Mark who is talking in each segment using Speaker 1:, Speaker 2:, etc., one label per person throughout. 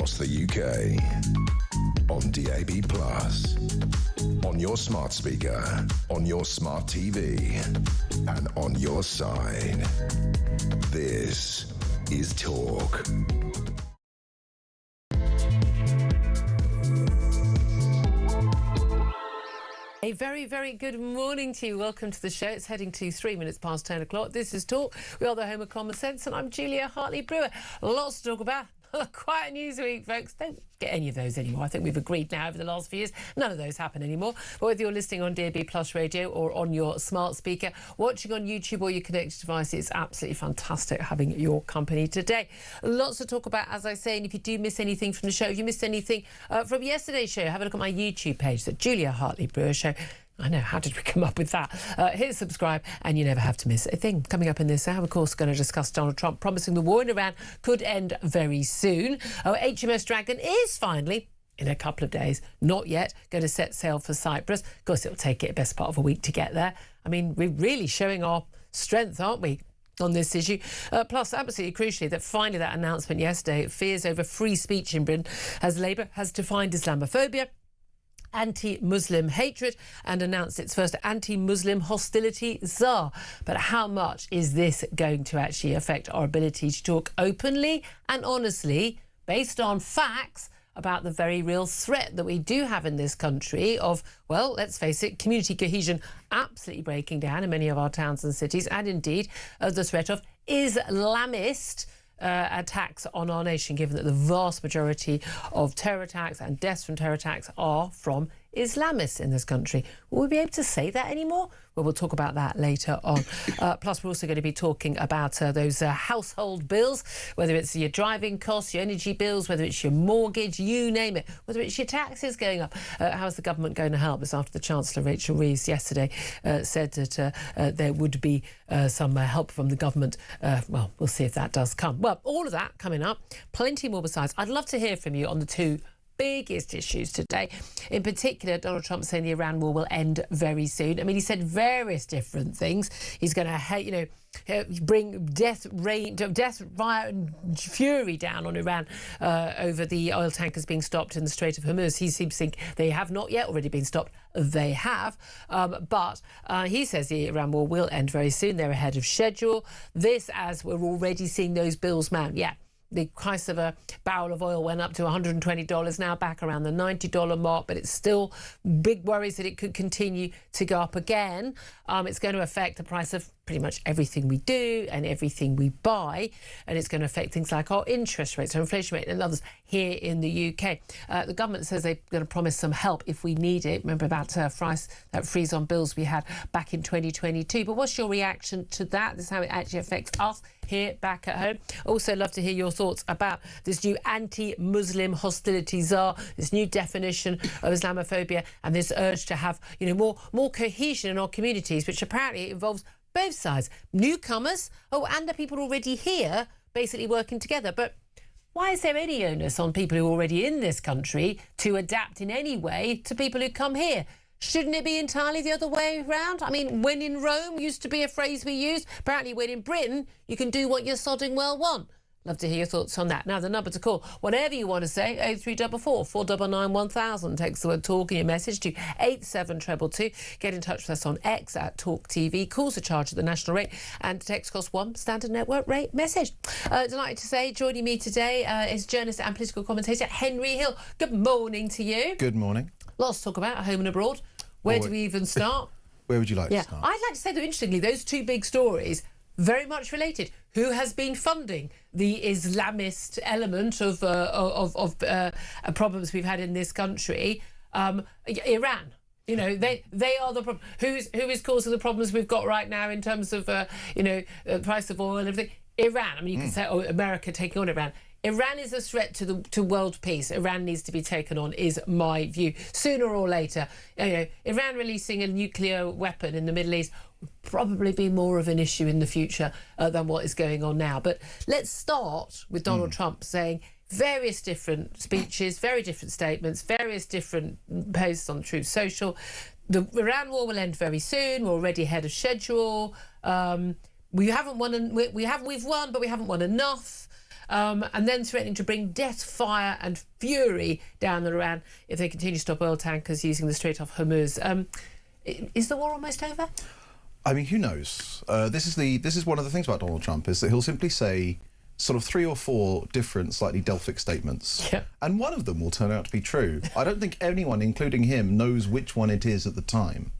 Speaker 1: across the UK. On DAB+, on your smart speaker, on your smart TV, and on your side. This is Talk.
Speaker 2: A very, very good morning to you. Welcome to the show. It's heading to 3 minutes past 10 o'clock. This is Talk. We are the home of common sense, and I'm Julia Hartley-Brewer. Lots to talk about. Quiet news week, folks. Don't get any of those anymore. I think we've agreed now over the last few years. None of those happen anymore. But whether you're listening on DAB Plus radio or on your smart speaker, watching on YouTube or your connected device, it's absolutely fantastic having your company today. Lots to talk about, as I say, and if you do miss anything from the show, if you missed anything from yesterday's show, have a look at my YouTube page, the Julia Hartley-Brewer Show. I know, how did we come up with that? Hit subscribe and you never have to miss a thing. Coming up in this hour, of course, going to discuss Donald Trump promising the war in Iran could end very soon. HMS Dragon is finally, in a couple of days, not yet, going to set sail for Cyprus. Of course, it'll take it best part of a week to get there. I mean, we're really showing our strength, aren't we, on this issue? Plus, absolutely crucially, that finally that announcement yesterday, fears over free speech in Britain as Labour has defined Islamophobia, anti-Muslim hatred, and announced its first anti-Muslim hostility czar. But how much is this going to actually affect our ability to talk openly and honestly, based on facts, about the very real threat that we do have in this country of, well, let's face it, community cohesion absolutely breaking down in many of our towns and cities, and indeed the threat of Islamist attacks on our nation, given that the vast majority of terror attacks and deaths from terror attacks are from Islamists in this country. Will we be able to say that anymore? Well, we'll talk about that later on. Plus, we're also going to be talking about those household bills, whether it's your driving costs, your energy bills, whether it's your mortgage, you name it, whether it's your taxes going up. How's the government going to help us after the Chancellor, Rachel Reeves, yesterday said that there would be some help from the government. Well, we'll see if that does come. Well, all of that coming up, plenty more besides. I'd love to hear from you on the two biggest issues today. In particular, Donald Trump saying the Iran war will end very soon. I mean, he said various different things. He's going to, bring death, fire and fury down on Iran over the oil tankers being stopped in the Strait of Hormuz. He seems to think they have not yet already been stopped. They have. But he says the Iran war will end very soon. They're ahead of schedule. This, as we're already seeing those bills mount. Yeah. The price of a barrel of oil went up to $120, now back around the $90 mark, but it's still big worries that it could continue to go up again. It's going to affect the price of pretty much everything we do and everything we buy, and it's going to affect things like our interest rates, our inflation rate and others here in the UK. The government says they're going to promise some help if we need it. Remember that freeze on bills we had back in 2022. But what's your reaction to that? This is how it actually affects us here back at home. Also love to hear your thoughts about this new anti-Muslim hostility czar, this new definition of Islamophobia, and this urge to have, more cohesion in our communities, which apparently involves both sides, newcomers, and the people already here basically working together. But why is there any onus on people who are already in this country to adapt in any way to people who come here? Shouldn't it be entirely the other way around? I mean, when in Rome used to be a phrase we used. Apparently, when in Britain, you can do what you sodding well want. Love to hear your thoughts on that. Now, the number to call, whatever you want to say, 0344 499 1000. Text the word talk in your message to 87222. Get in touch with us on X at Talk TV. Calls are charged at the national rate, and text costs one standard network rate message. Delighted to say, joining me today is journalist and political commentator Henry Hill. Good morning to you.
Speaker 3: Good morning.
Speaker 2: Lots to talk about at home and abroad. Where do we even start?
Speaker 3: Where would you like to start?
Speaker 2: I'd like to say that, interestingly, those two big stories, very much related. Who has been funding the Islamist element of problems we've had in this country? Iran. They are the problem. Who is causing the problems we've got right now in terms of, the price of oil and everything? Iran. I mean, you can say, America taking on Iran. Iran is a threat to world peace. Iran needs to be taken on, is my view. Sooner or later, Iran releasing a nuclear weapon in the Middle East will probably be more of an issue in the future than what is going on now. But let's start with Donald Trump saying various different speeches, very different statements, various different posts on Truth Social. The Iran war will end very soon. We're already ahead of schedule. We've won, but we haven't won enough. and then threatening to bring death, fire and fury down on Iran if they continue to stop oil tankers using the Strait of Hormuz. Is the war almost over?
Speaker 3: I mean, who knows? This is one of the things about Donald Trump, is that he'll simply say sort of 3 or 4 different, slightly Delphic statements, and one of them will turn out to be true. I don't think anyone, including him, knows which one it is at the time.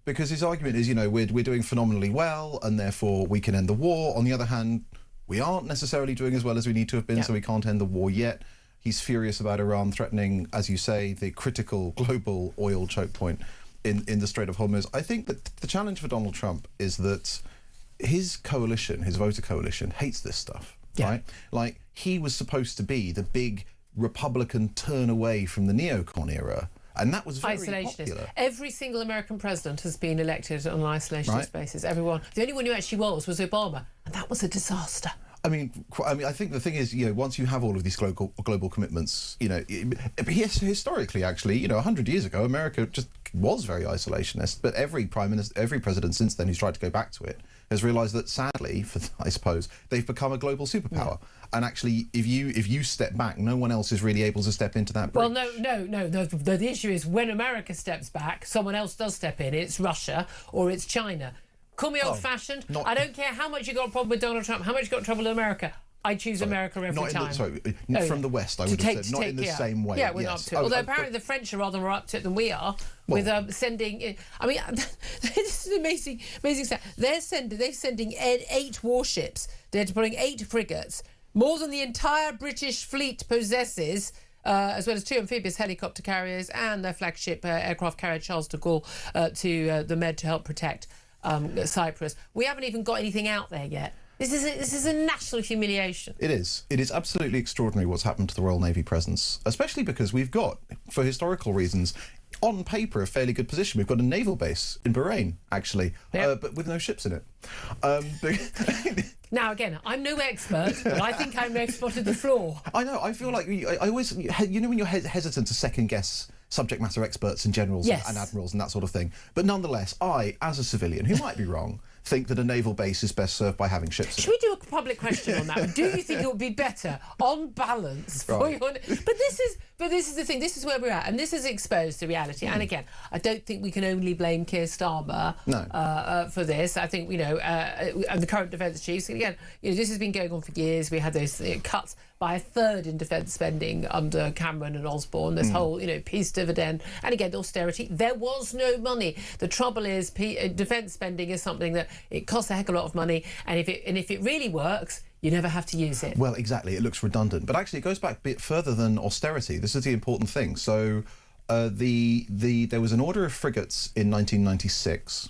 Speaker 3: Because his argument is, you know, we're doing phenomenally well and therefore we can end the war. On the other hand, we aren't necessarily doing as well as we need to have been, so we can't end the war yet. He's furious about Iran threatening, as you say, the critical global oil choke point in the Strait of Hormuz. I think that the challenge for Donald Trump is that his coalition, his voter coalition, hates this stuff, right? Like, he was supposed to be the big Republican turn away from the neocon era, and that was very popular.
Speaker 2: Every single American president has been elected on an isolationist basis. Everyone. The only one who actually was Obama, and that was a disaster.
Speaker 3: I mean, I think the thing is, you know, once you have all of these global commitments, you know, historically, actually, you know, 100 years ago, America just was very isolationist. But every president since then who's tried to go back to it has realised that, sadly, I suppose, they've become a global superpower. And actually, if you step back, no one else is really able to step into that breach.
Speaker 2: Well, no. The issue is when America steps back, someone else does step in. It's Russia or it's China. Call me old-fashioned. I don't care how much you got a problem with Donald Trump, how much you got trouble with America. I choose America every time.
Speaker 3: From the West, I would have said, not in the same way.
Speaker 2: Yeah, we're not up to it. Although apparently the French are rather more up to it than we are, with sending... I mean, this is amazing stuff. They're sending 8 warships. They're deploying 8 frigates, more than the entire British fleet possesses, as well as 2 amphibious helicopter carriers and their flagship aircraft carrier Charles de Gaulle to the Med to help protect Cyprus. We haven't even got anything out there yet. This is a national humiliation. It is.
Speaker 3: It is absolutely extraordinary what's happened to the Royal Navy presence, especially because we've got, for historical reasons, on paper, a fairly good position. We've got a naval base in Bahrain, actually, but with no ships in it.
Speaker 2: Now, again, I'm no expert, but I think I'm no expert at the floor.
Speaker 3: I know. I feel like I always, you know, when you're hesitant to second-guess subject matter experts and generals and admirals and that sort of thing. But nonetheless, I, as a civilian, who might be wrong, think that a naval base is best served by having ships.
Speaker 2: Should we do a public question on that? Do you think it would be better, on balance, for your... But this is the thing. This is where we're at, and this has exposed the reality. And again, I don't think we can only blame Keir Starmer for this. I think, you know, and the current defence chiefs. Again, you know, this has been going on for years. We had those cuts by 1/3 in defence spending under Cameron and Osborne. This whole, you know, peace dividend, and again, austerity. There was no money. The trouble is, defence spending is something that it costs a heck of a lot of money, and if it really works, you never have to use it.
Speaker 3: Well, exactly. It looks redundant, but actually, it goes back a bit further than austerity. This is the important thing. So, there was an order of frigates in 1996.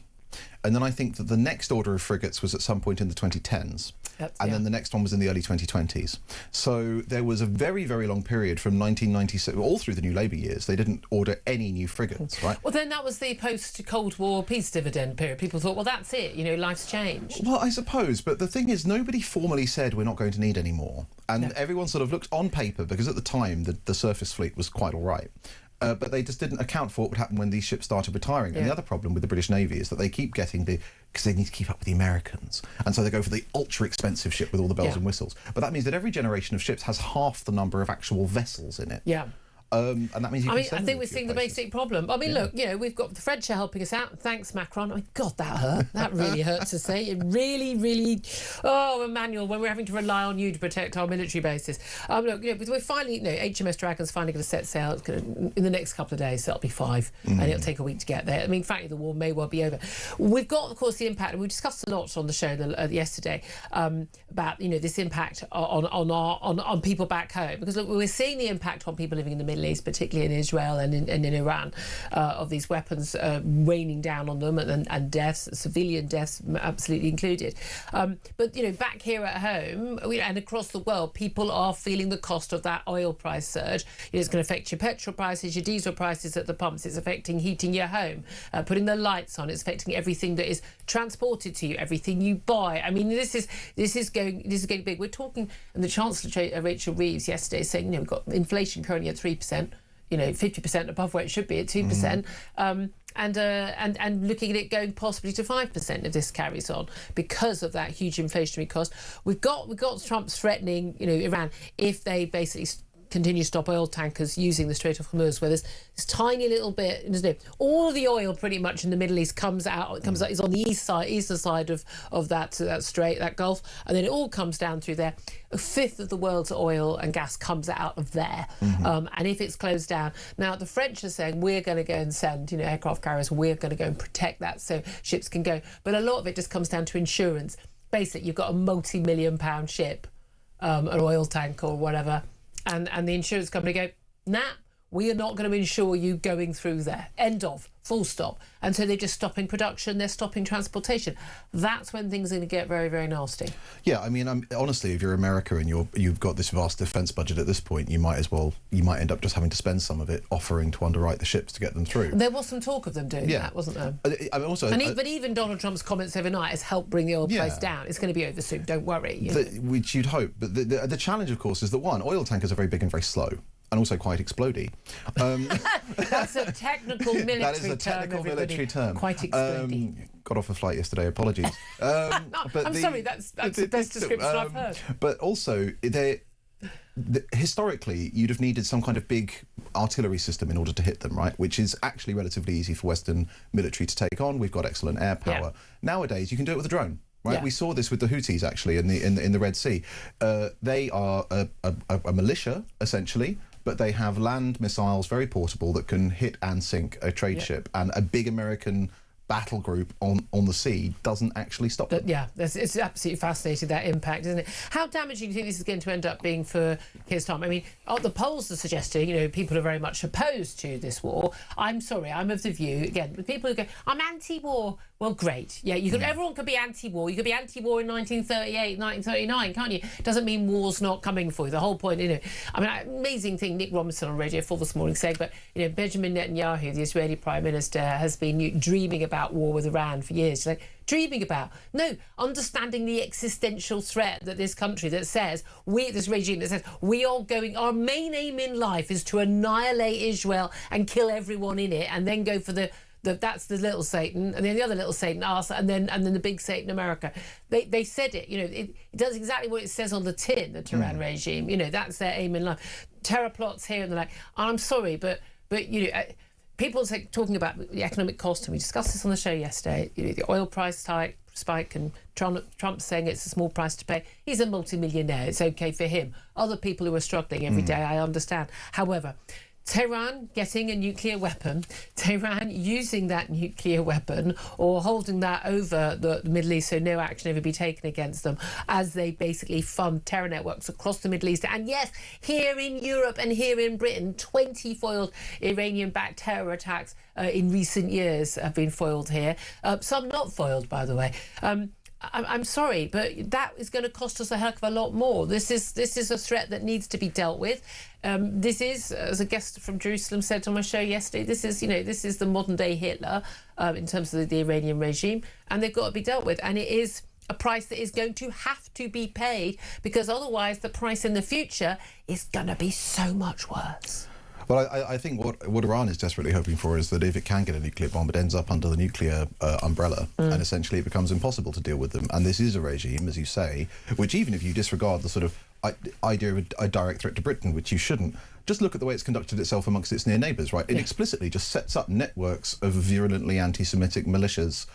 Speaker 3: And then I think that the next order of frigates was at some point in the 2010s. And then the next one was in the early 2020s. So there was a very, very long period from 1996, all through the new Labour years, they didn't order any new frigates, right?
Speaker 2: Well, then that was the post-Cold War peace dividend period. People thought, well, that's it, you know, life's changed.
Speaker 3: Well, I suppose, but the thing is, nobody formally said we're not going to need any more. And everyone sort of looked on paper, because at the time, the surface fleet was quite all right. But they just didn't account for what would happen when these ships started retiring. And the other problem with the British Navy is that they keep getting because they need to keep up with the Americans. And so they go for the ultra-expensive ship with all the bells and whistles. But that means that every generation of ships has half the number of actual vessels in it. And that means you can send
Speaker 2: I think we're seeing the basic problem. I mean, look, you know, we've got the French are helping us out. Thanks, Macron. I mean, God, that hurt. That really hurt to say. It really, really... Oh, Emmanuel, when we're having to rely on you to protect our military bases. Look, you know, we're finally... You know, HMS Dragon's finally going to set sail in the next couple of days, so it'll be 5, and it'll take a week to get there. I mean, frankly, the war may well be over. We've got, of course, the impact, and we discussed a lot on the show yesterday about, you know, this impact on people back home. Because, look, we're seeing the impact on people living in the Middle East, particularly in Israel and in Iran, of these weapons raining down on them, and deaths, civilian deaths absolutely included. But, you know, back here at home and across the world, people are feeling the cost of that oil price surge. You know, it's going to affect your petrol prices, your diesel prices at the pumps. It's affecting heating your home, putting the lights on. It's affecting everything that is transported to you, everything you buy. I mean, this is going big. We're talking, and the Chancellor Rachel Reeves yesterday saying, you know, we've got inflation currently at 3%. 50% above where it should be at 2%. And looking at it going possibly to 5% if this carries on because of that huge inflationary cost. We've got Trump threatening, Iran if they basically continue to stop oil tankers using the Strait of Hormuz, where there's this tiny little bit, isn't it? All the oil pretty much in the Middle East comes out is on the eastern side of that strait, that Gulf, and then it all comes down through there. A fifth of the world's oil and gas comes out of there. And if it's closed down, now the French are saying we're going to go and send, aircraft carriers, we're going to go and protect that so ships can go. But a lot of it just comes down to insurance. Basically, you've got a multi-million-pound ship, an oil tank or whatever, and the insurance company go, nah, we are not going to insure you going through there. End of. Full stop. And so they're just stopping production, they're stopping transportation. That's when things are going to get very, very nasty.
Speaker 3: Yeah, I mean, honestly, if you're America and you've got this vast defence budget at this point, you might end up just having to spend some of it offering to underwrite the ships to get them through.
Speaker 2: There was some talk of them doing that, wasn't there? But even Donald Trump's comments overnight has helped bring the oil price down. It's going to be over soon, don't worry.
Speaker 3: Which you'd hope. But the challenge, of course, is that, one, oil tankers are very big and very slow. And also quite explodey.
Speaker 2: That's a technical military term. That is a technical military term. Quite explodey.
Speaker 3: Got off a flight yesterday, apologies.
Speaker 2: I'm sorry, that's the best description I've heard.
Speaker 3: But also, historically, you'd have needed some kind of big artillery system in order to hit them, right? Which is actually relatively easy for Western military to take on. We've got excellent air power. Yeah. Nowadays, you can do it with a drone. Right, we saw this with the Houthis actually in the Red Sea. They are a militia essentially, but they have land missiles, very portable, that can hit and sink a trade ship, and a big American battle group on the sea doesn't actually stop them.
Speaker 2: Yeah, it's absolutely fascinating, that impact, isn't it? How damaging do you think this is going to end up being for Keir Starmer? I mean, the polls are suggesting, people are very much opposed to this war. I'm sorry, I'm of the view, again, with people who go, I'm anti-war. Well, great. Yeah, everyone could be anti-war. You could be anti-war in 1938, 1939, can't you? Doesn't mean war's not coming for you. The whole point, amazing thing, Nick Robinson on Radio 4 this morning saying, but, Benjamin Netanyahu, the Israeli Prime Minister, has been dreaming about war with Iran for years. She's like, dreaming about? No, understanding the existential threat that this country that says, this regime that says, our main aim in life is to annihilate Israel and kill everyone in it, and then go for that's the little Satan, and then the other little Satan, and then the big Satan, America. They said it. It does exactly what it says on the tin. The Tehran regime. That's their aim in life. Terror plots here, and they're like, I'm sorry, but people talking about the economic cost, and we discussed this on the show yesterday. The oil price spike, and Trump saying it's a small price to pay. He's a multi-millionaire. It's okay for him. Other people who are struggling every day, I understand. However, Tehran getting a nuclear weapon, Tehran using that nuclear weapon or holding that over the Middle East so no action ever be taken against them, as they basically fund terror networks across the Middle East. And yes, here in Europe and here in Britain, 20 foiled Iranian-backed terror attacks in recent years have been foiled here. Some not foiled, by the way. I'm sorry, but that is going to cost us a heck of a lot more. This is a threat that needs to be dealt with. This is, as a guest from Jerusalem said on my show yesterday, this is the modern day Hitler in terms of the Iranian regime, and they've got to be dealt with. And it is a price that is going to have to be paid, because otherwise the price in the future is going to be so much worse.
Speaker 3: Well, I think what Iran is desperately hoping for is that if it can get a nuclear bomb, it ends up under the nuclear umbrella, and essentially it becomes impossible to deal with them. And this is a regime, as you say, which, even if you disregard the sort of idea of a direct threat to Britain, which you shouldn't, just look at the way it's conducted itself amongst its near neighbours, right? It explicitly just sets up networks of virulently anti-Semitic militias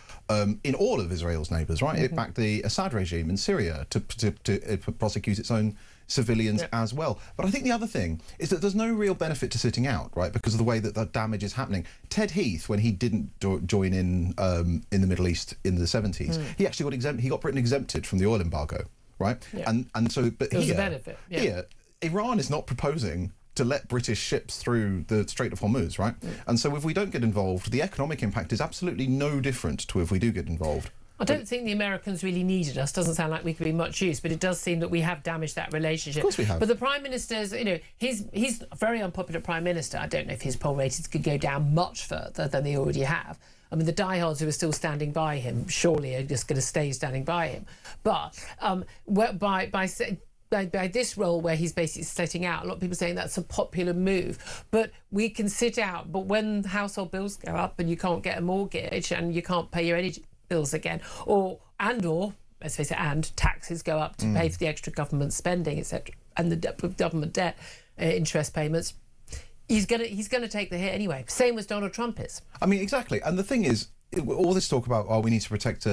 Speaker 3: in all of Israel's neighbours, right? It backed the Assad regime in Syria to prosecute its own civilians as well. But I think the other thing is that there's no real benefit to sitting out, right, because of the way that the damage is happening. Ted Heath, when he didn't join in the Middle East in the 70s, he actually got Britain exempted from the oil embargo, right? And so, but
Speaker 2: there was a benefit.
Speaker 3: Here, Iran is not proposing to let British ships through the Strait of Hormuz, right? And so if we don't get involved, the economic impact is absolutely no different to if we do get involved.
Speaker 2: I don't think the Americans really needed us. Doesn't sound like we could be much use, but it does seem that we have damaged that relationship.
Speaker 3: Of course we have.
Speaker 2: But the Prime Minister's, he's a very unpopular Prime Minister. I don't know if his poll ratings could go down much further than they already have. I mean, the diehards who are still standing by him surely are just going to stay standing by him. But by this role where he's basically setting out, a lot of people saying that's a popular move, but we can sit out. But when household bills go up and you can't get a mortgage and you can't pay your energy bills again, or let's face it, and taxes go up to pay for the extra government spending, etc., and the government debt, interest payments, he's gonna take the hit anyway. Same as Donald Trump is.
Speaker 3: I mean, exactly. And the thing is, all this talk about we need to protect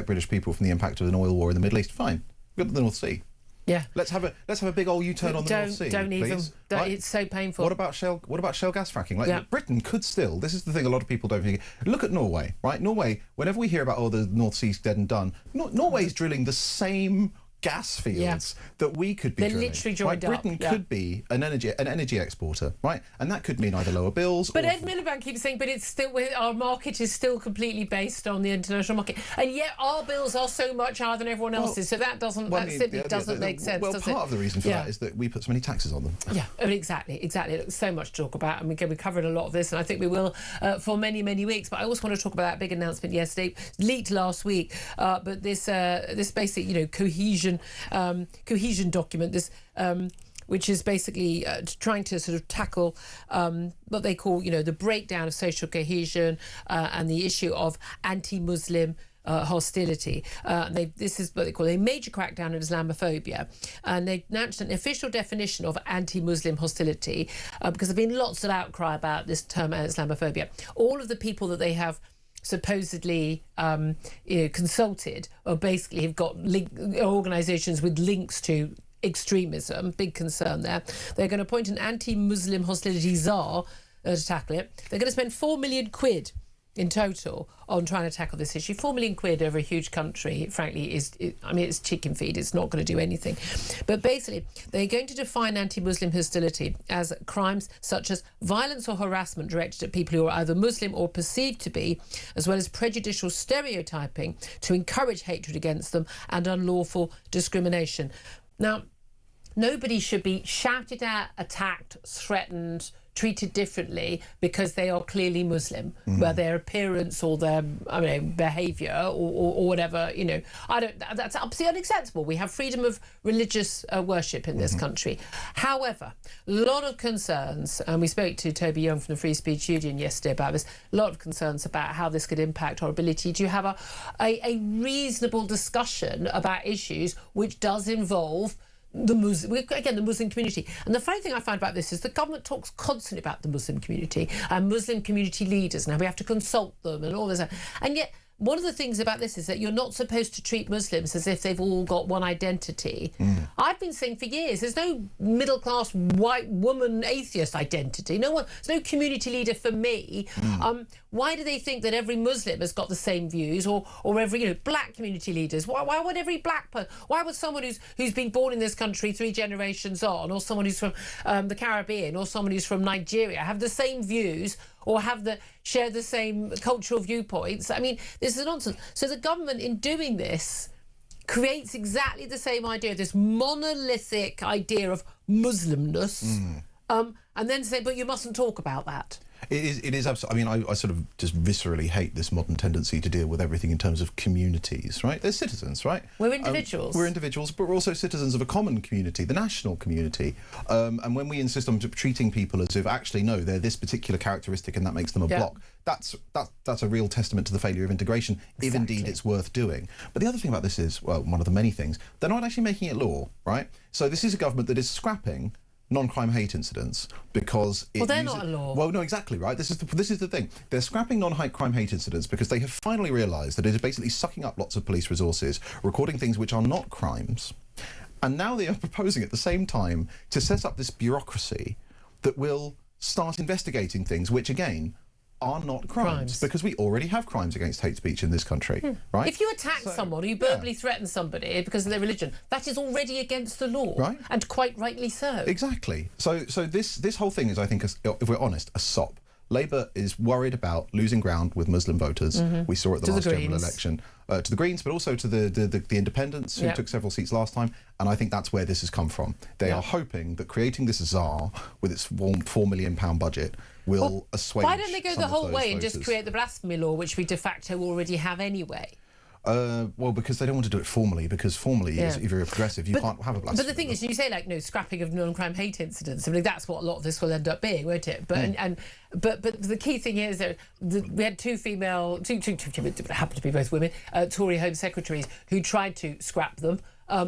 Speaker 3: British people from the impact of an oil war in the Middle East. Fine, we've got the North Sea.
Speaker 2: Yeah.
Speaker 3: Let's have a big old U-turn on the North Sea.
Speaker 2: Don't even.
Speaker 3: Right?
Speaker 2: It's so painful.
Speaker 3: What about shale gas fracking? Like Britain could still. This is the thing a lot of people don't think. Look at Norway, right? Norway. Whenever we hear about the North Sea's dead and done, Norway's drilling the same gas fields that we could be drilling.
Speaker 2: Literally joined
Speaker 3: up. Britain could be an energy exporter, right? And that could mean either lower bills.
Speaker 2: But Ed Miliband keeps saying, but it's still, our market is still completely based on the international market, and yet our bills are so much higher than everyone else's. So that doesn't simply doesn't make sense.
Speaker 3: Well, part of the reason for that is that we put so many taxes on them.
Speaker 2: Yeah, I mean, exactly. There's so much to talk about, and we covered a lot of this, and I think we will for many weeks. But I also want to talk about that big announcement yesterday, leaked last week. But this basic, cohesion document, this which is basically trying to sort of tackle what they call, the breakdown of social cohesion and the issue of anti-Muslim hostility. This is what they call a major crackdown on Islamophobia, and they announced an official definition of anti-Muslim hostility because there's been lots of outcry about this term Islamophobia. All of the people that they have supposedly consulted, or basically have got organisations with links to extremism. Big concern there. They're going to appoint an anti-Muslim hostility czar to tackle it. They're going to spend £4 million in total on trying to tackle this issue. £4 million over a huge country, frankly, it's chicken feed. It's not going to do anything. But basically, they're going to define anti-Muslim hostility as crimes such as violence or harassment directed at people who are either Muslim or perceived to be, as well as prejudicial stereotyping to encourage hatred against them and unlawful discrimination. Now, nobody should be shouted at, attacked, threatened, treated differently because they are clearly Muslim, where their appearance or their behaviour or whatever, that's absolutely unacceptable. We have freedom of religious worship in this country. However, a lot of concerns, and we spoke to Toby Young from the Free Speech Union yesterday about this, a lot of concerns about how this could impact our ability to have a reasonable discussion about issues which does involve the Muslim community. And the funny thing I find about this is the government talks constantly about the Muslim community and Muslim community leaders, and how we have to consult them and all this. And yet, one of the things about this is that you're not supposed to treat Muslims as if they've all got one identity. I've been saying for years, there's no middle-class white woman atheist identity. There's no community leader for me. Why do they think that every Muslim has got the same views, or every black community leaders? Why would every black person? Why would someone who's been born in this country 3 generations on, or someone who's from the Caribbean, or someone who's from Nigeria have the same views, or share the same cultural viewpoints? I mean, this is nonsense. So the government, in doing this, creates exactly the same idea, this monolithic idea of Muslimness, and then say, but you mustn't talk about that.
Speaker 3: It is absolutely. I mean, I sort of just viscerally hate this modern tendency to deal with everything in terms of communities, right? They're citizens, right?
Speaker 2: We're individuals.
Speaker 3: We're individuals, but we're also citizens of a common community, the national community. And when we insist on treating people as if, actually, no, they're this particular characteristic and that makes them a block, that's a real testament to the failure of integration, if indeed it's worth doing. But the other thing about this is, well, one of the many things, they're not actually making it law, right? So this is a government that is scrapping non-crime hate incidents because
Speaker 2: they're not a law.
Speaker 3: Well, no, exactly right. This is the thing. They're scrapping non-crime hate incidents because they have finally realised that it is basically sucking up lots of police resources, recording things which are not crimes, and now they are proposing at the same time to set up this bureaucracy that will start investigating things which, again, are not crimes, because we already have crimes against hate speech in this country, right?
Speaker 2: If you attack someone, or you verbally threaten somebody because of their religion, that is already against the law,
Speaker 3: right?
Speaker 2: And quite rightly so.
Speaker 3: Exactly. So this whole thing is, I think, if we're honest, a sop. Labour is worried about losing ground with Muslim voters. We saw it at the last general election. To the Greens, but also to the Independents, who took several seats last time. And I think that's where this has come from. They are hoping that creating this czar with its £4 million budget will assuage.
Speaker 2: Why don't they go the whole way and just create the blasphemy law, which we de facto already have anyway?
Speaker 3: Well, because they don't want to do it formally, because formally, if you're a progressive, you can't have a blasphemy.
Speaker 2: But the thing is, you say, like, no, scrapping of non-crime hate incidents. I mean, that's what a lot of this will end up being, won't it? But but the key thing here is that we had two happened to be both women, Tory Home Secretaries, who tried to scrap them.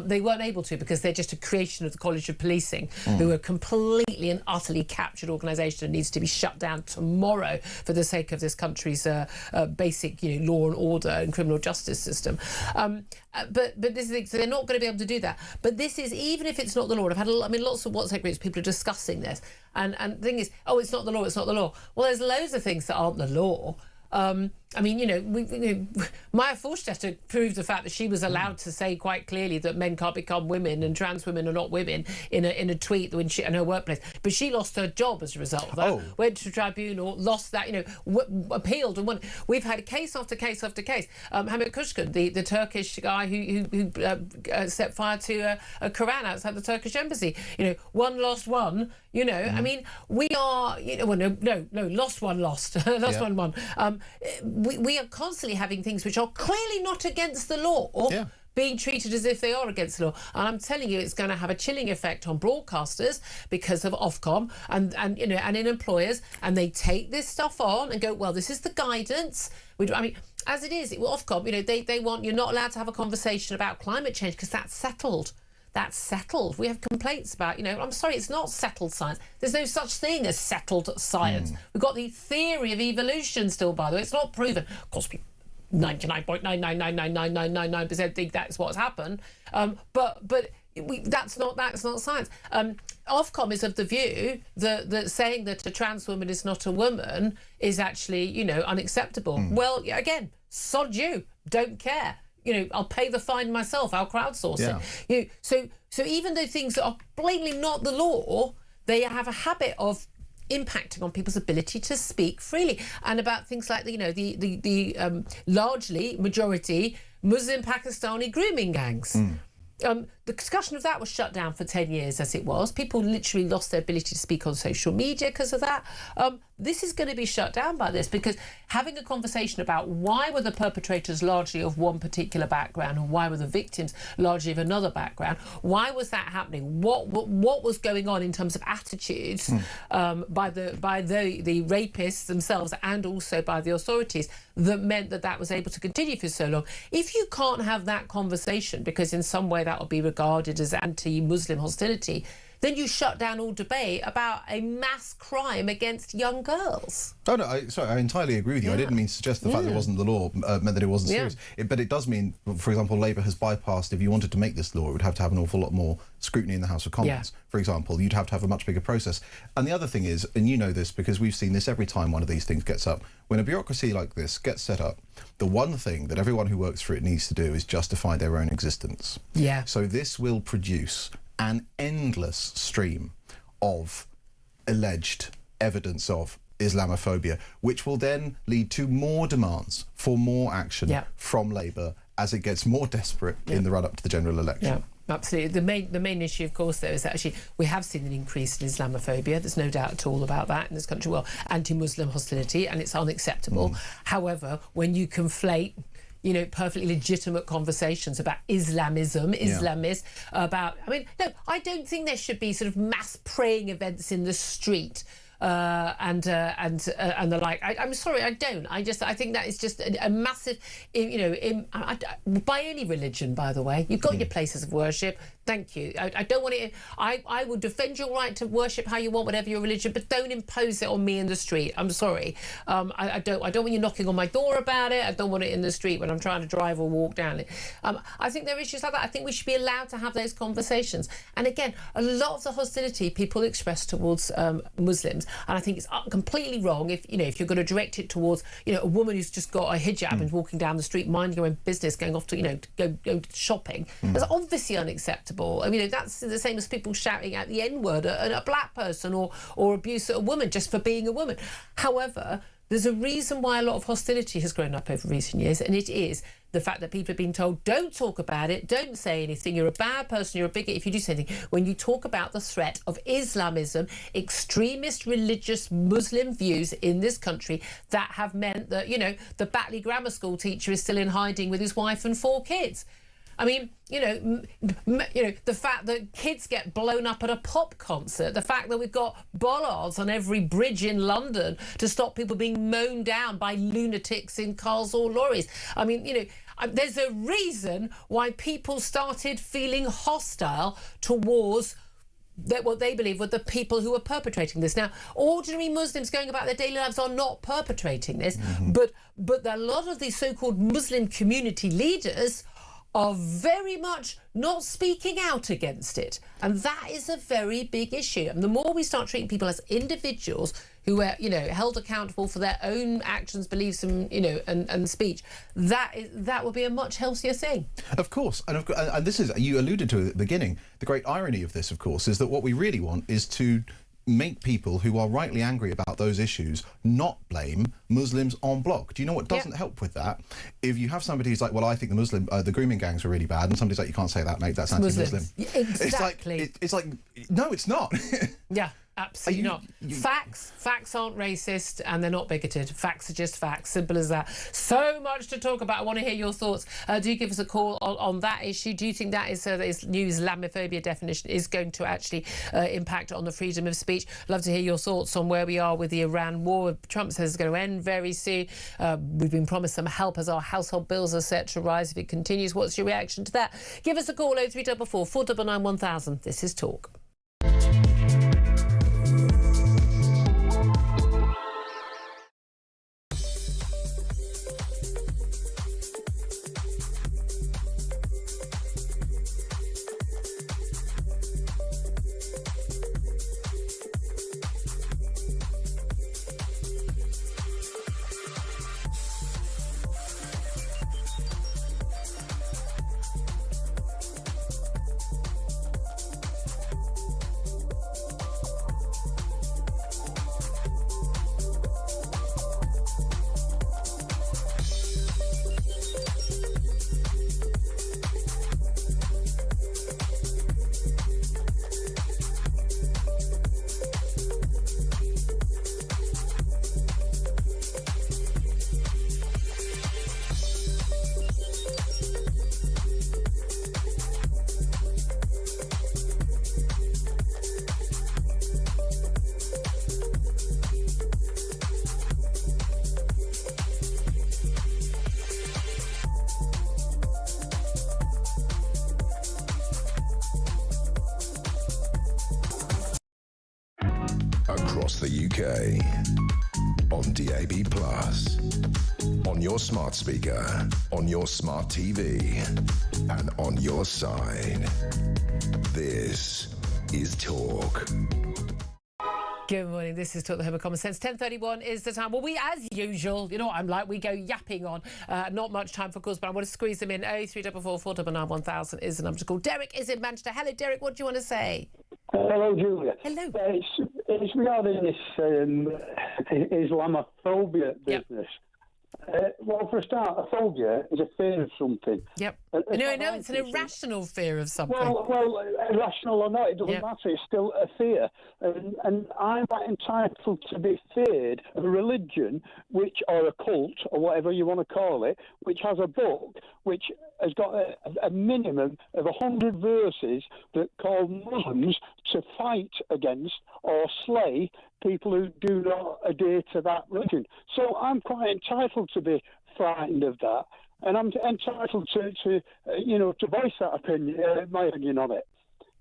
Speaker 2: They weren't able to because they're just a creation of the College of Policing, who are completely and utterly captured organisation and needs to be shut down tomorrow for the sake of this country's basic, law and order and criminal justice system. But this is the thing, so they're not going to be able to do that. But this is, even if it's not the law, I've had lots of WhatsApp groups, people are discussing this, and the thing is, oh, it's not the law, it's not the law. Well, there's loads of things that aren't the law. Maya Forstetter proved the fact that she was allowed to say quite clearly that men can't become women and trans women are not women in a tweet when she in her workplace. But she lost her job as a result of that. Went to tribunal, lost that. Appealed and won. We've had case after case after case. Hamit Kuşkun, the Turkish guy who set fire to a Quran outside the Turkish embassy. One lost one. I mean, we are. Lost one, lost one won. We are constantly having things which are clearly not against the law, being treated as if they are against the law. And I'm telling you, it's going to have a chilling effect on broadcasters because of Ofcom and in employers, and they take this stuff on and go, well, this is the guidance. As it is, Ofcom, they want, you're not allowed to have a conversation about climate change because that's settled. That's settled. We have complaints about, I'm sorry, it's not settled science. There's no such thing as settled science. We've got the theory of evolution still, by the way. It's not proven. Of course, 99.9999999% think that's what's happened. But that's not science. Ofcom is of the view that saying that a trans woman is not a woman is actually, unacceptable. Well, again, sod you. Don't care. I'll pay the fine myself. I'll crowdsource it. So even though things are blatantly not the law, they have a habit of impacting on people's ability to speak freely, and about things like the largely majority Muslim Pakistani grooming gangs. The discussion of that was shut down for 10 years as it was. People literally lost their ability to speak on social media because of that. This is going to be shut down by this, because having a conversation about why were the perpetrators largely of one particular background and why were the victims largely of another background, why was that happening, what was going on in terms of attitudes by the rapists themselves and also by the authorities that meant that was able to continue for so long. If you can't have that conversation because in some way that will be regarded as anti-Muslim hostility, then you shut down all debate about a mass crime against young girls. Oh no,
Speaker 3: I entirely agree with you. I didn't mean to suggest the fact that it wasn't the law meant that it wasn't serious. But it does mean, for example, Labour has bypassed, if you wanted to make this law, it would have to have an awful lot more scrutiny in the House of Commons. For example, you'd have to have a much bigger process. And the other thing is, and you know this because we've seen this every time one of these things gets up, when a bureaucracy like this gets set up, the one thing that everyone who works for it needs to do is justify their own existence. So this will produce an endless stream of alleged evidence of Islamophobia, which will then lead to more demands for more action from Labour as it gets more desperate in the run-up to the general election.
Speaker 2: Absolutely. The main issue, of course, though, is that actually we have seen an increase in Islamophobia. There's no doubt at all about that in this country. Well, anti-Muslim hostility, and it's unacceptable. However, when you conflate perfectly legitimate conversations about Islamism, Islamists, about... I don't think there should be sort of mass praying events in the street and the like. I'm sorry, I don't. I think that is just a massive... by any religion, by the way. You've got your places of worship. Thank you. I don't want it... I will defend your right to worship how you want, whatever your religion, but don't impose it on me in the street. I'm sorry. I don't want you knocking on my door about it. I don't want it in the street when I'm trying to drive or walk down it. I think there are issues like that. I think we should be allowed to have those conversations. And again, a lot of the hostility people express towards Muslims, and I think it's completely wrong if you're going to direct it towards a woman who's just got a hijab and walking down the street, minding her own business, going off to go shopping. That's obviously unacceptable. That's the same as people shouting out the N-word at a black person or abuse at a woman just for being a woman. However, there's a reason why a lot of hostility has grown up over recent years, and it is the fact that people have been told, don't talk about it, don't say anything, you're a bad person, you're a bigot if you do say anything. When you talk about the threat of Islamism, extremist religious Muslim views in this country, that have meant that, you know, the Batley Grammar School teacher is still in hiding with his wife and 4 kids. I mean, you know, the fact that kids get blown up at a pop concert, the fact that we've got bollards on every bridge in London to stop people being mown down by lunatics in cars or lorries. I mean, you know, there's a reason why people started feeling hostile towards what they believe were the people who are perpetrating this. Now, ordinary Muslims going about their daily lives are not perpetrating this, but a lot of these so-called Muslim community leaders are very much not speaking out against it. And that is a very big issue. And the more we start treating people as individuals who are, you know, held accountable for their own actions, beliefs and, you know, and speech, that will be a much healthier thing.
Speaker 3: Of course. And this is, you alluded to it at the beginning, the great irony of this, of course, is that what we really want is to make people who are rightly angry about those issues not blame Muslims en bloc. Do you know what doesn't help with that? If you have somebody who's like, well, I think the grooming gangs are really bad, and somebody's like, you can't say that, mate, that's anti-Muslim.
Speaker 2: Exactly.
Speaker 3: It's like, no, it's not.
Speaker 2: Yeah. Absolutely not. Facts aren't racist and they're not bigoted. Facts are just facts. Simple as that. So much to talk about. I want to hear your thoughts. Do give us a call on that issue. Do you think that this new Islamophobia definition is going to actually impact on the freedom of speech? Love to hear your thoughts on where we are with the Iran war. Trump says it's going to end very soon. We've been promised some help as our household bills are set to rise if it continues. What's your reaction to that? Give us a call, 0344 499 1000. This is Talk.
Speaker 1: Across the UK, on DAB+, on your smart speaker, on your smart TV, and on your side. This is Talk.
Speaker 2: Good morning, this is Talk, the Home of Common Sense. 10:31 is the time. Well, we, as usual, you know what I'm like, we go yapping on. Not much time for calls, but I want to squeeze them in. 0344 499 1000 is the number to call. Derek is in Manchester. Hello, Derek, what do you want to say?
Speaker 4: Hello, Julia.
Speaker 2: Hello.
Speaker 4: It's regarding this Islamophobia business. Well, for a start, a phobia is a fear of something.
Speaker 2: Yep. No, it's an irrational fear of something.
Speaker 4: Well, irrational or not, it doesn't matter. It's still a fear. And I'm not entitled to be feared of a religion, or a cult, or whatever you want to call it, which has a book which has got a minimum of 100 verses that call Muslims to fight against or slay people who do not adhere to that religion. So I'm quite entitled to be frightened of that, and I'm entitled to voice that opinion, my opinion on it.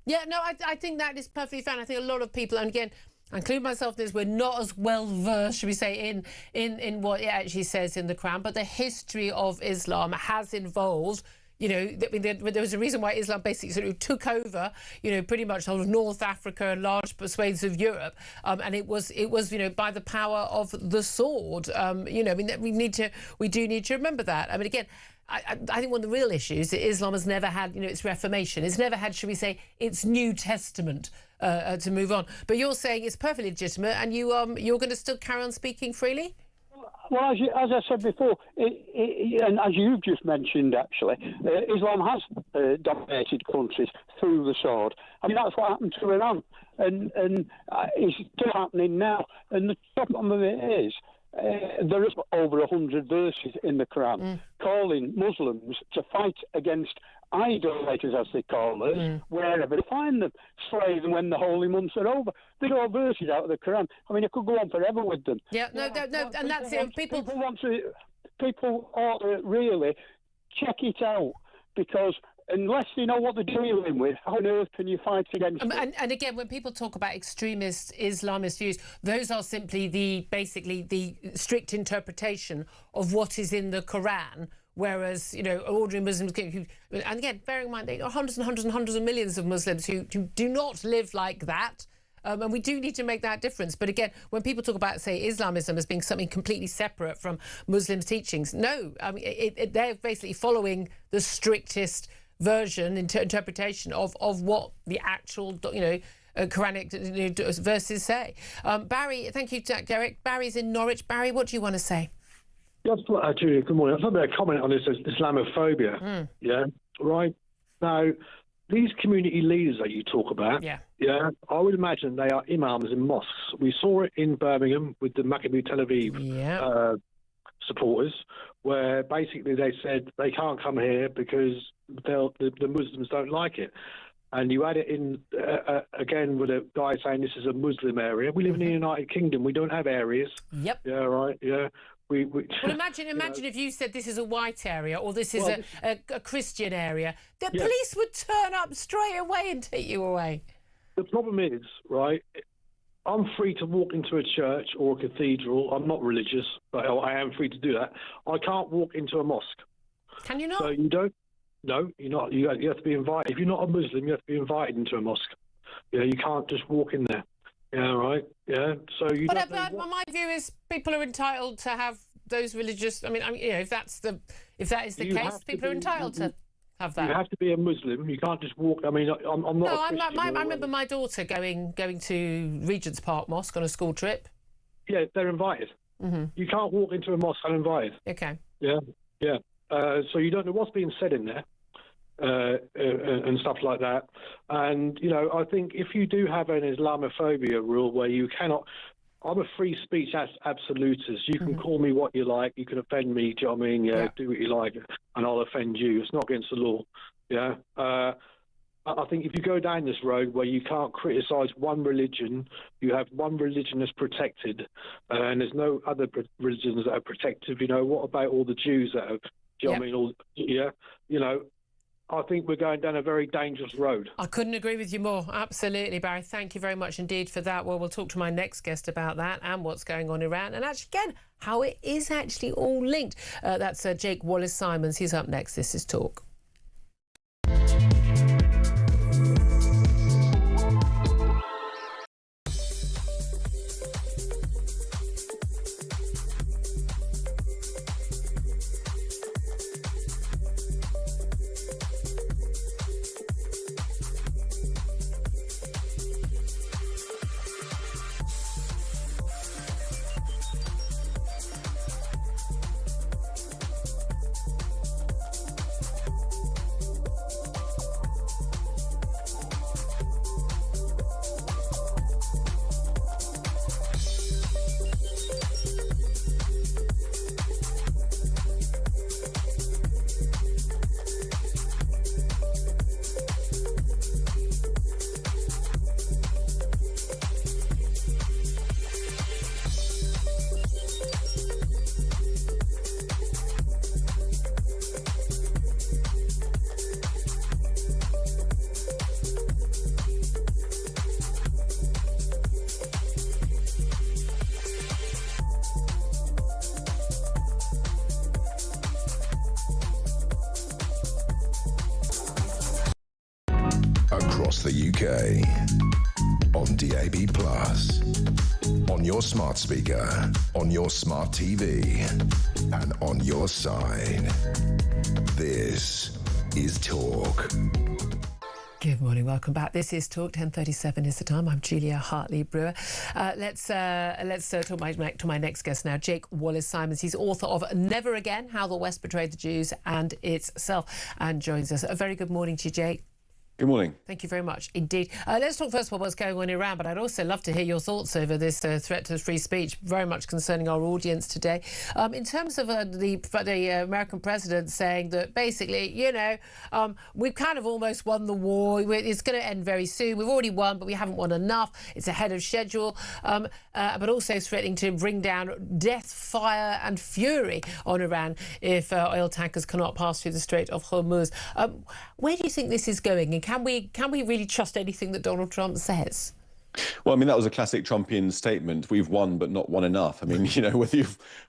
Speaker 2: Yeah, no, I think that is perfectly fine. I think a lot of people, and again, I include myself in this, we're not as well versed, should we say, in what it actually says in the Quran, but the history of Islam has involved, you know, there was a reason why Islam basically sort of took over, you know, pretty much whole of North Africa and large swathes of Europe, and it was, you know, by the power of the sword. You know, I mean, we do need to remember that. I mean, again, I think one of the real issues is Islam has never had, you know, its Reformation. It's never had, should we say, its New Testament to move on. But you're saying it's perfectly legitimate, and you're going to still carry on speaking freely?
Speaker 4: Well, as I said before, and as you've just mentioned, actually, Islam has dominated countries through the sword. I mean, that's what happened to Iran, and it's still happening now. And the problem of it is, there is over 100 verses in the Quran calling Muslims to fight against idolaters, as they call us, wherever they find them, slay them when the holy months are over. They go verses out of the Quran. I mean, I could go on forever with them.
Speaker 2: Yeah, no, and that's it. People
Speaker 4: ought to really check it out, because unless they know what they're dealing with, how on earth can you fight against it?
Speaker 2: And again, when people talk about extremist Islamist views, those are simply basically the strict interpretation of what is in the Quran. Whereas, you know, ordinary Muslims, and again, bearing in mind, there are hundreds and hundreds and hundreds of millions of Muslims who do not live like that. And we do need to make that difference. But again, when people talk about, say, Islamism as being something completely separate from Muslims' teachings, no, I mean, they're basically following the strictest version, interpretation of what the actual, you know, Quranic verses say. Barry, thank you, Derek. Barry's in Norwich. Barry, what do you want to say?
Speaker 5: Yes, Julia, good morning. I thought I'd comment on this Islamophobia. Yeah, right. Now, these community leaders that you talk about, I would imagine they are imams in mosques. We saw it in Birmingham with the Maccabi Tel Aviv supporters, where basically they said they can't come here because the Muslims don't like it. And you add it in again with a guy saying this is a Muslim area. We live in the United Kingdom. We don't have areas.
Speaker 2: Yep.
Speaker 5: Yeah, right. Yeah.
Speaker 2: Well, imagine if you said this is a white area or this is a Christian area. The police would turn up straight away and take you away.
Speaker 5: The problem is, right, I'm free to walk into a church or a cathedral. I'm not religious, but I am free to do that. I can't walk into a mosque.
Speaker 2: Can you not?
Speaker 5: So you don't? No, you're not. You have to be invited. If you're not a Muslim, you have to be invited into a mosque. Yeah, you can't just walk in there. Yeah, right. Yeah. So you.
Speaker 2: But my view is people are entitled to have those religious. I mean, you know, if that is the case, people are entitled to have that.
Speaker 5: You have to be a Muslim. You can't just walk. I mean, I'm not.
Speaker 2: No, I remember my daughter going to Regent's Park Mosque on a school trip.
Speaker 5: Yeah, they're invited. You can't walk into a mosque uninvited.
Speaker 2: Okay.
Speaker 5: Yeah. Yeah. So you don't know what's being said in there. And stuff like that. And, you know, I think if you do have an Islamophobia rule where you cannot... I'm a free speech absolutist. You can call me what you like. You can offend me. Do you know what I mean? Yeah, do what you like and I'll offend you. It's not against the law. Yeah. I think if you go down this road where you can't criticise one religion, you have one religion that's protected and there's no other religions that are protected. You know, what about all the Jews that have... Do you know what I mean? You know... I think we're going down a very dangerous road.
Speaker 2: I couldn't agree with you more. Absolutely, Barry. Thank you very much indeed for that. Well, we'll talk to my next guest about that and what's going on in Iran and actually, again, how it is actually all linked. That's Jake Wallace-Simons. He's up next. This is Talk.
Speaker 1: Across the UK, on DAB+, on your smart speaker, on your smart TV, and on your side. This is Talk.
Speaker 2: Good morning, welcome back. This is Talk. 10:37 is the time. I'm Julia Hartley-Brewer. Let's talk to my next guest now, Jake Wallace-Simons. He's author of Never Again: How the West Betrayed the Jews and Itself, and joins us. A very good morning to you, Jake.
Speaker 6: Good morning.
Speaker 2: Thank you very much indeed. Let's talk first about what's going on in Iran, but I'd also love to hear your thoughts over this threat to free speech, very much concerning our audience today. In terms of the American president saying that basically, we've kind of almost won the war. It's going to end very soon. We've already won, but we haven't won enough. It's ahead of schedule. But also threatening to bring down death, fire and fury on Iran if oil tankers cannot pass through the Strait of Hormuz. Where do you think this is going? And can we really trust anything that Donald Trump says?
Speaker 6: Well, I mean, that was a classic Trumpian statement. We've won, but not won enough. I mean,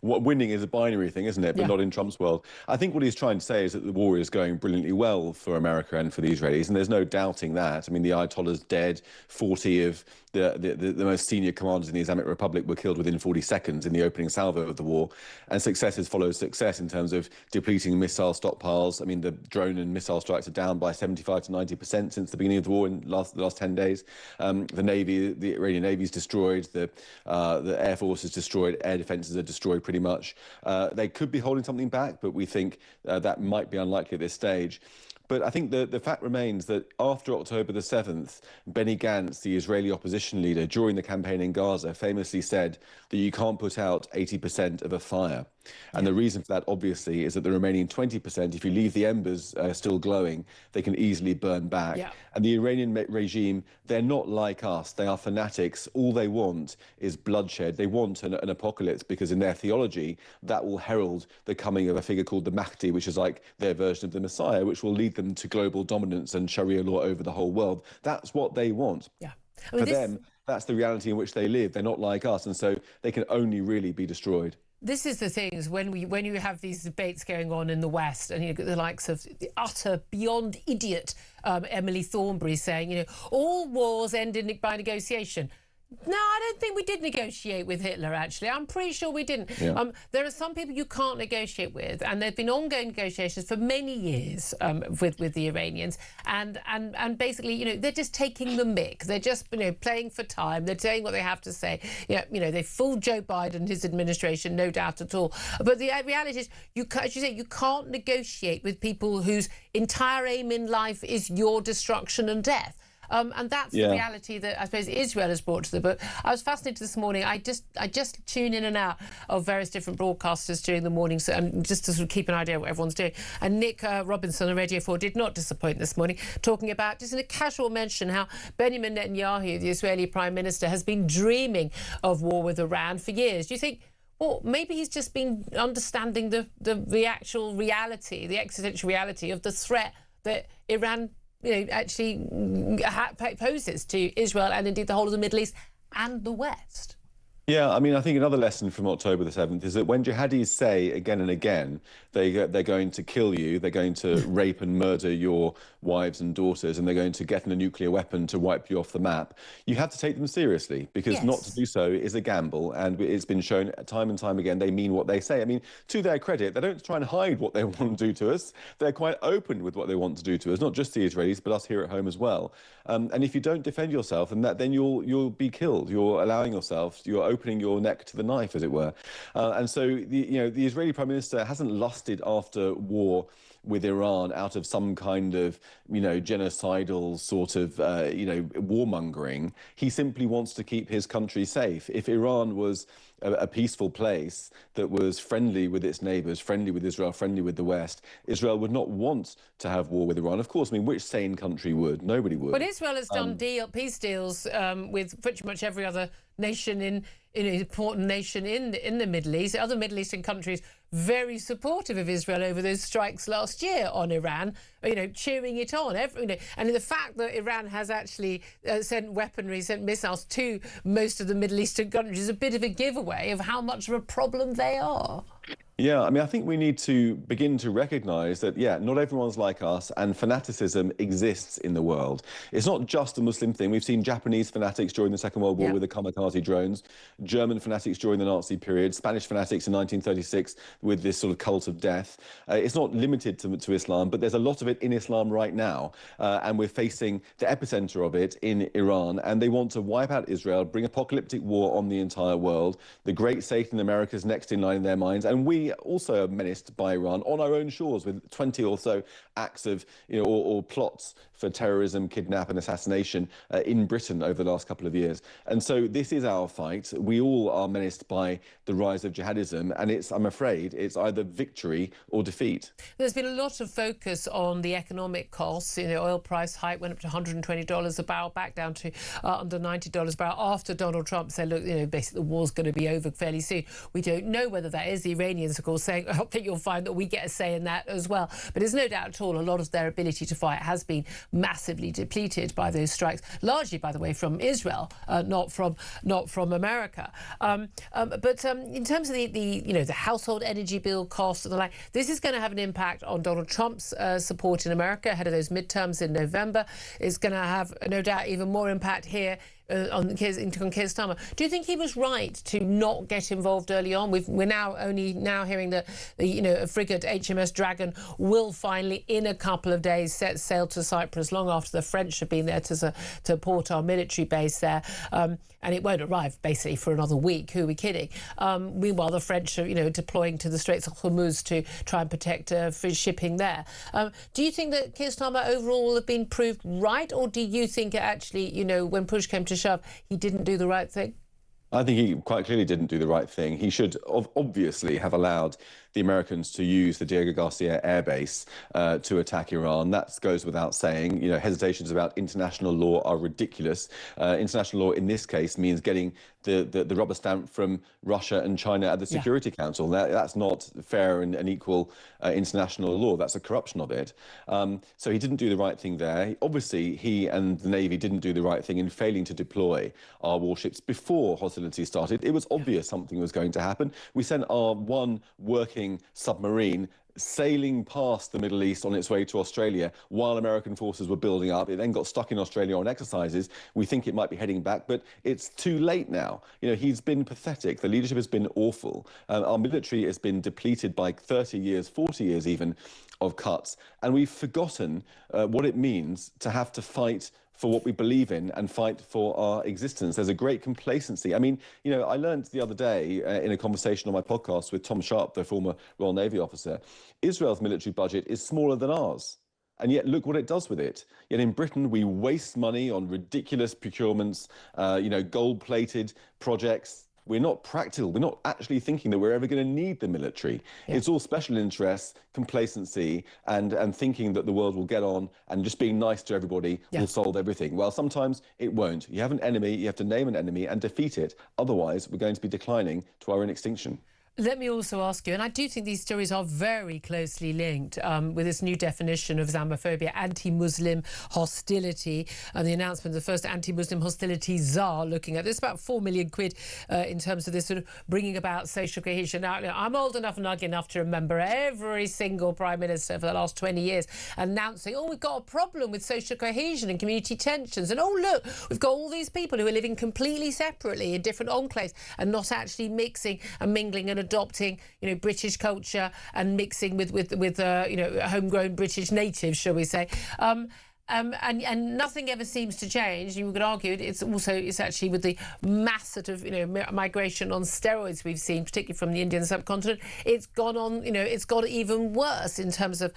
Speaker 6: winning is a binary thing, isn't it? But not in Trump's world. I think what he's trying to say is that the war is going brilliantly well for America and for the Israelis, and there's no doubting that. I mean, the Ayatollah's dead. 40 of the most senior commanders in the Islamic Republic were killed within 40 seconds in the opening salvo of the war, and success has followed success in terms of depleting missile stockpiles. I mean, the drone and missile strikes are down by 75 to 90% since the beginning of the war in the last 10 days. The Iranian Navy is destroyed. The Air Force is destroyed. Air defences are destroyed pretty much. They could be holding something back, but we think that might be unlikely at this stage. But I think the fact remains that after October the 7th, Benny Gantz, the Israeli opposition leader, during the campaign in Gaza, famously said that you can't put out 80% of a fire. And the reason for that, obviously, is that the remaining 20%, if you leave the embers still glowing, they can easily burn back. Yeah. And the Iranian regime, they're not like us. They are fanatics. All they want is bloodshed. They want an apocalypse because in their theology, that will herald the coming of a figure called the Mahdi, which is like their version of the Messiah, which will lead them to global dominance and Sharia law over the whole world. That's what they want. Yeah. For them, that's the reality in which they live. They're not like us, and so they can only really be destroyed.
Speaker 2: This is the thing, is when you have these debates going on in the West, and you get the likes of the utter beyond idiot Emily Thornberry saying, all wars end by negotiation. No, I don't think we did negotiate with Hitler, actually. I'm pretty sure we didn't. Yeah. There are some people you can't negotiate with, and there have been ongoing negotiations for many years with the Iranians. And basically, they're just taking the mick. They're just, playing for time. They're saying what they have to say. They fooled Joe Biden and his administration, no doubt at all. But the reality is, as you say, you can't negotiate with people whose entire aim in life is your destruction and death. And that's the reality that I suppose Israel has brought to the book. I was fascinated this morning. I just tune in and out of various different broadcasters during the morning, just to sort of keep an idea of what everyone's doing. And Nick Robinson on Radio 4 did not disappoint this morning, talking about, just in a casual mention, how Benjamin Netanyahu, the Israeli Prime Minister, has been dreaming of war with Iran for years. Do you think, well, maybe he's just been understanding the actual reality, the existential reality of the threat that Iran actually poses to Israel and indeed the whole of the Middle East and the West?
Speaker 6: Yeah, I mean, I think another lesson from October the 7th is that when jihadis say again and again they're going to kill you, they're going to rape and murder your wives and daughters, and they're going to get in a nuclear weapon to wipe you off the map, you have to take them seriously, because not to do so is a gamble. And it's been shown time and time again they mean what they say. I mean, to their credit, they don't try and hide what they want to do to us. They're quite open with what they want to do to us, not just the Israelis, but us here at home as well. And if you don't defend yourself, then you'll be killed. You're allowing yourself, you're opening your neck to the knife, as it were. And so the Israeli Prime Minister hasn't lusted after war with Iran out of some kind of, genocidal sort of, warmongering. He simply wants to keep his country safe. If Iran was a peaceful place that was friendly with its neighbours, friendly with Israel, friendly with the West, Israel would not want to have war with Iran. Of course, I mean, which sane country would? Nobody would.
Speaker 2: But Israel has done peace deals with pretty much every other nation in an important nation in the Middle East. Other Middle Eastern countries very supportive of Israel over those strikes last year on Iran, cheering it on. And the fact that Iran has actually sent weaponry, sent missiles to most of the Middle Eastern countries is a bit of a giveaway of how much of a problem they are.
Speaker 6: Yeah, I mean, I think we need to begin to recognise that, not everyone's like us, and fanaticism exists in the world. It's not just a Muslim thing. We've seen Japanese fanatics during the Second World War with the kamikaze drones, German fanatics during the Nazi period, Spanish fanatics in 1936, with this sort of cult of death. It's not limited to Islam, but there's a lot of it in Islam right now. And we're facing the epicenter of it in Iran. And they want to wipe out Israel, bring apocalyptic war on the entire world. The great Satan in America is next in line in their minds. And we also are menaced by Iran on our own shores with 20 or so acts of, or plots for terrorism, kidnap and assassination in Britain over the last couple of years. And so this is our fight. We all are menaced by the rise of jihadism, and I'm afraid, it's either victory or defeat.
Speaker 2: There's been a lot of focus on the economic costs. Oil price hike went up to $120 a barrel, back down to under $90 a barrel after Donald Trump said, look, basically the war's going to be over fairly soon. We don't know whether that is. The Iranians, of course, saying, I think you'll find that we get a say in that as well. But there's no doubt at all a lot of their ability to fight has been massively depleted by those strikes, largely, by the way, from Israel, not from America. But in terms of the household energy bill costs and the like, this is going to have an impact on Donald Trump's support in America ahead of those midterms in November. It's going to have, no doubt, even more impact here on Keir Starmer. Do you think he was right to not get involved early on? We're now only hearing that a frigate, HMS Dragon, will finally, in a couple of days, set sail to Cyprus, long after the French have been there to port our military base there. And it won't arrive, basically, for another week. Who are we kidding? Meanwhile, the French are, deploying to the Straits of Hormuz to try and protect shipping there. Do you think that Keir Starmer overall will have been proved right, or do you think actually, when push came to shove, he didn't do the right thing?
Speaker 6: I think he quite clearly didn't do the right thing. He should obviously have allowed the Americans to use the Diego Garcia air base to attack Iran. That goes without saying. Hesitations about international law are ridiculous. International law in this case means getting the rubber stamp from Russia and China at the Security Council. That's not fair and equal international law. That's a corruption of it. So he didn't do the right thing there. Obviously, he and the Navy didn't do the right thing in failing to deploy our warships before hostilities started. It was obvious something was going to happen. We sent our one working submarine sailing past the Middle East on its way to Australia while American forces were building up. It then got stuck in Australia on exercises. We think it might be heading back, but it's too late now. He's been pathetic. The leadership has been awful. Our military has been depleted by 30 years, 40 years even, of cuts. And we've forgotten what it means to have to fight for what we believe in and fight for our existence. There's a great complacency. I mean, I learned the other day in a conversation on my podcast with Tom Sharp, the former Royal Navy officer, Israel's military budget is smaller than ours. And yet, look what it does with it. Yet in Britain, we waste money on ridiculous procurements, gold-plated projects. We're not practical. We're not actually thinking that we're ever going to need the military. Yeah. It's all special interests, complacency, and thinking that the world will get on and just being nice to everybody will solve everything. Well, sometimes it won't. You have an enemy, you have to name an enemy and defeat it. Otherwise, we're going to be declining to our own extinction.
Speaker 2: Let me also ask you, and I do think these stories are very closely linked with this new definition of Islamophobia, anti-Muslim hostility, and the announcement of the first anti-Muslim hostility czar looking at this, about £4 million in terms of this sort of bringing about social cohesion. Now, I'm old enough and ugly enough to remember every single Prime Minister for the last 20 years announcing, we've got a problem with social cohesion and community tensions, and look, we've got all these people who are living completely separately in different enclaves and not actually mixing and mingling and adopting, British culture and mixing with homegrown British natives, shall we say. And nothing ever seems to change. You could argue it's actually with the mass sort of migration on steroids we've seen, particularly from the Indian subcontinent. It's gone on, it's got even worse in terms of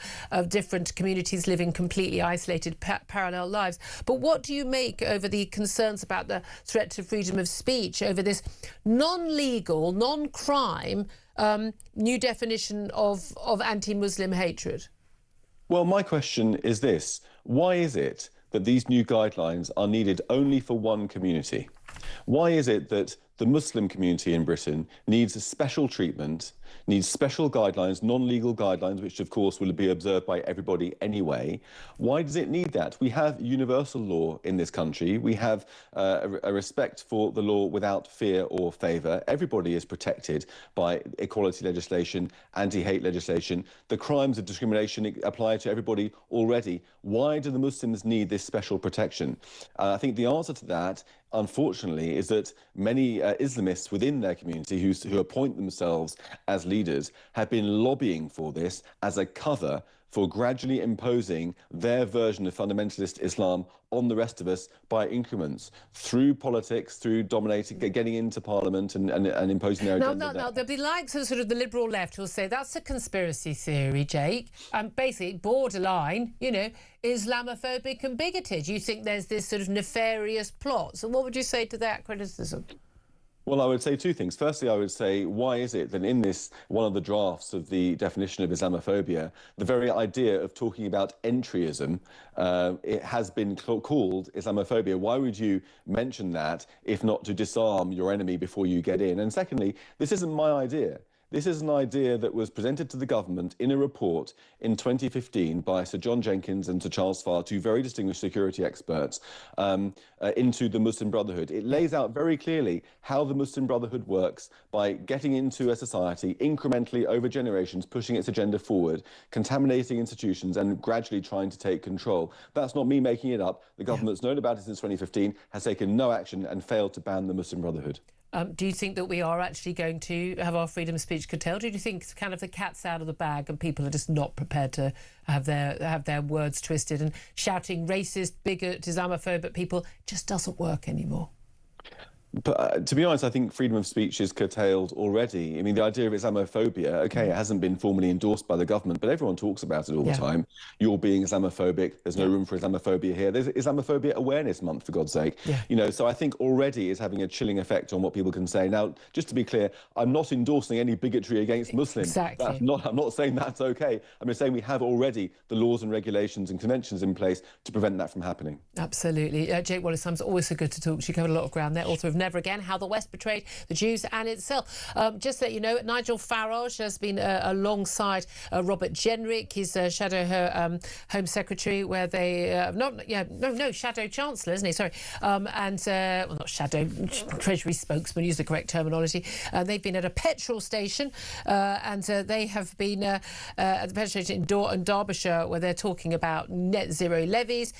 Speaker 2: different communities living completely isolated, parallel lives. But what do you make over the concerns about the threat to freedom of speech over this non-legal, non-crime new definition of anti-Muslim hatred?
Speaker 6: Well, my question is this. Why is it that these new guidelines are needed only for one community? Why is it that the Muslim community in Britain needs a special treatment, needs special guidelines, non-legal guidelines, which of course will be observed by everybody anyway? Why does it need that? We have universal law in this country. We have a respect for the law without fear or favour. Everybody is protected by equality legislation, anti-hate legislation. The crimes of discrimination apply to everybody already. Why do the Muslims need this special protection? I think the answer to that, unfortunately, is that many Islamists within their community who appoint themselves as as leaders, have been lobbying for this as a cover for gradually imposing their version of fundamentalist Islam on the rest of us by increments, through politics, through dominating, getting into Parliament and imposing their agenda.
Speaker 2: No, there'll be like sort of the liberal left who'll say that's a conspiracy theory, Jake, and basically borderline, you know, Islamophobic and bigoted. You think there's this sort of nefarious plot. So what would you say to that criticism?
Speaker 6: Well, I would say two things. Firstly, I would say, why is it that in this, one of the drafts of the definition of Islamophobia, the very idea of talking about entryism, it has been called Islamophobia? Why would you mention that if not to disarm your enemy before you get in? And secondly, this isn't my idea. This is an idea that was presented to the government in a report in 2015 by Sir John Jenkins and Sir Charles Farr, two very distinguished security experts, into the Muslim Brotherhood. It lays out very clearly how the Muslim Brotherhood works by getting into a society incrementally over generations, pushing its agenda forward, contaminating institutions and gradually trying to take control. That's not me making it up. The government's known about it since 2015, has taken no action and failed to ban the Muslim Brotherhood.
Speaker 2: Do you think that we are actually going to have our freedom of speech curtailed? Or do you think kind of the cat's out of the bag and people are just not prepared to have their words twisted, and shouting racist, bigot, Islamophobic people just doesn't work anymore?
Speaker 6: But to be honest, I think freedom of speech is curtailed already. I mean, the idea of Islamophobia, OK, it hasn't been formally endorsed by the government, but everyone talks about it all the time. You're being Islamophobic. There's no room for Islamophobia here. There's Islamophobia Awareness Month, for God's sake. You know, so I think already is having a chilling effect on what people can say. Now, just to be clear, I'm not endorsing any bigotry against Muslims.
Speaker 2: Exactly.
Speaker 6: I'm not saying that's OK. I'm just saying we have already the laws and regulations and conventions in place to prevent that from happening. Absolutely.
Speaker 2: Jake Wallace-Sams, always so good to talk. She covered a lot of ground there. Author of Never Again, How the West Betrayed the Jews and Itself. Just so you know, Nigel Farage has been alongside Robert Jenrick, his Shadow Home Secretary, where they Shadow Chancellor, isn't he? Sorry, well, not Shadow Treasury spokesman. Use the correct terminology. They've been at a petrol station, and they have been at the petrol station in Derbyshire, where they're talking about net zero levies.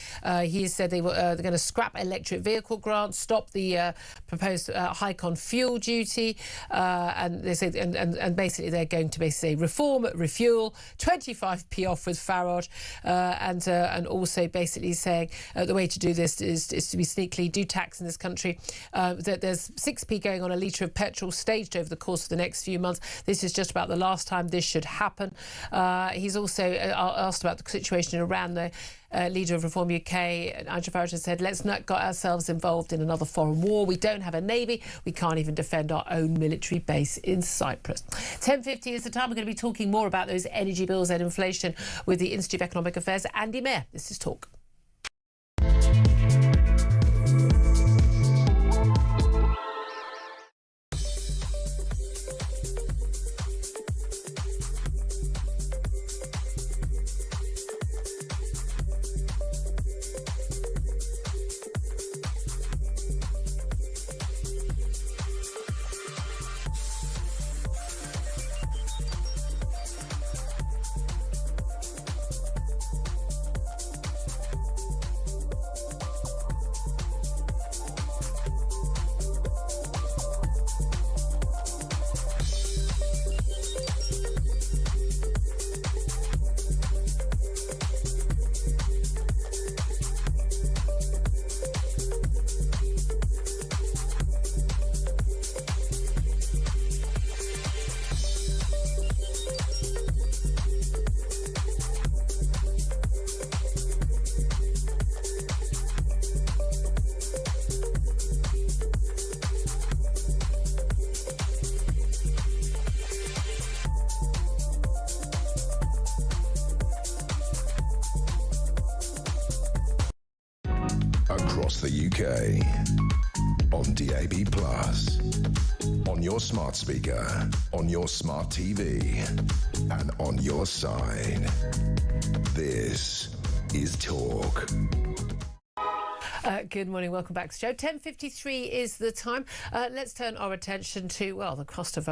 Speaker 2: He said they're going to scrap electric vehicle grants, stop the proposed hike on fuel duty, and they say, and basically they're going to basically reform, refuel, 25p off with Farage, and also basically saying the way to do this is to be sneakily do tax in this country. That there's 6p going on a litre of petrol staged over the course of the next few months. This is just about the last time this should happen. He's also asked about the situation in Iran. The leader of Reform UK, Nigel Farage, has said, let's not get ourselves involved in another foreign war. We don't have a navy. We can't even defend our own military base in Cyprus. 10:50 is the time. We're going to be talking more about those energy bills and inflation with the Institute of Economic Affairs, Andy Mayer. This is Talk.
Speaker 1: Across the UK, on DAB+, on your smart speaker, on your smart TV, and on your side. This is Talk.
Speaker 2: Good morning, welcome back to the show. 10:53 is the time. Let's turn our attention to, well, the cost of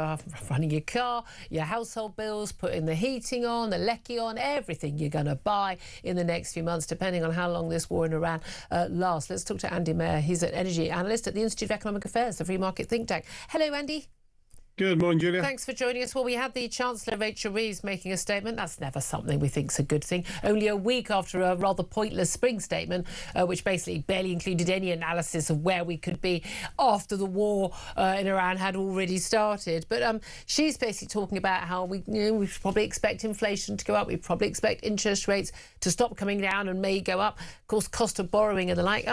Speaker 2: running your car, your household bills, putting the heating on, the lecky on, everything you're going to buy in the next few months, depending on how long this war in Iran lasts. Let's talk to Andy Mayer. He's an energy analyst at the Institute of Economic Affairs, the free market think tank. Hello, Andy.
Speaker 7: Good morning, Julia.
Speaker 2: Thanks for joining us. Well, we had the Chancellor, Rachel Reeves, making a statement. That's never something we think's a good thing. Only a week after a rather pointless spring statement, which basically barely included any analysis of where we could be after the war in Iran had already started. But she's basically talking about how we should probably expect inflation to go up. We probably expect interest rates to stop coming down and may go up. Of course, cost of borrowing and the like.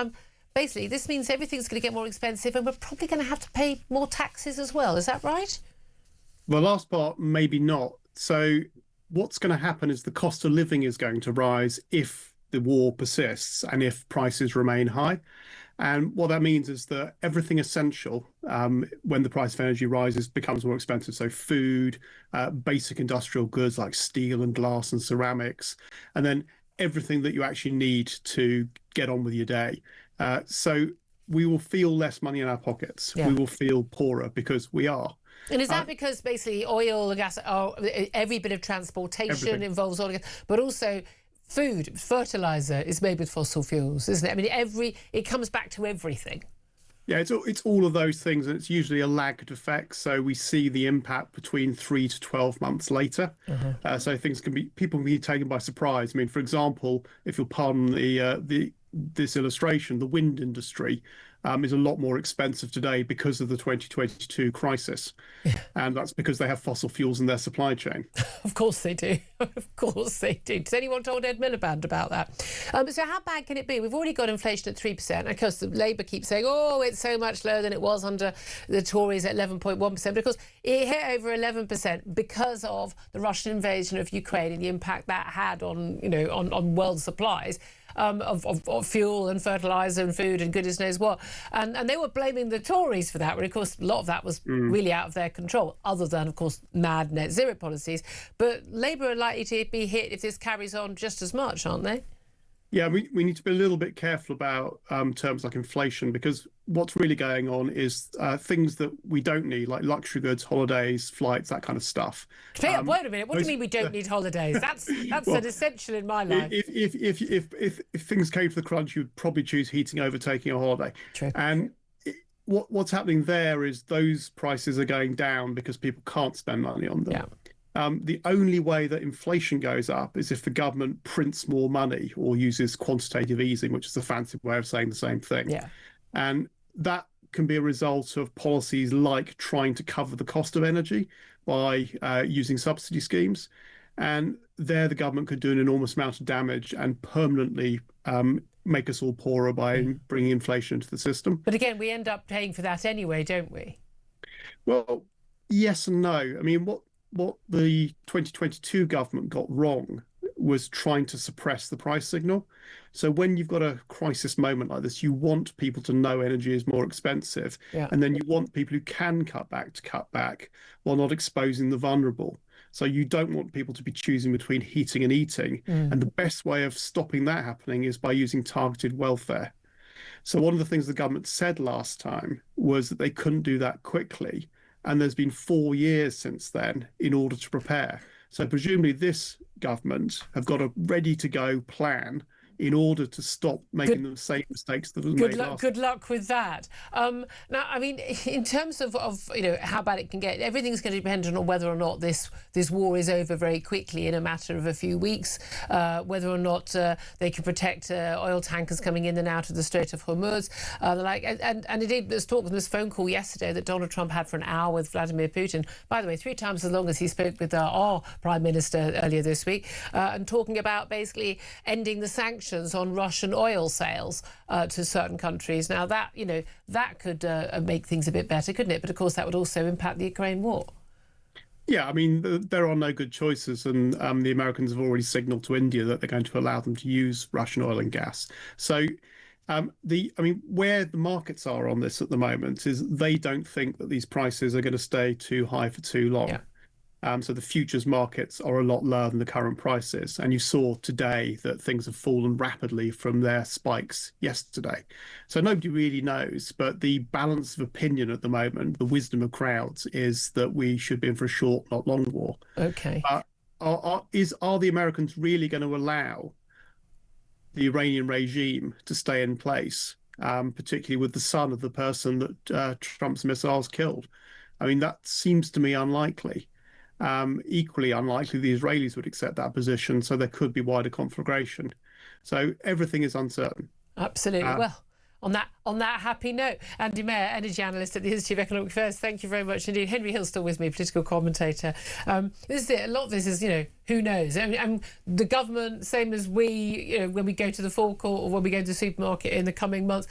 Speaker 2: Basically, this means everything's going to get more expensive and we're probably going to have to pay more taxes as well. Is that right?
Speaker 7: The last part, maybe not. So what's going to happen is the cost of living is going to rise if the war persists and if prices remain high. And what that means is that everything essential, when the price of energy rises, becomes more expensive. So food, basic industrial goods like steel and glass and ceramics, and then everything that you actually need to get on with your day. So we will feel less money in our pockets. Yeah. We will feel poorer because we are.
Speaker 2: And is that because basically oil, gas, every bit of transportation involves oil and gas, but also food, fertilizer is made with fossil fuels, isn't it? I mean, it comes back to everything.
Speaker 7: Yeah, it's all of those things, and it's usually a lagged effect. So we see the impact between 3 to 12 months later. So people can be taken by surprise. I mean, for example, if you'll pardon this illustration, the wind industry is a lot more expensive today because of the 2022 crisis. And that's because they have fossil fuels in their supply chain.
Speaker 2: Of course they do. Of course they do. Has anyone told Ed Miliband about that? So how bad can it be? We've already got inflation at 3%. Of course, the Labour keeps saying, oh, it's so much lower than it was under the Tories at 11.1%, because it hit over 11% because of the Russian invasion of Ukraine and the impact that had on, on world supplies. Of fuel and fertiliser and food and goodness knows what. And they were blaming the Tories for that, when, of course, a lot of that was really out of their control, other than, of course, mad net zero policies. But Labour are likely to be hit if this carries on just as much, aren't they?
Speaker 7: Yeah, we need to be a little bit careful about terms like inflation, because what's really going on is things that we don't need, like luxury goods, holidays, flights, that kind of stuff.
Speaker 2: Wait a minute, what do you mean we don't need holidays? That's well, an essential in my life.
Speaker 7: If things came to the crunch, you'd probably choose heating over taking a holiday.
Speaker 2: True.
Speaker 7: And what's happening there is those prices are going down because people can't spend money on them.
Speaker 2: Yeah.
Speaker 7: The only way that inflation goes up is if the government prints more money or uses quantitative easing, which is a fancy way of saying the same thing.
Speaker 2: Yeah.
Speaker 7: And that can be a result of policies like trying to cover the cost of energy by using subsidy schemes. And there the government could do an enormous amount of damage and permanently make us all poorer by bringing inflation into the system.
Speaker 2: But again, we end up paying for that anyway, don't we?
Speaker 7: Well, yes and no. I mean, what the 2022 government got wrong was trying to suppress the price signal. So when you've got a crisis moment like this, you want people to know energy is more expensive.
Speaker 2: Yeah.
Speaker 7: And then you want people who can cut back to cut back while not exposing the vulnerable. So you don't want people to be choosing between heating and eating. And the best way of stopping that happening is by using targeted welfare. So one of the things the government said last time was that they couldn't do that quickly. And there's been 4 years since then in order to prepare. So presumably this government have got a ready-to-go plan in order to stop making the same mistakes that were made last time.
Speaker 2: Good luck with that. Now, I mean, in terms of how bad it can get, everything's going to depend on whether or not this war is over very quickly in a matter of a few weeks, whether or not they can protect oil tankers coming in and out of the Strait of Hormuz. And indeed, there's talk with this phone call yesterday that Donald Trump had for an hour with Vladimir Putin. By the way, 3 times as long as he spoke with our Prime Minister earlier this week, and talking about basically ending the sanctions on Russian oil sales to certain countries. Now that that could make things a bit better, couldn't it? But of course that would also impact the Ukraine war.
Speaker 7: Yeah, I mean there are no good choices, and the Americans have already signalled to India that they're going to allow them to use Russian oil and gas. So where the markets are on this at the moment is they don't think that these prices are going to stay too high for too long.
Speaker 2: Yeah.
Speaker 7: So the futures markets are a lot lower than the current prices. And you saw today that things have fallen rapidly from their spikes yesterday. So nobody really knows. But the balance of opinion at the moment, the wisdom of crowds, is that we should be in for a short, not long war.
Speaker 2: OK.
Speaker 7: Are the Americans really going to allow the Iranian regime to stay in place, particularly with the son of the person that Trump's missiles killed? I mean, that seems to me unlikely. Equally unlikely the Israelis would accept that position, so there could be wider conflagration. So everything is uncertain.
Speaker 2: Absolutely. Well, on that happy note, Andy Mayer, energy analyst at the Institute of Economic Affairs, thank you very much indeed. Henry Hill's still with me, political commentator. This is it. A lot of this is, who knows? And the government, same as we, when we go to the forecourt or when we go to the supermarket in the coming months,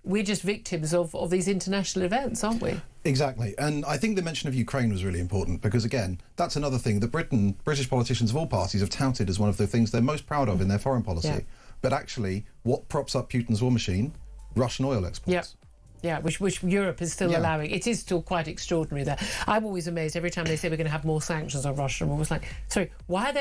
Speaker 2: we're just victims of these international events, aren't we?
Speaker 3: Exactly. And I think the mention of Ukraine was really important because, again, that's another thing that British politicians of all parties have touted as one of the things they're most proud of in their foreign policy.
Speaker 2: Yeah.
Speaker 3: But actually, what props up Putin's war machine? Russian oil exports.
Speaker 2: Yeah. Yeah, which Europe is still allowing. It is still quite extraordinary there. I'm always amazed every time they say we're going to have more sanctions on Russia. I'm always like, sorry, why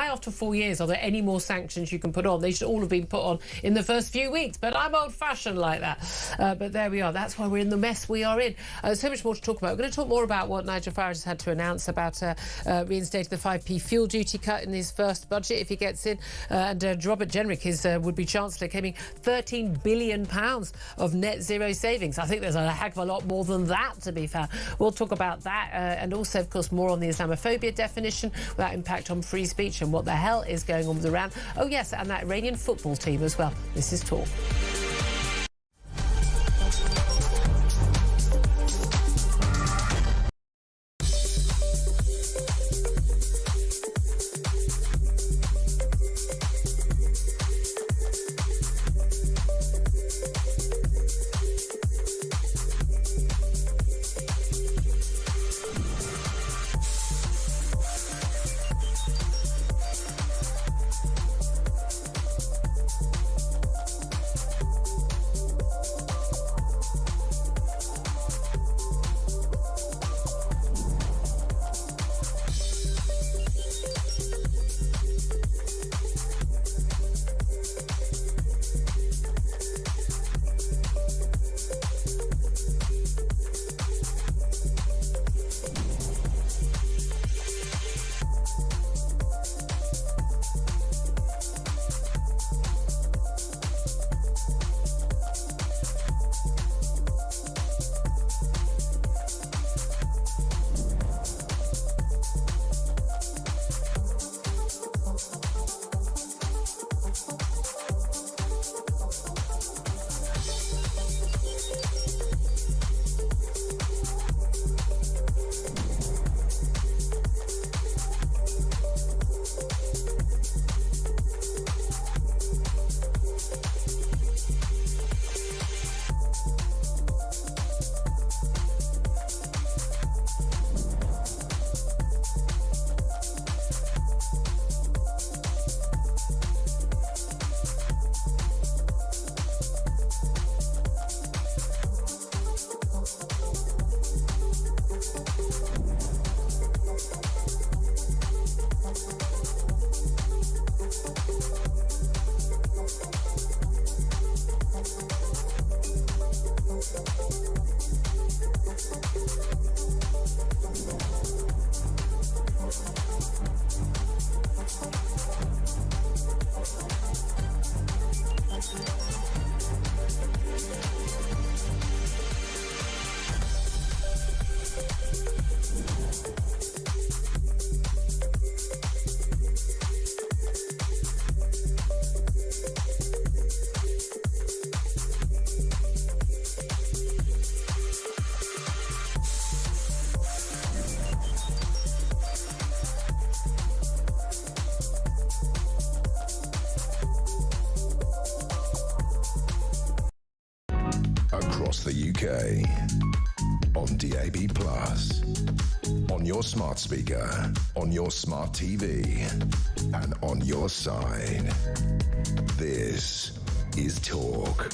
Speaker 2: after 4 years are there any more sanctions you can put on? They should all have been put on in the first few weeks, but I'm old-fashioned like that. But there we are. That's why we're in the mess we are in. So much more to talk about. We're going to talk more about what Nigel Farage has had to announce about reinstating the 5p fuel duty cut in his first budget if he gets in. And Robert Jenrick, his would-be Chancellor, claiming £13 billion of net zero savings. I think there's a heck of a lot more than that to be found. We'll talk about that and also, of course, more on the Islamophobia definition, that impact on free speech and what the hell is going on with Iran. Oh, yes, and that Iranian football team as well. This is Talk.
Speaker 1: across the UK, on DAB+, on your smart speaker, on your smart TV, and on your side. This is Talk.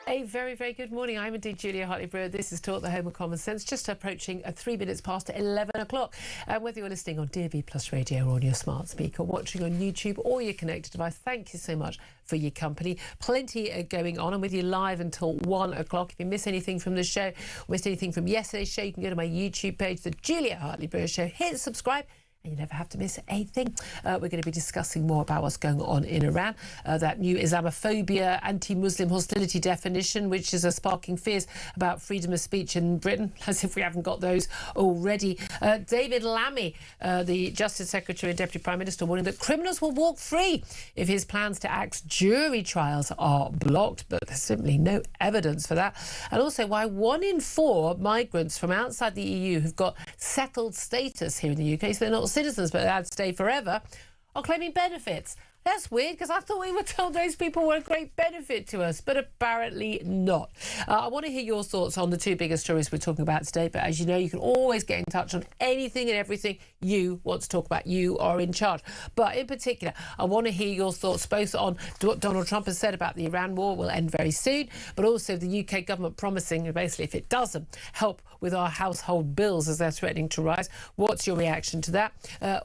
Speaker 2: A very, very good morning. I'm indeed Julia Hartley-Brewer. This is Talk, the home of common sense, just approaching 3 minutes past 11 o'clock. And whether you're listening on DAB+ radio or on your smart speaker, watching on YouTube or your connected device, thank you so much for your company. Plenty going on. I'm with you live until 1 o'clock. If you miss anything from the show, or missed anything from yesterday's show, you can go to my YouTube page, The Julia Hartley-Brewer Show. Hit subscribe You never have to miss a thing. We're going to be discussing more about what's going on in Iran, that new Islamophobia, anti-Muslim hostility definition, which is sparking fears about freedom of speech in Britain, as if we haven't got those already. David Lammy, the Justice Secretary and Deputy Prime Minister, warning that criminals will walk free if his plans to axe jury trials are blocked, but there's simply no evidence for that. And also why 1 in 4 migrants from outside the EU who've got settled status here in the UK, so they're not citizens but they'd stay forever, are claiming benefits. That's weird, because I thought we were told those people were a great benefit to us, but apparently not. I want to hear your thoughts on the 2 biggest stories we're talking about today, but as you know, you can always get in touch on anything and everything you want to talk about. You are in charge. But in particular, I want to hear your thoughts both on what Donald Trump has said about the Iran war will end very soon, but also the UK government promising, basically, if it doesn't help with our household bills as they're threatening to rise. What's your reaction to that?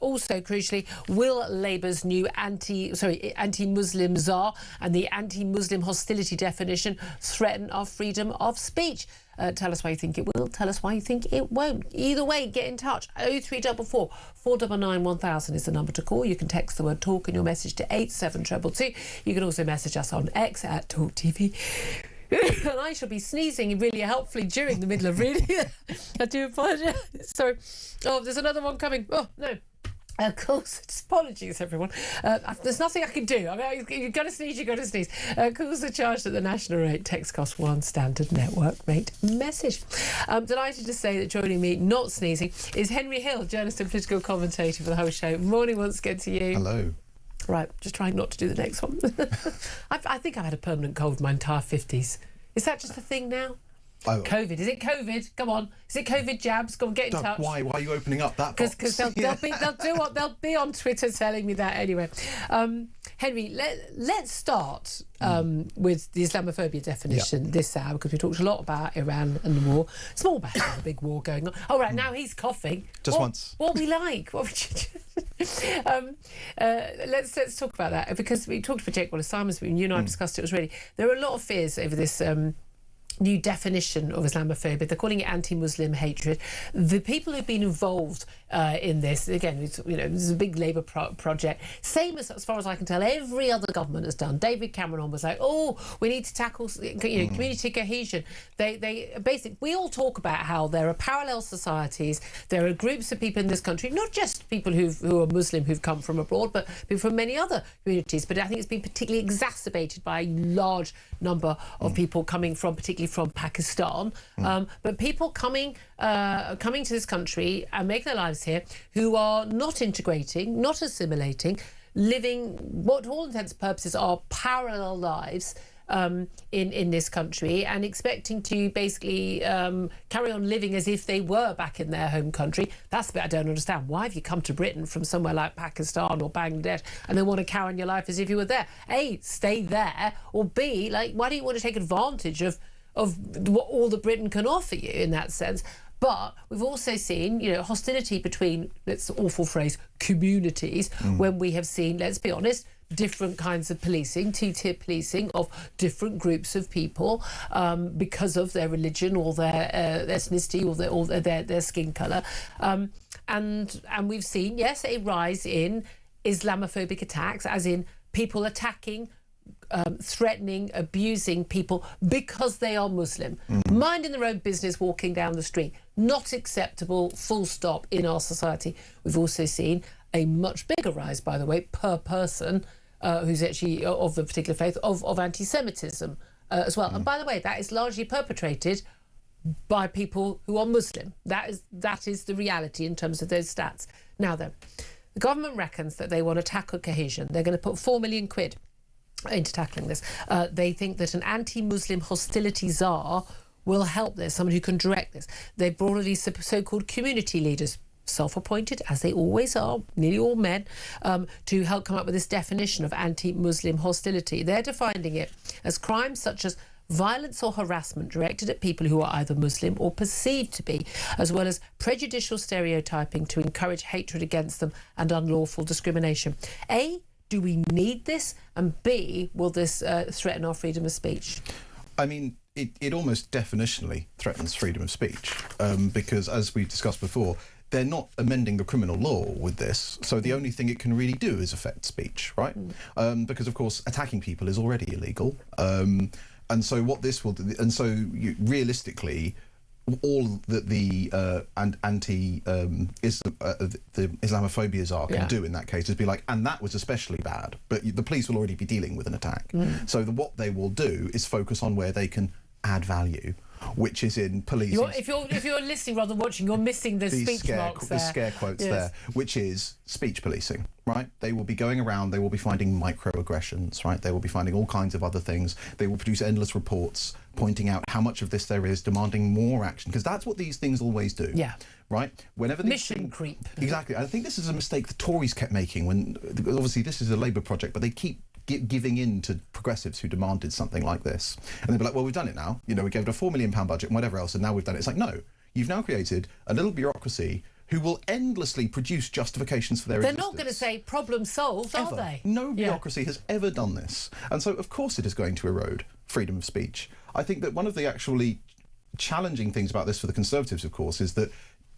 Speaker 2: Also, crucially, will Labour's new anti-Muslim czar and the anti-Muslim hostility definition threaten our freedom of speech? Tell us why you think it will. Tell us why you think it won't. Either way, get in touch. 0344 499 1000 is the number to call. You can text the word talk and your message to 87222. You can also message us on X at Talk TV. And I shall be sneezing really helpfully during the middle of reading. I do apologise. Sorry. Oh, there's another one coming. Oh, no. Of course, apologies, everyone. There's nothing I can do. I mean, you've got to sneeze, you've got to sneeze. Calls are charged at the national rate. Text cost 1 standard network rate message. I'm delighted to say that joining me, not sneezing, is Henry Hill, journalist and political commentator for the whole show. Morning once again to you.
Speaker 3: Hello.
Speaker 2: Right, just trying not to do the next one. I think I've had a permanent cold my entire 50s. Is that just a thing now? COVID. Is it COVID? Come on. Is it COVID jabs? Go on, get in touch.
Speaker 3: Why are you opening up that box?
Speaker 2: Because they'll be on Twitter telling me that anyway. Henry, let's start with the Islamophobia definition this hour, because we talked a lot about Iran and the war. Small battle, a big war going on. Oh, right, now he's coughing.
Speaker 3: Just once.
Speaker 2: What we like? What let's talk about that, because we talked to Jake Wallace-Simons, you and I discussed it already. There are a lot of fears over this new definition of Islamophobia. They're calling it anti-Muslim hatred. The people who've been involved in this, again, this is a big Labour project. Same as far as I can tell, every other government has done. David Cameron was like, oh, we need to tackle community cohesion. They basically, we all talk about how there are parallel societies. There are groups of people in this country, not just people who are Muslim who've come from abroad, but people from many other communities. But I think it's been particularly exacerbated by a large number of people coming from, particularly from Pakistan, but people coming to this country and making their lives here, who are not integrating, not assimilating, living what, to all intents and purposes, are parallel lives in this country, and expecting to basically carry on living as if they were back in their home country. That's the bit I don't understand. Why have you come to Britain from somewhere like Pakistan or Bangladesh and then want to carry on your life as if you were there? A, stay there, or B, why do you want to take advantage of what all that Britain can offer you in that sense? But we've also seen, hostility between, that's an awful phrase, communities, when we have seen, let's be honest, different kinds of policing, two-tier policing of different groups of people because of their religion or their ethnicity or their skin colour. And we've seen, yes, a rise in Islamophobic attacks, as in people attacking, threatening, abusing people because they are Muslim. Minding their own business, walking down the street. Not acceptable, full stop, in our society. We've also seen a much bigger rise, by the way, per person who's actually of the particular faith, of anti-Semitism as well. And by the way, that is largely perpetrated by people who are Muslim. That is the reality in terms of those stats. Now then, the government reckons that they want to tackle cohesion. They're going to put £4 million into tackling this. They think that an anti-Muslim hostility czar will help this, someone who can direct this. They've brought in these so-called community leaders, self-appointed, as they always are, nearly all men, to help come up with this definition of anti-Muslim hostility. They're defining it as crimes such as violence or harassment directed at people who are either Muslim or perceived to be, as well as prejudicial stereotyping to encourage hatred against them and unlawful discrimination. A, do we need this? And B, will this threaten our freedom of speech?
Speaker 3: I mean, it almost definitionally threatens freedom of speech because, as we discussed before, they're not amending the criminal law with this, so the only thing it can really do is affect speech, right? Because, of course, attacking people is already illegal. And so what this will do, and so realistically, all that the Islamophobia czar can do in that case is be like, and that was especially bad, but the police will already be dealing with an attack. So what they will do is focus on where they can add value, which is in police.
Speaker 2: If you're listening rather than watching, you're missing the speech marks there.
Speaker 3: The scare quotes there, which is speech policing, right? They will be going around, they will be finding microaggressions, right? They will be finding all kinds of other things. They will produce endless reports pointing out how much of this there is, demanding more action, because that's what these things always do. Yeah. Right? Whenever
Speaker 2: mission creep.
Speaker 3: Exactly. I think this is a mistake the Tories kept making when, obviously this is a Labour project, but they keep giving in to progressives who demanded something like this. And they'd be like, well, we've done it now. You know, we gave it a £4 million budget and whatever else, and now we've done it. It's like, no, you've now created a little bureaucracy who will endlessly produce justifications for their existence.
Speaker 2: They're not going to say problem solved, are they?
Speaker 3: No bureaucracy has ever done this. And so, of course, it is going to erode freedom of speech. I think that one of the actually challenging things about this for the Conservatives, of course, is that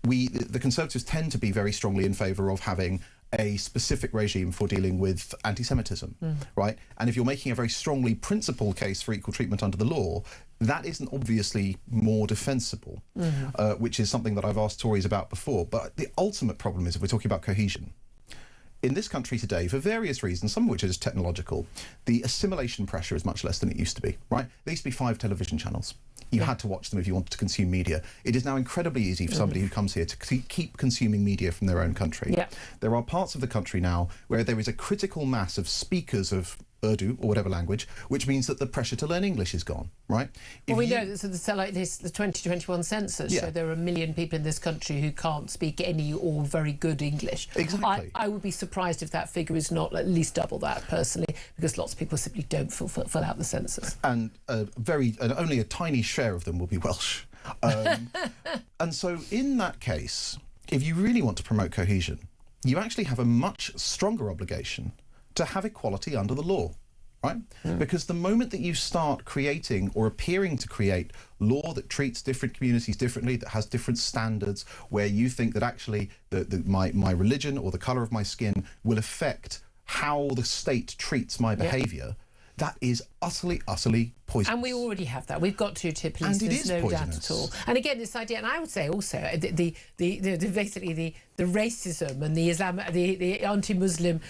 Speaker 3: the Conservatives tend to be very strongly in favour of having a specific regime for dealing with anti-Semitism, right? And if you're making a very strongly principled case for equal treatment under the law, that isn't obviously more defensible, which is something that I've asked Tories about before. But the ultimate problem is if we're talking about cohesion. In this country today, for various reasons, some of which are just technological, the assimilation pressure is much less than it used to be, right? There used to be 5 television channels. You had to watch them if you wanted to consume media. It is now incredibly easy for somebody who comes here to keep consuming media from their own country. There are parts of the country now where there is a critical mass of speakers of Urdu or whatever language, which means that the pressure to learn English is gone, right?
Speaker 2: Well, we know that the 2021 census show there are 1 million people in this country who can't speak any or very good English.
Speaker 3: Exactly.
Speaker 2: I would be surprised if that figure is not at least double that, personally, because lots of people simply don't fill out the census.
Speaker 3: And only a tiny share of them will be Welsh. And so in that case, if you really want to promote cohesion, you actually have a much stronger obligation to have equality under the law, right? Because the moment that you start creating or appearing to create law that treats different communities differently, that has different standards, where you think that actually my religion or the colour of my skin will affect how the state treats my behaviour, that is utterly, utterly poisonous.
Speaker 2: And we already have that. We've got two-tier police. There's no doubt at all. And again, this idea, and I would say also basically the racism and the anti-Muslim,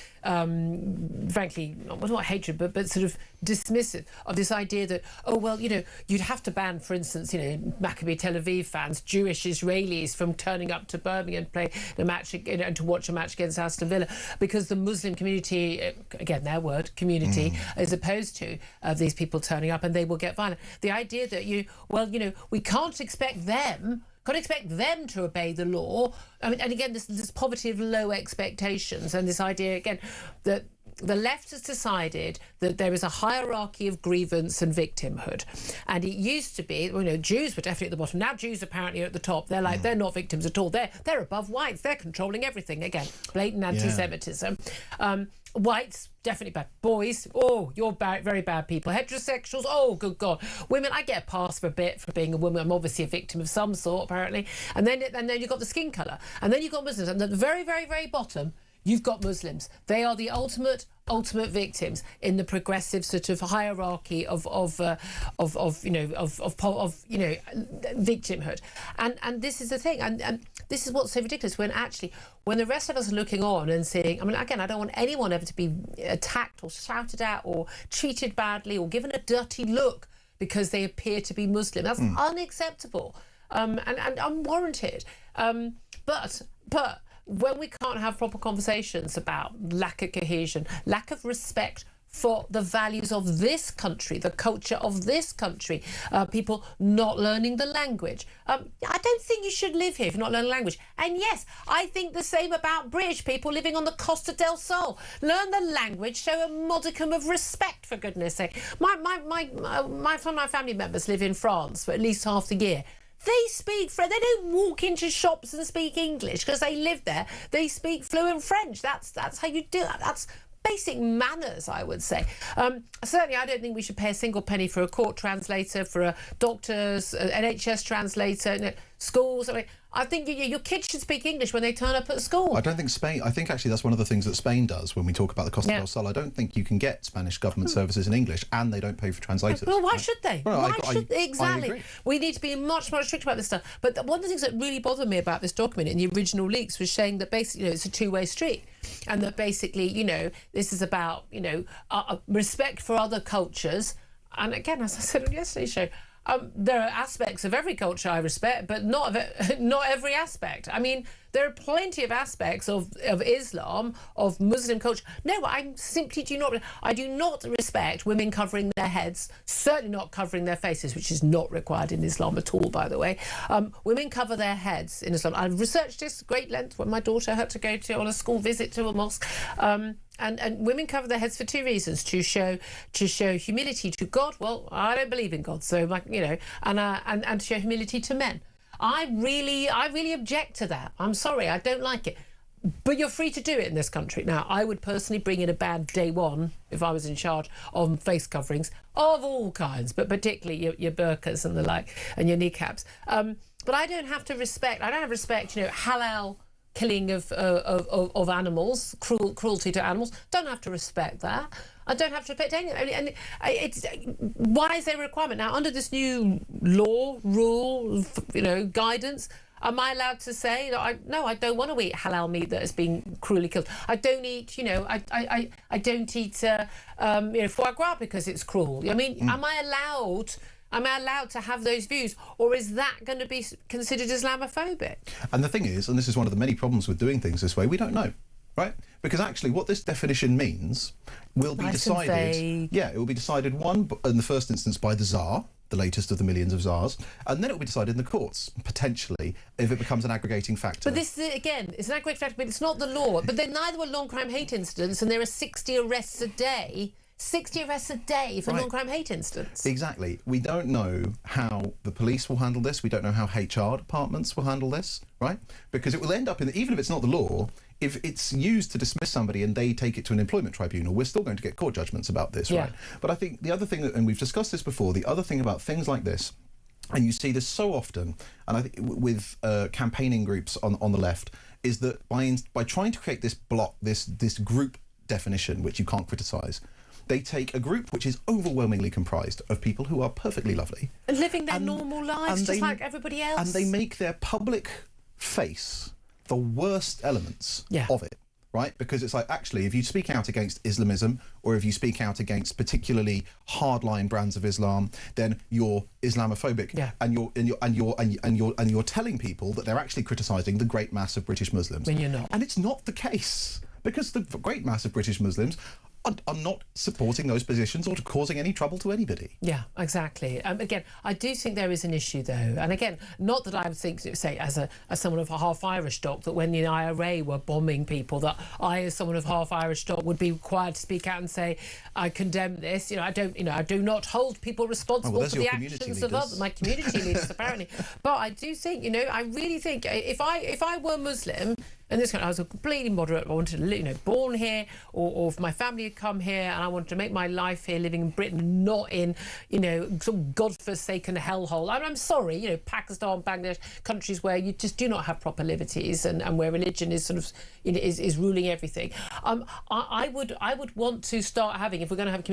Speaker 2: frankly, not hatred, but sort of dismissive of this idea that, oh well, you know, you'd have to ban, for instance, you know, Maccabi Tel Aviv fans, Jewish Israelis from turning up to Birmingham and play the match, you know, and to watch a match against Aston Villa, because the Muslim community, again their word, community, is opposed to these people turning up, and they will get violent. The idea that we can't expect them to obey the law. I mean, and again, this poverty of low expectations, and this idea again that the left has decided that there is a hierarchy of grievance and victimhood, and it used to be, you know, Jews were definitely at the bottom. Now Jews apparently are at the top. They're like they're not victims at all. They're above whites. They're controlling everything. Again, blatant anti-Semitism. Whites, definitely bad. Boys, oh, you're bad, very bad people. Heterosexuals, oh, good God. Women, I get a pass for a bit for being a woman. I'm obviously a victim of some sort, apparently. And then you've got the skin colour. And then you've got Muslims. And at the very, very, very bottom, you've got Muslims. They are the ultimate victims in the progressive sort of hierarchy of victimhood. And this is the thing. And this is what's so ridiculous, when the rest of us are looking on and seeing, I mean, again, I don't want anyone ever to be attacked or shouted at or treated badly or given a dirty look because they appear to be Muslim. That's unacceptable and unwarranted. But when we can't have proper conversations about lack of cohesion, lack of respect for the values of this country, the culture of this country, people not learning the language. I don't think you should live here if you're not learning the language. And yes, I think the same about British people living on the Costa del Sol. Learn the language, show a modicum of respect, for goodness sake. My family members live in France for at least half the year. They speak French. They don't walk into shops and speak English because they live there. They speak fluent French. That's how you do it. That's basic manners, I would say. Certainly, I don't think we should pay a single penny for a court translator, for a doctor's NHS translator. No, schools. I mean, I think your kids should speak English when they turn up at school.
Speaker 3: I don't think Spain. I think actually that's one of the things that Spain does when we talk about the Costa del Sol. I don't think you can get Spanish government services in English, and they don't pay for translators.
Speaker 2: Well, why should they?
Speaker 3: Well,
Speaker 2: why should they?
Speaker 3: I
Speaker 2: Exactly.
Speaker 3: agree.
Speaker 2: We need to be much strict about this stuff. But one of the things that really bothered me about this document in the original leaks was saying that basically, it's a two-way street, and that basically, this is about, respect for other cultures. And again, as I said on yesterday's show, there are aspects of every culture I respect, but not every aspect. I mean, there are plenty of aspects of Islam, of Muslim culture. No, I simply do not respect women covering their heads, certainly not covering their faces, which is not required in Islam at all, by the way. Women cover their heads in Islam. I've researched this at great length when my daughter had to go on a school visit to a mosque. And women cover their heads for two reasons: to show humility to God. Well, I don't believe in God, so and to show humility to men. I really object to that. I'm sorry, I don't like it. But you're free to do it in this country. Now, I would personally bring in a ban day one if I was in charge of face coverings of all kinds, but particularly your burqas and the like, and your niqabs. But I don't have respect, halal killing of animals, cruelty to animals. Don't have to respect that. I don't have to respect anything. Why is there a requirement now under this new law, rule, guidance? Am I allowed to say that no, I don't want to eat halal meat that has been cruelly killed? I don't eat, I don't eat, foie gras because it's cruel. I mean, am I allowed to have those views, or is that going to be considered Islamophobic?
Speaker 3: And the thing is, and this is one of the many problems with doing things this way, we don't know, right? Because actually what this definition means will be decided. Yeah, it will be decided, one, in the first instance by the Tsar, the latest of the millions of Tsars, and then it will be decided in the courts, potentially, if it becomes an aggregating factor.
Speaker 2: But this, again, it's an aggregating factor, but it's not the law. But then neither were non-crime hate incidents, and there are 60 arrests a day. 60 arrests a day for non-crime hate incidents.
Speaker 3: Exactly. We don't know how the police will handle this. We don't know how HR departments will handle this, right? Because it will end up in, even if it's not the law, if it's used to dismiss somebody and they take it to an employment tribunal, we're still going to get court judgments about this, right? But I think the other thing, and we've discussed this before, the other thing about things like this, and you see this so often, and I think with campaigning groups on the left, is that by trying to create this block, this group definition, which you can't criticise, they take a group which is overwhelmingly comprised of people who are perfectly lovely.
Speaker 2: And living their normal lives just like everybody else.
Speaker 3: And they make their public face the worst elements of it, right? Because it's like, actually, if you speak out against Islamism, or if you speak out against particularly hardline brands of Islam, then you're Islamophobic, and you're telling people that they're actually criticising the great mass of British Muslims.
Speaker 2: When you're not.
Speaker 3: And it's not the case, because the great mass of British Muslims are not supporting those positions or causing any trouble to anybody.
Speaker 2: Yeah, exactly. Again, I do think there is an issue, though. And again, not that I would think, say, as someone of half Irish stock, that when the IRA were bombing people, that I, as someone of half Irish stock, would be required to speak out and say, I condemn this. I do not hold people responsible for the actions of others. My community leaders, apparently. But I do think, I really think if I were Muslim, and this I was a completely moderate. I wanted to live, born here, or if my family had come here, and I wanted to make my life here, living in Britain, not in, some godforsaken hellhole. I'm sorry, Pakistan, Bangladesh, countries where you just do not have proper liberties, and where religion is sort of, is ruling everything. I would want to start having, if we're going to have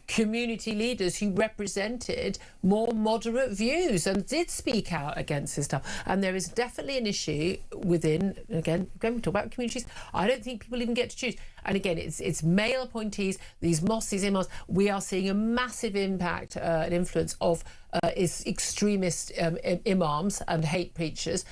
Speaker 2: community leaders who represented more moderate views and did speak out against this stuff. And there is definitely an issue within, again, we talk about communities, I don't think people even get to choose. And again, it's male appointees, these mosques, these imams. We are seeing a massive impact and influence of extremist imams and hate preachers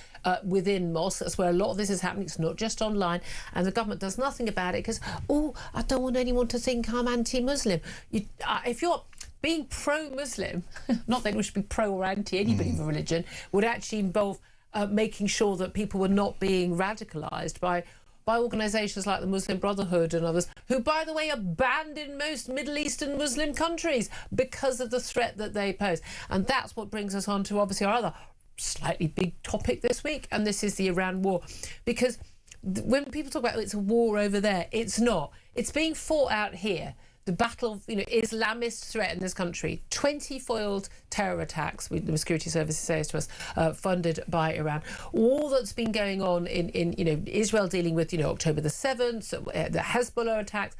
Speaker 2: within mosques. That's where a lot of this is happening. It's not just online, and the government does nothing about it because, I don't want anyone to think I'm anti-Muslim. If you're being pro-Muslim, not that we should be pro or anti any belief of religion, would actually involve making sure that people were not being radicalised by organisations like the Muslim Brotherhood and others, who, by the way, are banned in most Middle Eastern Muslim countries because of the threat that they pose. And that's what brings us on to, obviously, our other slightly big topic this week, and this is the Iran war. Because when people talk about it's a war over there, it's not. It's being fought out here. the battle of, Islamist threat in this country. 20 foiled terror attacks, the security services says to us, funded by Iran. All that's been going on in Israel dealing with, October the 7th, the Hezbollah attacks,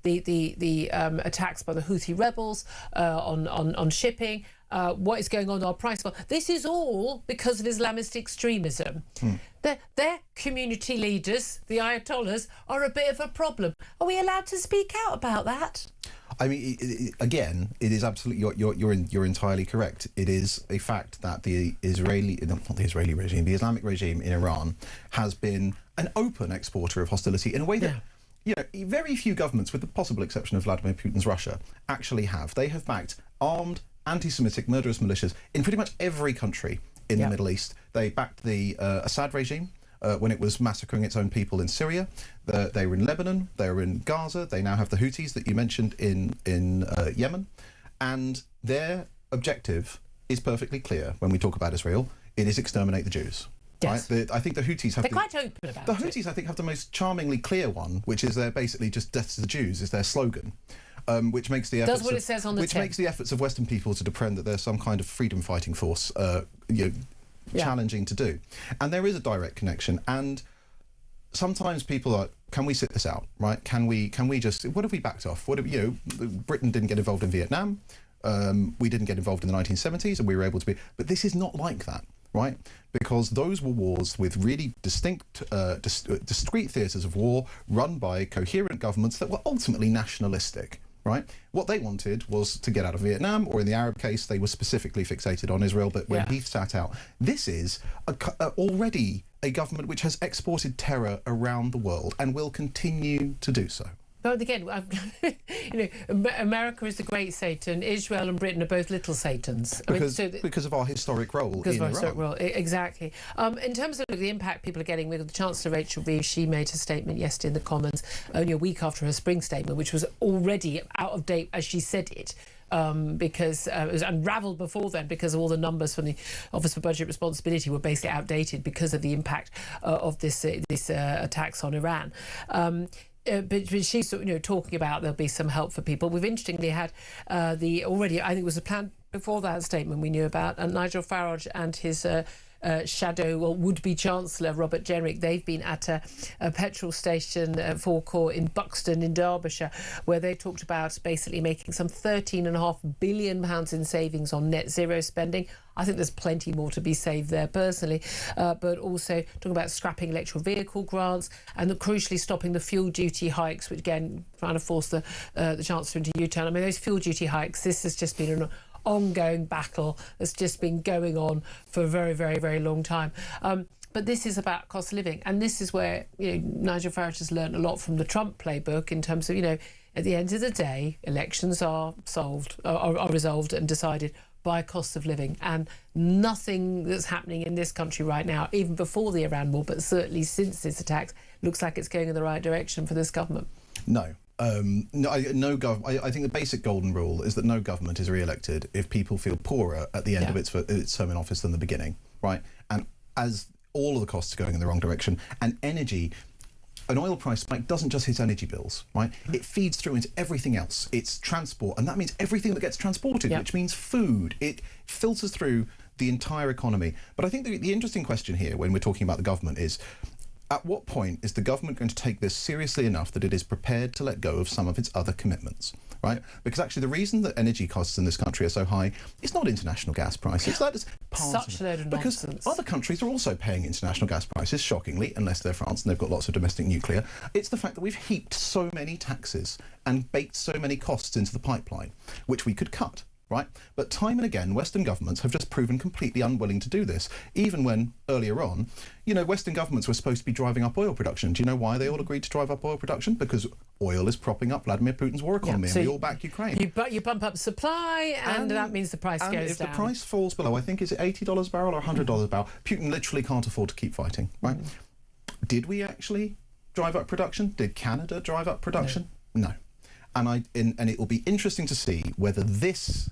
Speaker 2: the attacks by the Houthi rebels on shipping. What is going on in our price? Well, this is all because of Islamist extremism. Their community leaders, the Ayatollahs, are a bit of a problem. Are we allowed to speak out about that?
Speaker 3: I mean, again, it is absolutely you're entirely correct. It is a fact that the Islamic regime in Iran has been an open exporter of hostility in a way that very few governments, with the possible exception of Vladimir Putin's Russia, actually have. They have backed armed anti-Semitic murderous militias in pretty much every country in the Middle East. They backed the Assad regime when it was massacring its own people in Syria. They were in Lebanon, they were in Gaza, they now have the Houthis that you mentioned in Yemen. And their objective is perfectly clear when we talk about Israel. It is exterminate the Jews.
Speaker 2: Yes.
Speaker 3: Right? I think the Houthis have...
Speaker 2: They're quite open about it.
Speaker 3: The Houthis, I think, have the most charmingly clear one, which is they're basically just death to the Jews is their slogan. Which makes the efforts makes the efforts of Western people to pretend that there's some kind of freedom fighting force, challenging to do. And there is a direct connection. And sometimes people are, can we sit this out, right? Can we just, what have we backed off? What have, Britain didn't get involved in Vietnam. We didn't get involved in the 1970s, and we were able to be. But this is not like that, right? Because those were wars with really distinct, discrete theatres of war run by coherent governments that were ultimately nationalistic. Right? What they wanted was to get out of Vietnam, or in the Arab case, they were specifically fixated on Israel, but when he sat out. This is already a government which has exported terror around the world and will continue to do so.
Speaker 2: But again, America is the great Satan. Israel and Britain are both little Satans.
Speaker 3: Because of our historic role in Iran.
Speaker 2: Exactly. In terms of the impact people are getting, with the Chancellor Rachel Reeves, she made a statement yesterday in the Commons, only a week after her spring statement, which was already out of date as she said it. Because it was unravelled before then, because all the numbers from the Office for Budget Responsibility were basically outdated because of the impact of this attacks on Iran. But she's talking about there'll be some help for people. We've interestingly had I think it was a plan before that statement we knew about, and Nigel Farage and his would-be Chancellor Robert Jenrick, they've been at a petrol station forecourt in Buxton in Derbyshire, where they talked about basically making some £13.5 billion in savings on net zero spending. I think there's plenty more to be saved there personally, but also talking about scrapping electric vehicle grants and crucially stopping the fuel duty hikes, which again trying to force the Chancellor into U-turn. I mean, those fuel duty hikes, this has just been an ongoing battle that's just been going on for a very, very, very long time. But this is about cost of living, and this is where Nigel Farage has learned a lot from the Trump playbook in terms of at the end of the day, elections are resolved and decided by cost of living, and nothing that's happening in this country right now, even before the Iran war, but certainly since this attack, looks like it's going in the right direction for this government.
Speaker 3: No. I think the basic golden rule is that no government is re-elected if people feel poorer at the end of its term in office than the beginning, right? And as all of the costs are going in the wrong direction, and energy, an oil price spike doesn't just hit energy bills, right? It feeds through into everything else. It's transport, and that means everything that gets transported, which means food. It filters through the entire economy. But I think the interesting question here when we're talking about the government is, at what point is the government going to take this seriously enough that it is prepared to let go of some of its other commitments, right? Because actually the reason that energy costs in this country are so high is not international gas prices. That is
Speaker 2: such a load of nonsense.
Speaker 3: Because other countries are also paying international gas prices, shockingly, unless they're France and they've got lots of domestic nuclear. It's the fact that we've heaped so many taxes and baked so many costs into the pipeline, which we could cut. Right? But time and again, Western governments have just proven completely unwilling to do this, even when, earlier on, Western governments were supposed to be driving up oil production. Do you know why they all agreed to drive up oil production? Because oil is propping up Vladimir Putin's war economy, and we all back Ukraine.
Speaker 2: You bump up supply, and that means the price goes down.
Speaker 3: If the price falls below, I think, is it $80 a barrel or $100 a barrel, Putin literally can't afford to keep fighting, right? Did we actually drive up production? Did Canada drive up production? No. And it will be interesting to see whether this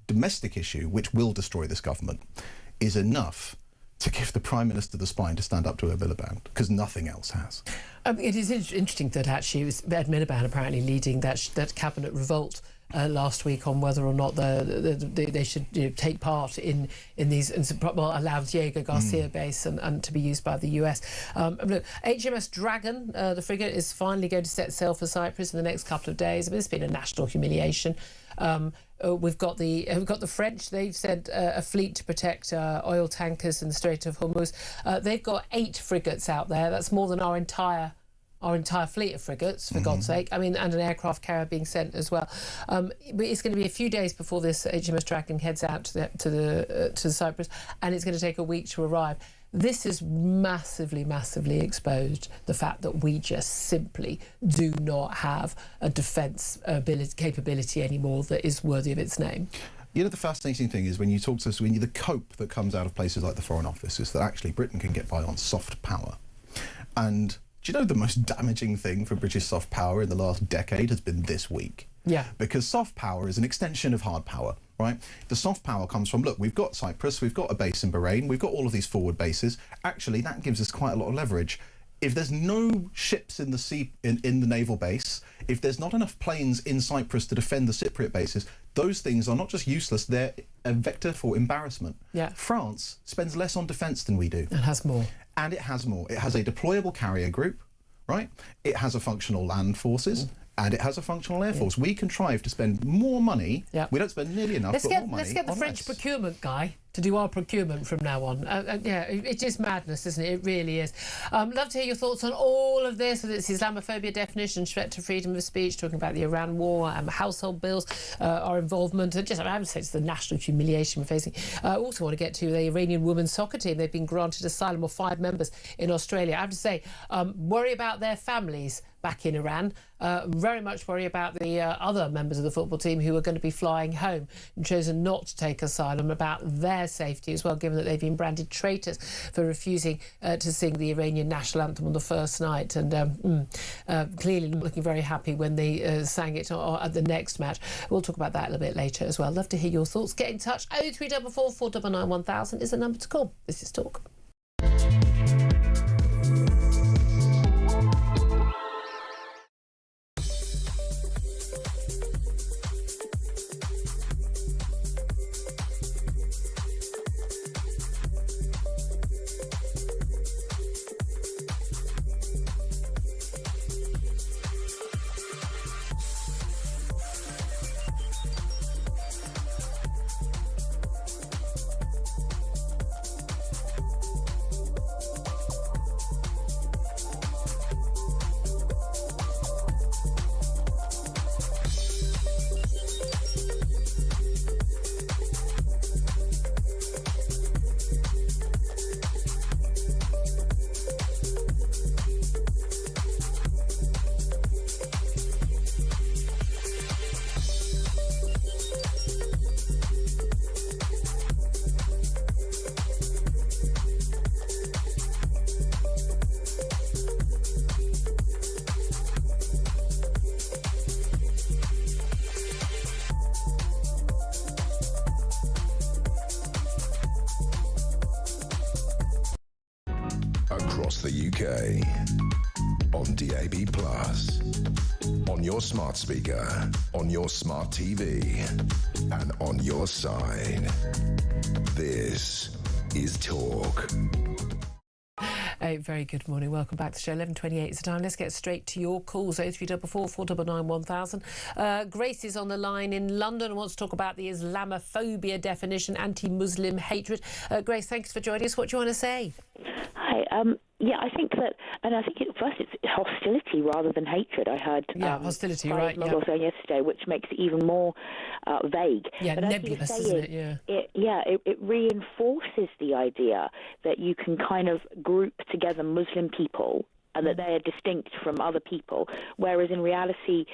Speaker 3: domestic issue, which will destroy this government, is enough to give the Prime Minister the spine to stand up to Ed Miliband, because nothing else has.
Speaker 2: It is interesting that actually it was Ed Miliband apparently leading that cabinet revolt last week on whether or not they should take part in these, and allow Diego Garcia base and to be used by the US. Look, HMS Dragon, the frigate, is finally going to set sail for Cyprus in the next couple of days. I mean, it's been a national humiliation. We've got the French. They've sent a fleet to protect oil tankers in the Strait of Hormuz. They've got 8 frigates out there. That's more than our entire fleet of frigates, for God's sake. I mean, and an aircraft carrier being sent as well. But it's going to be a few days before this HMS Dragon heads out to Cyprus, and it's going to take a week to arrive. This has massively, massively exposed the fact that we just simply do not have a defence capability anymore that is worthy of its name.
Speaker 3: You know, the fascinating thing is when you talk to us, the cope that comes out of places like the Foreign Office is that actually Britain can get by on soft power. And do you know the most damaging thing for British soft power in the last decade has been this week? Yeah. Because soft power is an extension of hard power, right? The soft power comes from, look, we've got Cyprus, we've got a base in Bahrain, we've got all of these forward bases. Actually, that gives us quite a lot of leverage. If there's no ships in the sea, in the naval base, if there's not enough planes in Cyprus to defend the Cypriot bases, those things are not just useless, they're a vector for embarrassment. Yeah. France spends less on defence than we do.
Speaker 2: It has more.
Speaker 3: And it has more. It has a deployable carrier group, right? It has a functional land forces. And it has a functional air force. We contrive to spend more money. We don't spend nearly enough, more money.
Speaker 2: Let's get the French procurement guy to do our procurement from now on. Yeah, it's just madness, isn't it? It really is. Love to hear your thoughts on all of this, whether it's Islamophobia definition, threat to freedom of speech, talking about the Iran war, household bills, our involvement, and just, I would say it's the national humiliation we're facing. Also want to get to the Iranian women's soccer team. They've been granted asylum, or 5 members in Australia. I have to say, worry about their families back in Iran. Very much worry about the other members of the football team who are going to be flying home and chosen not to take asylum, about their safety as well, given that they've been branded traitors for refusing to sing the Iranian national anthem on the first night, and clearly not looking very happy when they sang it at the next match. We'll talk about that a little bit later as well. Love to hear your thoughts. Get in touch. 0344 499 1000 is the number to call. This is Talk.
Speaker 1: Across the UK, on DAB+, on your smart speaker, on your smart TV, and on your side. This is Talk.
Speaker 2: A very good morning. Welcome back to the show. 11:28 is the time. Let's get straight to your calls. 0344 499 1000. Grace is on the line in London and wants to talk about the Islamophobia definition, anti-Muslim hatred. Grace, thanks for joining us. What do you want to say?
Speaker 8: Hi. Yeah, I think that, and I think first it's hostility rather than hatred. I heard
Speaker 2: hostility, right? Yeah.
Speaker 8: Also yesterday, which makes it even more vague.
Speaker 2: Yeah, but nebulous, isn't it? Yeah.
Speaker 8: It reinforces the idea that you can kind of group together Muslim people and that they are distinct from other people, whereas in reality,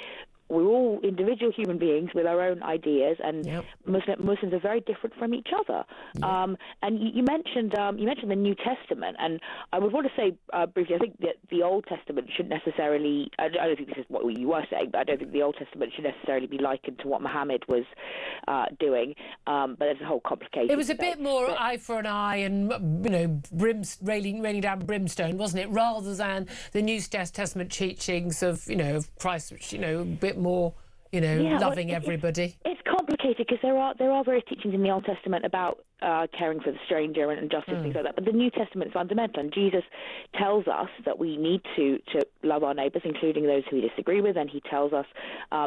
Speaker 8: we're all individual human beings with our own ideas, and Muslims are very different from each other. And you mentioned the New Testament, and I would want to say briefly, I think that the Old Testament should necessarily, I don't think this is what you were saying, but I don't think the Old Testament should necessarily be likened to what Muhammad was doing. But there's a whole complication.
Speaker 2: It was a bit more eye for an eye and, raining down brimstone, wasn't it? Rather than the New Testament teachings of, of Christ, which, a bit more, loving everybody.
Speaker 8: It's complicated because there are various teachings in the Old Testament about caring for the stranger and justice, things like that. But the New Testament is fundamental, and Jesus tells us that we need to love our neighbours, including those who we disagree with, and he tells us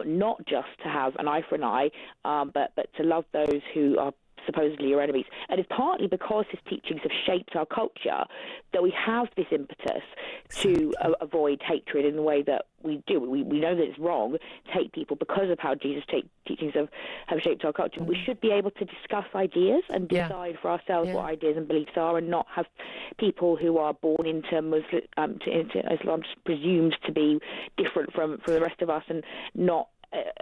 Speaker 8: not just to have an eye for an eye, but to love those who are supposedly your enemies. And it's partly because his teachings have shaped our culture that we have this impetus to avoid hatred in the way that we do. We know that it's wrong to hate people because of how Jesus' teachings have shaped our culture. We should be able to discuss ideas and decide for ourselves what ideas and beliefs are, and not have people who are born into into Islam presumed to be different from the rest of us, and not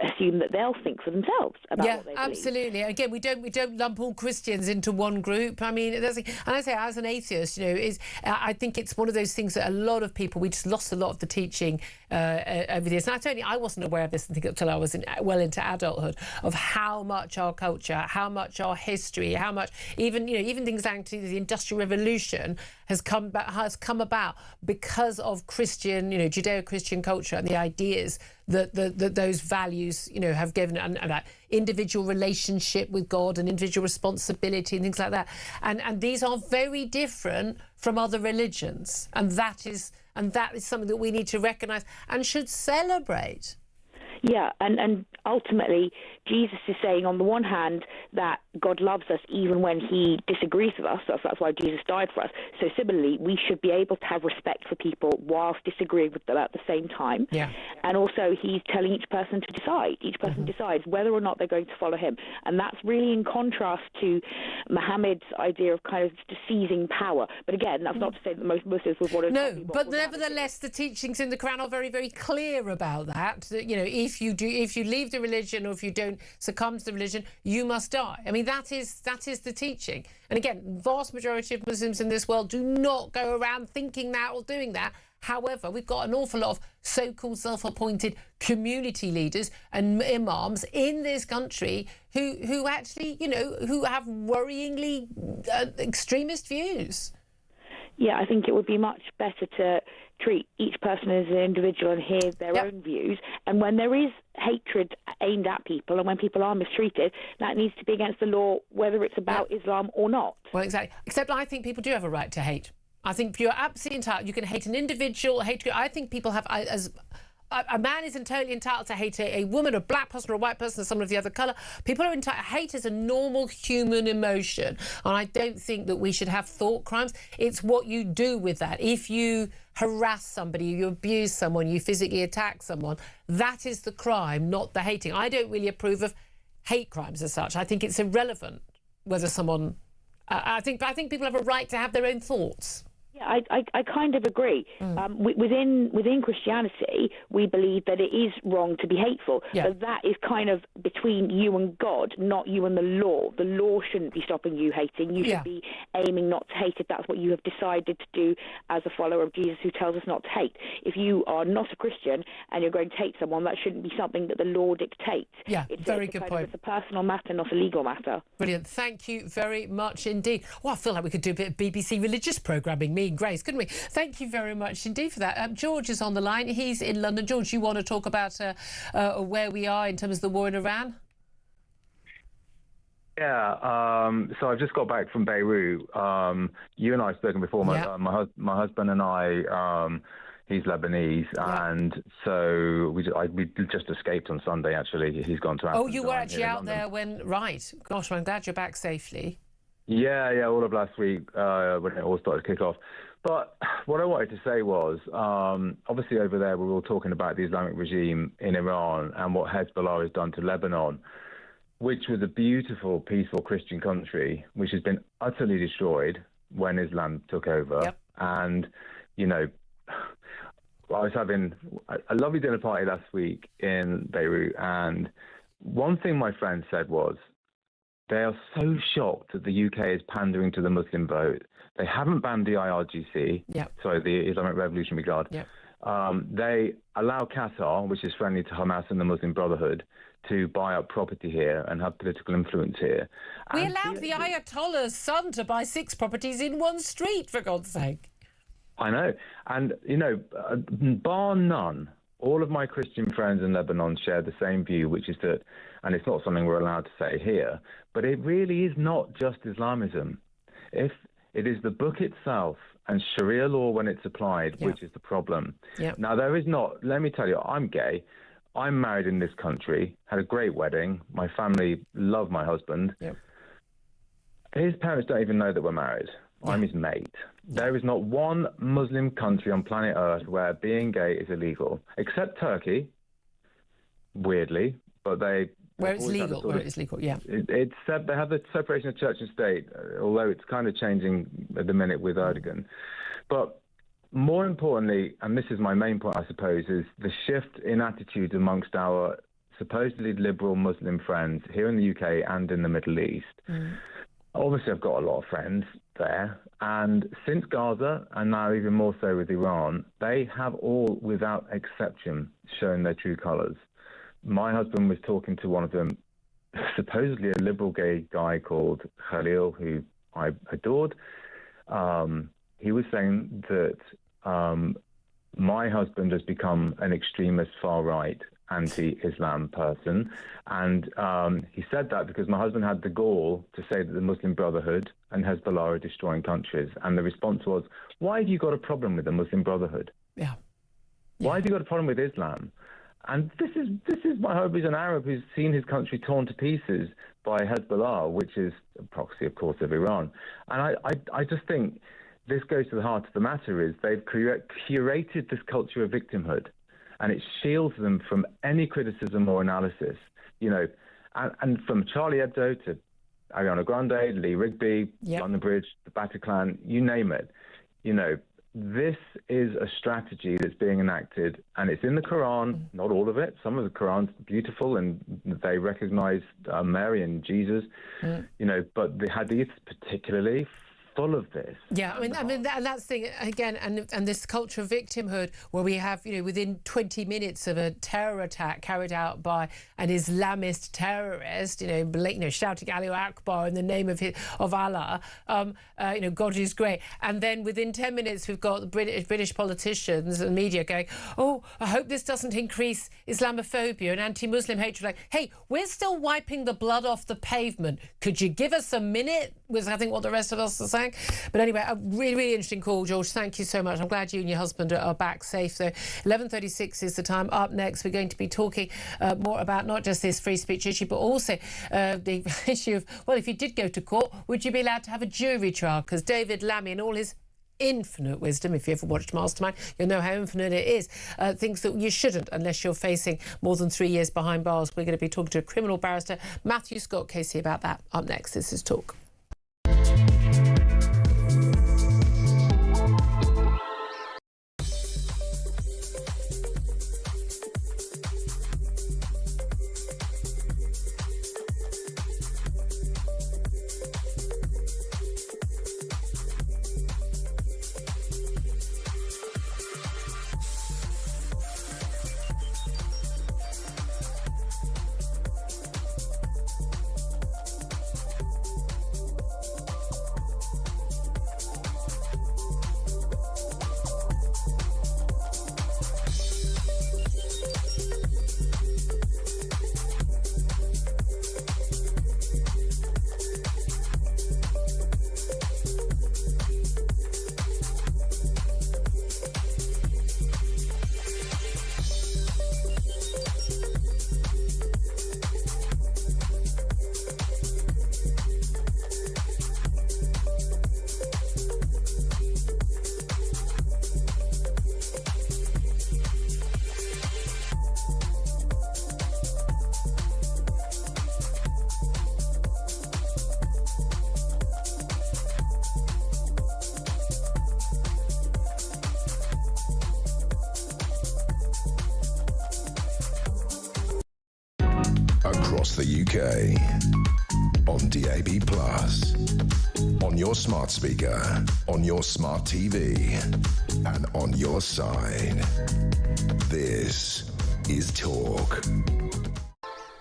Speaker 8: assume that they'll think for themselves about what they believe.
Speaker 2: Absolutely. Again, we don't lump all Christians into one group. I mean, and I say, as an atheist, I think it's one of those things that a lot of people, we just lost a lot of the teaching over the years. And I wasn't aware of this until I was well into adulthood, of how much our culture, how much our history, how much even things like the Industrial Revolution has come about because of Christian, Judeo-Christian culture and the ideas that those values, have given, and that individual relationship with God and individual responsibility and things like that. And these are very different from other religions, and that is something that we need to recognise and should celebrate.
Speaker 8: Yeah, and ultimately, Jesus is saying, on the one hand, that God loves us even when he disagrees with us. That's why Jesus died for us. So similarly, we should be able to have respect for people whilst disagreeing with them at the same time. Yeah. And also, he's telling each person to decide. Each person decides whether or not they're going to follow him. And that's really in contrast to Muhammad's idea of kind of seizing power. But again, that's not to say that most Muslims would want to...
Speaker 2: No, but nevertheless, the teachings in the Quran are very, very clear about that. If you leave the religion, or if you don't succumb to the religion, you must die. I mean, that is the teaching. And again, vast majority of Muslims in this world do not go around thinking that or doing that. However, we've got an awful lot of so-called self-appointed community leaders and imams in this country who actually, who have worryingly extremist views.
Speaker 8: Yeah, I think it would be much better to treat each person as an individual and hear their own views. And when there is hatred aimed at people, and when people are mistreated, that needs to be against the law, whether it's about Islam or not.
Speaker 2: Well, exactly. Except I think people do have a right to hate. I think you're absolutely entitled. You can hate an individual. I think people have... A man is totally entitled to hate a woman, a black person, or a white person, or someone of the other colour. People are entitled. Hate is a normal human emotion, and I don't think that we should have thought crimes. It's what you do with that. If you harass somebody, you abuse someone, you physically attack someone, that is the crime, not the hating. I don't really approve of hate crimes as such. I think it's irrelevant whether someone... I think people have a right to have their own thoughts.
Speaker 8: Yeah, I kind of agree. Within Christianity, we believe that it is wrong to be hateful, but that is kind of between you and God, not you and the law. The law shouldn't be stopping you hating. You should be aiming not to hate if that's what you have decided to do as a follower of Jesus, who tells us not to hate. If you are not a Christian and you're going to hate someone, that shouldn't be something that the law dictates.
Speaker 2: Yeah, very good point.
Speaker 8: It's a personal matter, not a legal matter.
Speaker 2: Brilliant. Thank you very much indeed. Well, I feel like we could do a bit of BBC religious programming, me and Grace, couldn't we? Thank you very much indeed for that. George is on the line. He's in London. George, you want to talk about where we are in terms of the war in Iran?
Speaker 9: Yeah, so I've just got back from Beirut. You and I have spoken before. My husband and I, he's Lebanese, and so we just escaped on Sunday, actually. He's gone to Amsterdam.
Speaker 2: Oh, you were actually out there when... Right. Gosh, I'm glad you're back safely.
Speaker 9: Yeah, all of last week when it all started to kick off. But what I wanted to say was, obviously over there we're all talking about the Islamic regime in Iran and what Hezbollah has done to Lebanon, which was a beautiful, peaceful Christian country, which has been utterly destroyed when Islam took over. Yep. And, I was having a lovely dinner party last week in Beirut, and one thing my friend said was, they are so shocked that the UK is pandering to the Muslim vote. They haven't banned the IRGC, sorry, the Islamic Revolutionary Guard. They allow Qatar, which is friendly to Hamas and the Muslim Brotherhood, to buy up property here and have political influence here.
Speaker 2: We allowed the Ayatollah's son to buy 6 properties in one street, for God's sake.
Speaker 9: I know. And, you know, bar none, all of my Christian friends in Lebanon share the same view, which is that, and it's not something we're allowed to say here, but it really is not just Islamism. If it is the book itself and Sharia law when it's applied, which is the problem. Now, there is not, let me tell you, I'm gay. I'm married in this country, had a great wedding. My family love my husband. His parents don't even know that we're married. I'm his mate. There is not one Muslim country on planet Earth where being gay is illegal, except Turkey, weirdly, but they...
Speaker 2: Where it's legal,
Speaker 9: they have the separation of church and state, although it's kind of changing at the minute with Erdogan. But more importantly, and this is my main point, I suppose, is the shift in attitudes amongst our supposedly liberal Muslim friends here in the UK and in the Middle East. Obviously, I've got a lot of friends there, and since Gaza, and now even more so with Iran, they have all, without exception, shown their true colours. My husband was talking to one of them, supposedly a liberal gay guy called Khalil, who I adored. He was saying that my husband has become an extremist far-right anti-Islam person. And he said that because my husband had the gall to say that the Muslim Brotherhood and Hezbollah are destroying countries. And the response was, why have you got a problem with the Muslim Brotherhood? Why have you got a problem with Islam? And this is my hope is an Arab who's seen his country torn to pieces by Hezbollah, which is a proxy, of course, of Iran. And I just think this goes to the heart of the matter is they've curated this culture of victimhood, and it shields them from any criticism or analysis, you know, and from Charlie Hebdo to Ariana Grande, Lee Rigby, London Bridge, the Bataclan, you name it, you know, this is a strategy that's being enacted, and it's in the Quran, not all of it. Some of the Quran's beautiful, and they recognize Mary and Jesus, you know, but the Hadiths particularly full of this.
Speaker 2: And that's the thing again, and this culture of victimhood, where we have, you know, within 20 minutes of a terror attack carried out by an Islamist terrorist, you know, shouting Allahu Akbar in the name of Allah, you know, God is great, and then within 10 minutes we've got the British politicians and media going, oh, I hope this doesn't increase Islamophobia and anti-Muslim hatred. Like, hey, we're still wiping the blood off the pavement. Could you give us a minute? Was I think what the rest of us are saying. But anyway, a really, really interesting call, George. Thank you so much. I'm glad you and your husband are back safe, though. 11:36 is the time. Up next, we're going to be talking more about not just this free speech issue, but also the issue of, well, if you did go to court, would you be allowed to have a jury trial? Because David Lammy, in all his infinite wisdom, if you ever watched Mastermind, you'll know how infinite it is, thinks that you shouldn't unless you're facing more than 3 years behind bars. We're going to be talking to a criminal barrister, Matthew Scott Casey, about that. Up next, this is Talk.
Speaker 1: across the UK. On DAB+, on your smart speaker, on your smart TV, and on your side. This is Talk.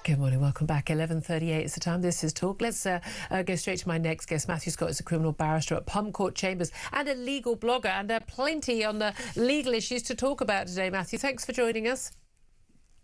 Speaker 2: Good morning, welcome back. 11:38 is the time. This is Talk. Let's go straight to my next guest. Matthew Scott is a criminal barrister at Pump Court Chambers and a legal blogger, and plenty on the legal issues to talk about today. Matthew, thanks for joining us.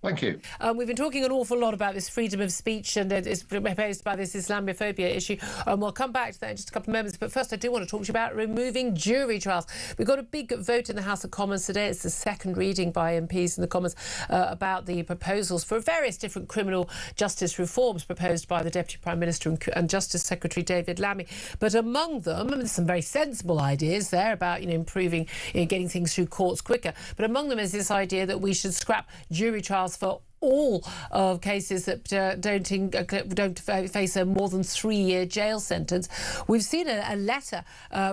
Speaker 10: Thank you.
Speaker 2: We've been talking an awful lot about this freedom of speech and it's posed by this Islamophobia issue. We'll come back to that in just a couple of moments. But first, I do want to talk to you about removing jury trials. We've got a big vote in the House of Commons today. It's the second reading by MPs in the Commons about the proposals for various different criminal justice reforms proposed by the Deputy Prime Minister and Justice Secretary David Lammy. But among them, there's some very sensible ideas there about, improving, getting things through courts quicker. But among them is this idea that we should scrap jury trials for all of cases that don't face a more than 3-year jail sentence. We've seen a letter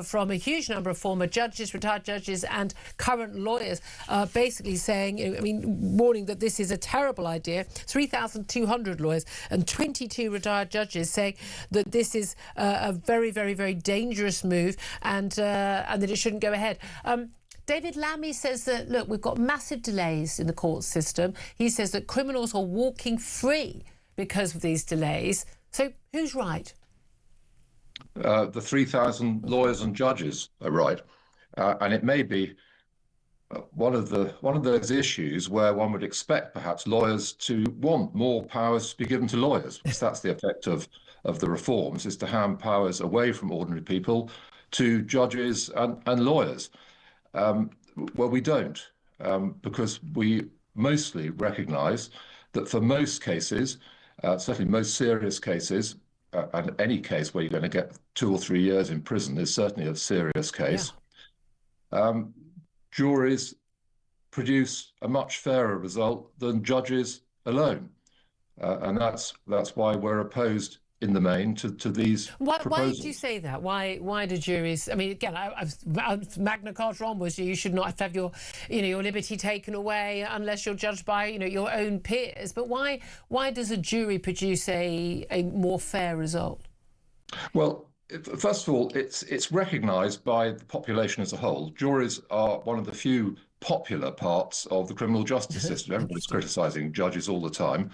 Speaker 2: from a huge number of former judges, retired judges and current lawyers basically saying, warning that this is a terrible idea. 3,200 lawyers and 22 retired judges saying that this is a very, very, very dangerous move and that it shouldn't go ahead. David Lammy says that, look, we've got massive delays in the court system. He says that criminals are walking free because of these delays. So who's right?
Speaker 10: The 3,000 lawyers and judges are right. And it may be one of those issues where one would expect perhaps lawyers to want more powers to be given to lawyers, because that's the effect of the reforms, is to hand powers away from ordinary people to judges and lawyers. Well, we don't, because we mostly recognise that for most cases, certainly most serious cases, and any case where you're going to get 2 or 3 years in prison is certainly a serious case, juries produce a much fairer result than judges alone. And that's why we're opposed in the main to these proposals.
Speaker 2: Why did you say that? Why do juries? Again, Magna Carta onwards, you should not have your liberty taken away unless you're judged by your own peers. But why does a jury produce a more fair result?
Speaker 10: Well, first of all, it's recognised by the population as a whole. Juries are one of the few popular parts of the criminal justice system. Everybody's criticising judges all the time.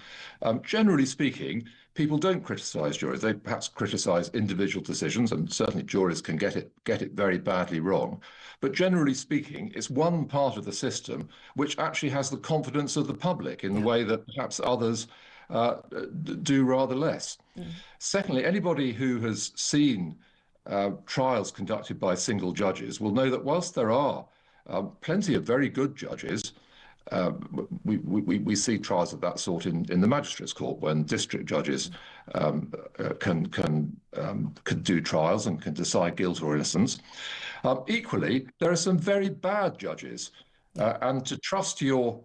Speaker 10: Generally speaking, people don't criticise juries. They perhaps criticise individual decisions, and certainly juries can get it very badly wrong. But generally speaking, it's one part of the system which actually has the confidence of the public in the way that perhaps others do rather less. Secondly, anybody who has seen trials conducted by single judges will know that whilst there are plenty of very good judges, we see trials of that sort in the magistrates' court when district judges can do trials and can decide guilt or innocence. Equally, there are some very bad judges, and to trust your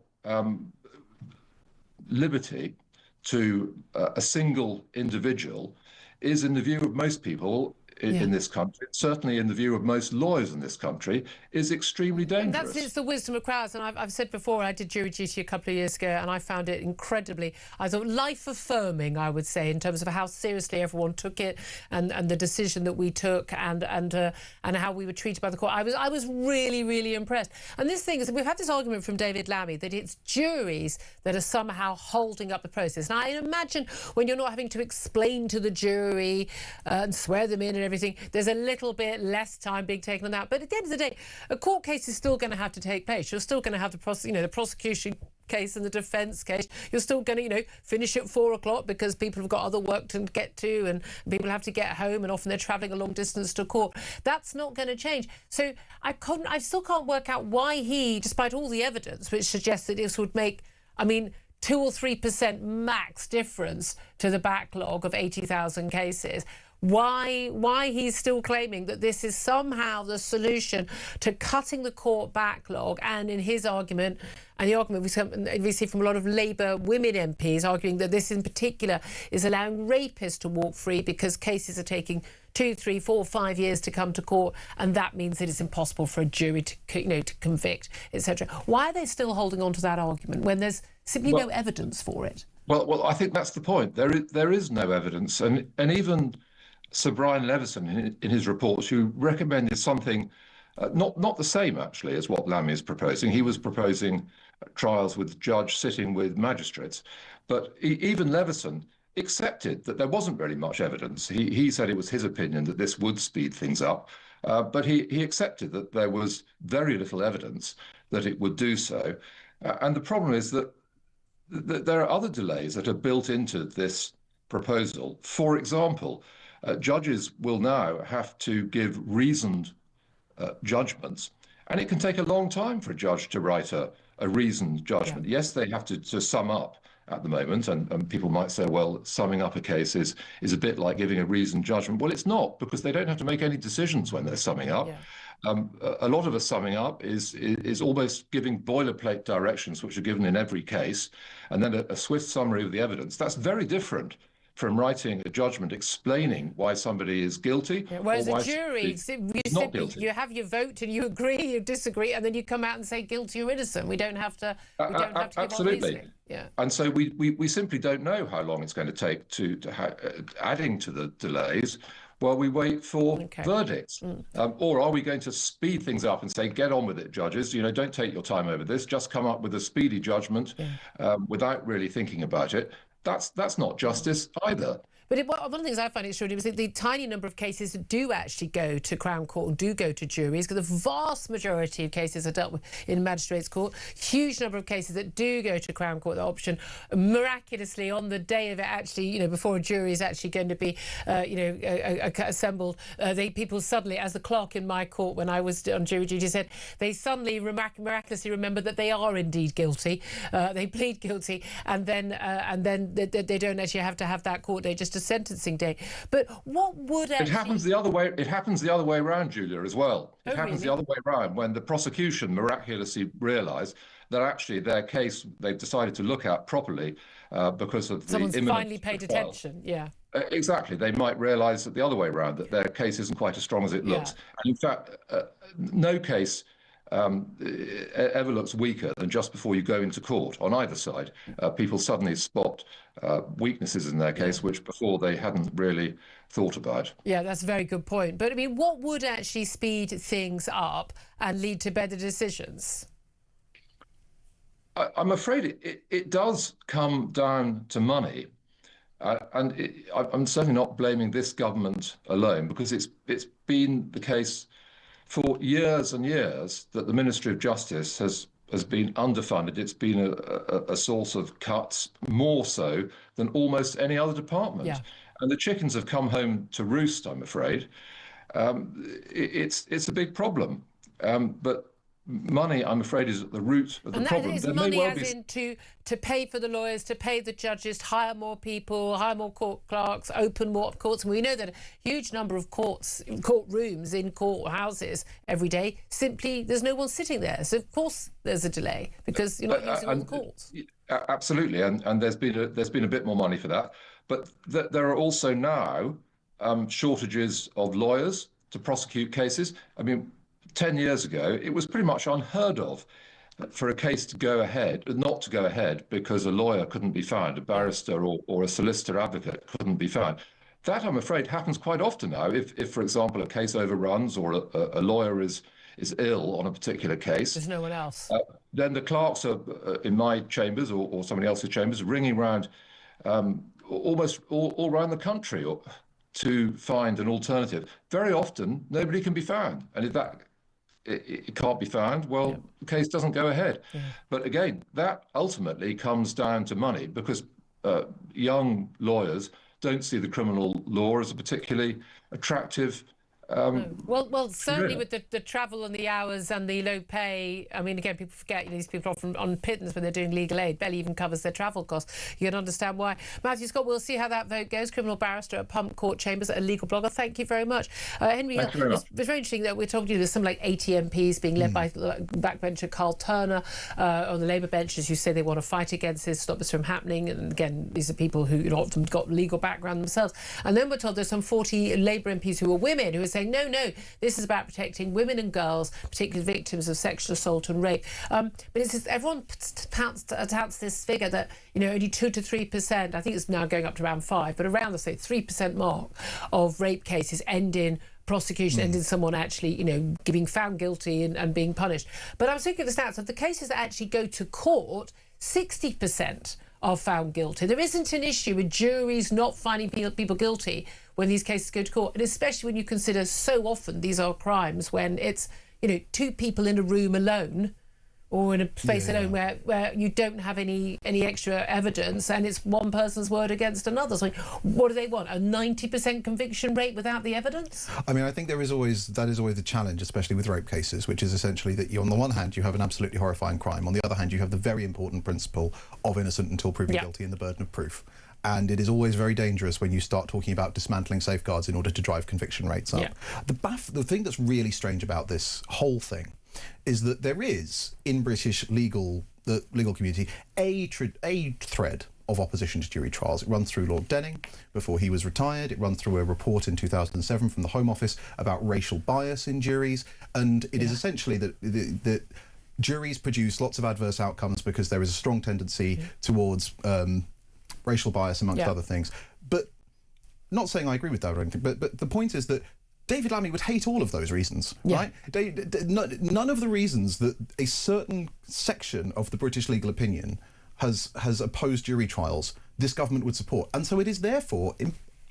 Speaker 10: liberty to a single individual is, in the view of most people in this country, certainly in the view of most lawyers in this country, is extremely dangerous.
Speaker 2: It's the wisdom of crowds, and I've said before, I did jury duty a couple of years ago, and I found it incredibly, I thought, life-affirming, I would say, in terms of how seriously everyone took it, and the decision that we took, and how we were treated by the court. I was really, really impressed. And this thing is, we've had this argument from David Lammy that it's juries that are somehow holding up the process. Now, I imagine when you're not having to explain to the jury and swear them in and everything, there's a little bit less time being taken on that. But at the end of the day, a court case is still going to have to take place. You're still going to have the prosecution case and the defence case. You're still going to, finish at 4 o'clock because people have got other work to get to and people have to get home, and often they're travelling a long distance to court. That's not going to change. So I still can't work out why he, despite all the evidence which suggests that this would make, 2 or 3% max difference to the backlog of 80,000 cases, why he's still claiming that this is somehow the solution to cutting the court backlog. And in his argument, and the argument we see from a lot of Labour women MPs arguing that this in particular is allowing rapists to walk free because cases are taking 2, 3, 4, 5 years to come to court, and that means that it's impossible for a jury to convict, etc. Why are they still holding on to that argument when there's simply no evidence for it?
Speaker 10: Well, I think that's the point. There is no evidence, and even Sir Brian Levison in his reports, who recommended something not the same actually as what Lammy is proposing. He was proposing trials with the judge sitting with magistrates, but even Levison accepted that there wasn't very much evidence. He said it was his opinion that this would speed things up, but he accepted that there was very little evidence that it would do so. And the problem is that there are other delays that are built into this proposal. For example, judges will now have to give reasoned judgments, and it can take a long time for a judge to write a reasoned judgment. Yeah. Yes, they have to sum up at the moment, and people might say, well, summing up a case is a bit like giving a reasoned judgment. Well, it's not, because they don't have to make any decisions when they're summing up. Yeah. A lot of a summing up is almost giving boilerplate directions, which are given in every case, and then a swift summary of the evidence. That's very different from writing a judgment explaining why somebody is guilty.
Speaker 2: Yeah, whereas a jury, you have your vote and you agree, you disagree, and then you come out and say guilty or innocent. We don't have to.
Speaker 10: Absolutely.
Speaker 2: Give yeah.
Speaker 10: And so we simply don't know how long it's going to take to adding to the delays while we wait for verdicts. Or are we going to speed things up and say, get on with it, judges? Don't take your time over this. Just come up with a speedy judgment without really thinking about it. That's not justice either.
Speaker 2: But one of the things I find extraordinary was the tiny number of cases that do actually go to Crown Court and do go to juries, because the vast majority of cases are dealt with in Magistrates' Court. Huge number of cases that do go to Crown Court, the option, miraculously on the day of it actually, before a jury is actually going to be, assembled, people suddenly, as the clerk in my court when I was on jury duty said, they suddenly miraculously remember that they are indeed guilty. They plead guilty, and then they don't actually have to have that court day, just a sentencing day. But what would actually...
Speaker 10: It happens the other way around, Julia, as well. It happens the other way around, when the prosecution miraculously realise that actually their case they've decided to look at properly because of
Speaker 2: someone's
Speaker 10: the imminent
Speaker 2: finally paid attention. Yeah.
Speaker 10: Exactly. They might realise that the other way around, that their case isn't quite as strong as it looks. And in fact, no case ever looks weaker than just before you go into court on either side. People suddenly spot weaknesses in their case, which before they hadn't really thought about.
Speaker 2: Yeah, that's a very good point. But I mean, what would actually speed things up and lead to better decisions?
Speaker 10: I'm afraid it does come down to money. I'm certainly not blaming this government alone, because it's been the case for years and years that the Ministry of Justice has been underfunded. It's been a source of cuts, more so than almost any other department. Yeah. And the chickens have come home to roost, I'm afraid. It's a big problem. But money, I'm afraid, is at the root of the problem.
Speaker 2: And that is money as in to pay for the lawyers, to pay the judges, hire more people, hire more court clerks, open more courts. And we know that a huge number of courtrooms in courthouses every day, simply there's no one sitting there. So of course there's a delay, because you're not using all the courts.
Speaker 10: Absolutely, and there's been a bit more money for that. But there are also now shortages of lawyers to prosecute cases. I mean, 10 years ago, it was pretty much unheard of for a case to go ahead, not to go ahead because a lawyer couldn't be found, a barrister or a solicitor advocate couldn't be found. That, I'm afraid, happens quite often now. If for example, a case overruns or a lawyer is ill on a particular case,
Speaker 2: there's no one else.
Speaker 10: Then the clerks are in my chambers or somebody else's chambers, ringing around almost all around the country to find an alternative. Very often, nobody can be found, and if that it can't be found, well, the case doesn't go ahead. Yeah. But again, that ultimately comes down to money, because young lawyers don't see the criminal law as a particularly attractive
Speaker 2: Well, certainly with the travel and the hours and the low pay. I mean, again, people forget these people are often on pittance when they're doing legal aid. Barely even covers their travel costs. You can understand why. Matthew Scott, we'll see how that vote goes. Criminal barrister at Pump Court Chambers, a legal blogger. Thank you very much. Henry,
Speaker 10: Thank you very much.
Speaker 2: It's very interesting that we're talking to you. There's some like 80 MPs being led by backbencher Carl Turner on the Labour benches who say they want to fight against this, stop this from happening. And again, these are people who often got legal background themselves. And then we're told there's some 40 Labour MPs who are women who are saying saying, no, this is about protecting women and girls, particularly victims of sexual assault and rape. But it's just, everyone touts this figure that, you know, only 2 to 3%, I think it's now going up to around 5%, but around the, say, 3% mark of rape cases end in prosecution, end in someone actually, you know, being found guilty and being punished. But I was looking at the stats of the cases that actually go to court, 60% are found guilty. There isn't an issue with juries not finding people guilty when these cases go to court, and especially when you consider so often these are crimes when it's, you know, 2 people in a room alone or in a place alone where you don't have any extra evidence and it's one person's word against another. So what do they want? A 90% conviction rate without the evidence?
Speaker 3: I mean, I think that is always the challenge, especially with rape cases, which is essentially that you, on the one hand, you have an absolutely horrifying crime. On the other hand, you have the very important principle of innocent until proven guilty and the burden of proof. And it is always very dangerous when you start talking about dismantling safeguards in order to drive conviction rates up. The thing that's really strange about this whole thing is that there is, in British the legal community, a thread of opposition to jury trials. It runs through Lord Denning before he was retired. It runs through a report in 2007 from the Home Office about racial bias in juries. And it is essentially that juries produce lots of adverse outcomes because there is a strong tendency towards racial bias, amongst other things. But not saying I agree with that or anything, but the point is that David Lammy would hate all of those reasons, right? None of the reasons that a certain section of the British legal opinion has opposed jury trials, this government would support. And so it is therefore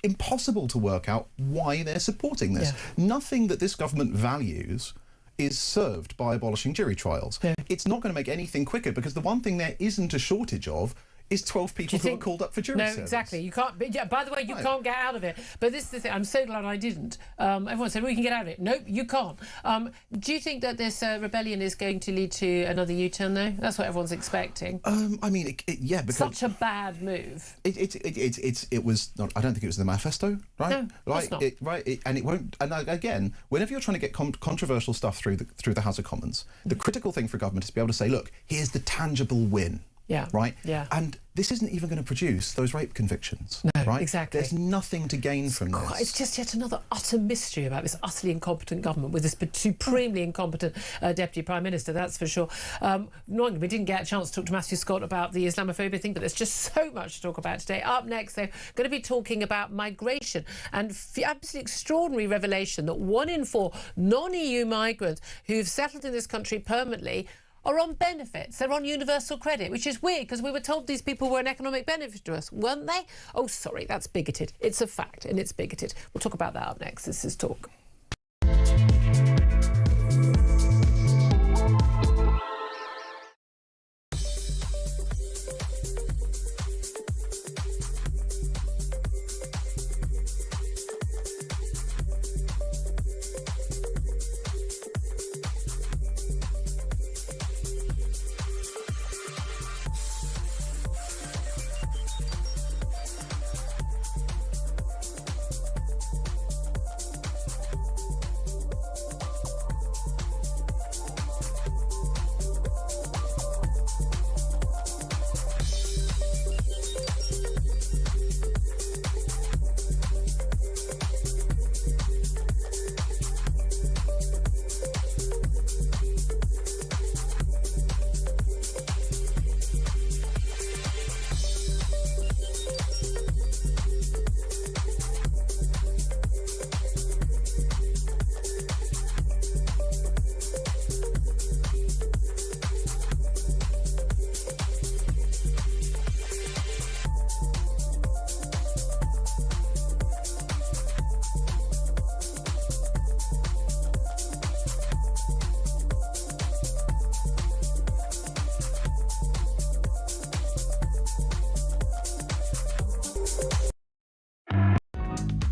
Speaker 3: impossible to work out why they're supporting this. Nothing that this government values is served by abolishing jury trials. It's not going to make anything quicker, because the one thing there isn't a shortage of is 12 people who are called up for jury service.
Speaker 2: No, exactly. You can't. By the way, you can't get out of it. But this is the thing. I'm so glad I didn't. Everyone said, "Well, you can get out of it." Nope, you can't. Do you think that this rebellion is going to lead to another U-turn, though? That's what everyone's expecting.
Speaker 3: I mean, because
Speaker 2: such a bad move.
Speaker 3: It was not. I don't think it was in the manifesto, right?
Speaker 2: No,
Speaker 3: right.
Speaker 2: Not.
Speaker 3: And it won't. And again, whenever you're trying to get controversial stuff through the House of Commons, the critical thing for government is to be able to say, "Look, here's the tangible win." Right? And this isn't even going to produce those rape convictions.
Speaker 2: No,
Speaker 3: right?
Speaker 2: exactly.
Speaker 3: There's nothing to gain from this.
Speaker 2: It's just yet another utter mystery about this utterly incompetent government with this supremely incompetent Deputy Prime Minister, that's for sure. We didn't get a chance to talk to Matthew Scott about the Islamophobia thing, but there's just so much to talk about today. Up next, they're going to be talking about migration and absolutely extraordinary revelation that 1 in 4 non-EU migrants who've settled in this country permanently are on benefits. They're on universal credit, which is weird because we were told these people were an economic benefit to us, weren't they? Oh, sorry, that's bigoted. It's a fact, and it's bigoted. We'll talk about that up next. This is Talk.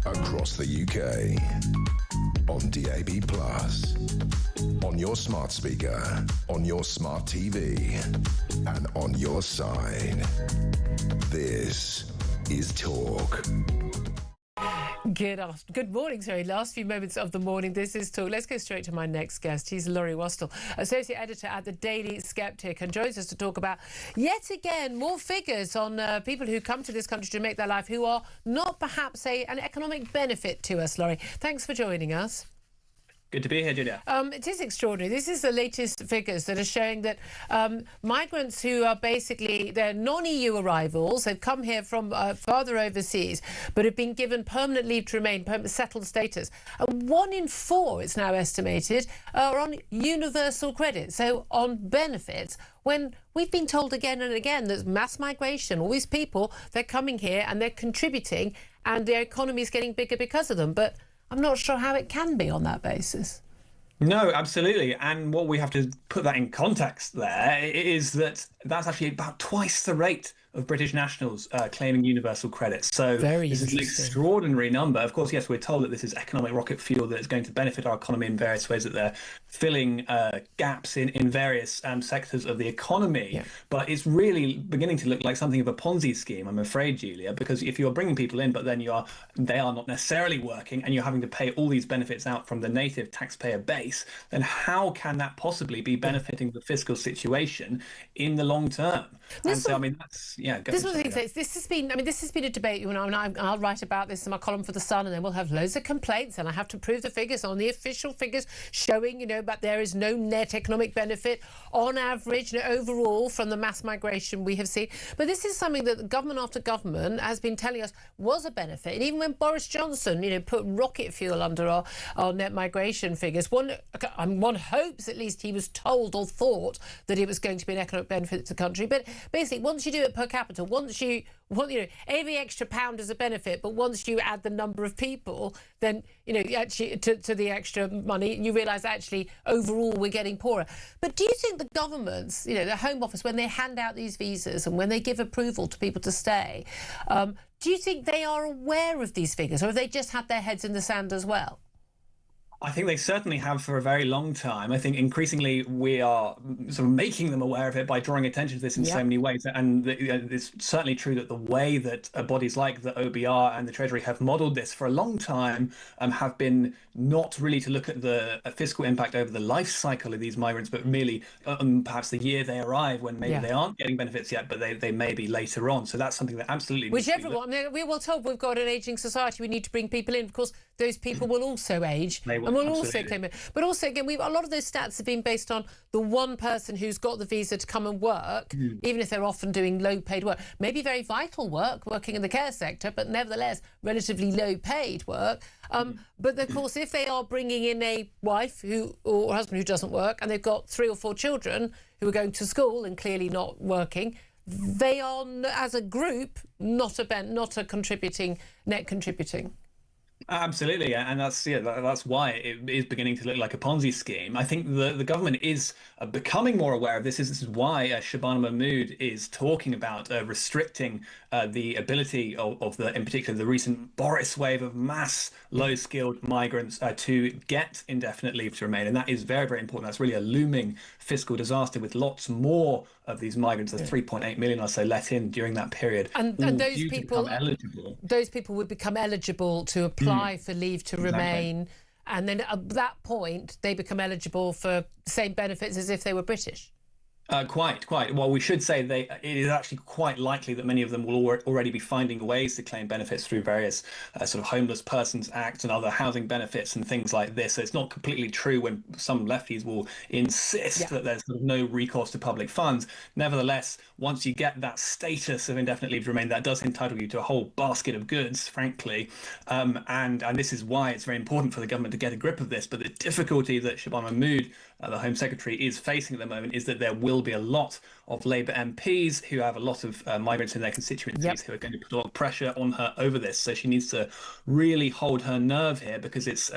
Speaker 1: Across the UK, on DAB+, on your smart speaker, on your smart TV, and on your side. This is Talk.
Speaker 2: Good morning, sorry. Last few moments of the morning. This is Talk. Let's go straight to my next guest. He's Laurie Wastel, Associate Editor at the Daily Skeptic, and joins us to talk about, yet again, more figures on people who come to this country to make their life who are not perhaps an economic benefit to us, Laurie. Thanks for joining us.
Speaker 11: Good to be here, Julia.
Speaker 2: It is extraordinary. This is the latest figures that are showing that migrants who are basically, they're non-EU arrivals, they've come here from farther overseas, but have been given permanent leave to remain, permanent settled status. 1 in 4, it's now estimated, are on universal credit, so on benefits, when we've been told again and again that mass migration, all these people, they're coming here and they're contributing and their economy is getting bigger because of them. But I'm not sure how it can be on that basis.
Speaker 11: No, absolutely. And what we have to put that in context there is that that's actually about twice the rate of British nationals claiming universal credit. So this is an extraordinary number. Of course, yes, we're told that this is economic rocket fuel that is going to benefit our economy in various ways, that they're filling gaps in various sectors of the economy. Yeah. But it's really beginning to look like something of a Ponzi scheme, I'm afraid, Julia, because if you're bringing people in, but then they are not necessarily working and you're having to pay all these benefits out from the native taxpayer base, then how can that possibly be benefiting the fiscal situation in the long term? And so, I mean, that's... Yeah,
Speaker 2: this is what I think. This has been a debate. You know, and I'll write about this in my column for the Sun, and then we'll have loads of complaints, and I have to prove the figures on the official figures showing, you know, but there is no net economic benefit on average, you know, overall from the mass migration we have seen. But this is something that government after government has been telling us was a benefit, and even when Boris Johnson, you know, put rocket fuel under our net migration figures, one hopes at least he was told or thought that it was going to be an economic benefit to the country. But basically, once you do it per capita, once you know, every extra pound is a benefit, but once you add the number of people, then, you know, actually to the extra money, you realise actually overall we're getting poorer. But do you think the governments, you know, the Home Office, when they hand out these visas and when they give approval to people to stay, do you think they are aware of these figures, or have they just had their heads in the sand as well?
Speaker 11: I think they certainly have for a very long time. I think increasingly we are sort of making them aware of it by drawing attention to this in so many ways. And it's certainly true that the way that bodies like the OBR and the Treasury have modelled this for a long time have been not really to look at the fiscal impact over the life cycle of these migrants, but merely perhaps the year they arrive, when maybe they aren't getting benefits yet, but they may be later on. So that's something that absolutely needs to be looked at. I mean,
Speaker 2: we're well told we've got an ageing society. We need to bring people in. Of course, those people will also age. And we'll also come in. But also, again, a lot of those stats have been based on the one person who's got the visa to come and work, even if they're often doing low-paid work. Maybe very vital work, working in the care sector, but nevertheless relatively low-paid work. But of course, if they are bringing in a wife or husband who doesn't work, and they've got 3 or 4 children who are going to school and clearly not working, they are, as a group, not a contributing, net contributing.
Speaker 11: Absolutely, and that's why it is beginning to look like a Ponzi scheme. I think the government is becoming more aware of this. This is why Shabana Mahmood is talking about restricting the ability of in particular, the recent Boris wave of mass low-skilled migrants to get indefinite leave to remain. And that is very, very important. That's really a looming fiscal disaster, with lots more of these migrants, the 3.8 million or so, let in during that period.
Speaker 2: And those people would become eligible to apply for leave to remain. And then at that point, they become eligible for the same benefits as if they were British.
Speaker 11: Quite. Well, we should say it is actually quite likely that many of them will already be finding ways to claim benefits through various sort of Homeless Persons Act and other housing benefits and things like this. So it's not completely true when some lefties will insist that there's sort of no recourse to public funds. Nevertheless, once you get that status of indefinite leave to remain, that does entitle you to a whole basket of goods, frankly. And this is why it's very important for the government to get a grip of this. But the difficulty that Shabana Mahmood, the Home Secretary, is facing at the moment is that there will be a lot of Labour MPs who have a lot of migrants in their constituencies who are going to put a lot of pressure on her over this. So she needs to really hold her nerve here, because it's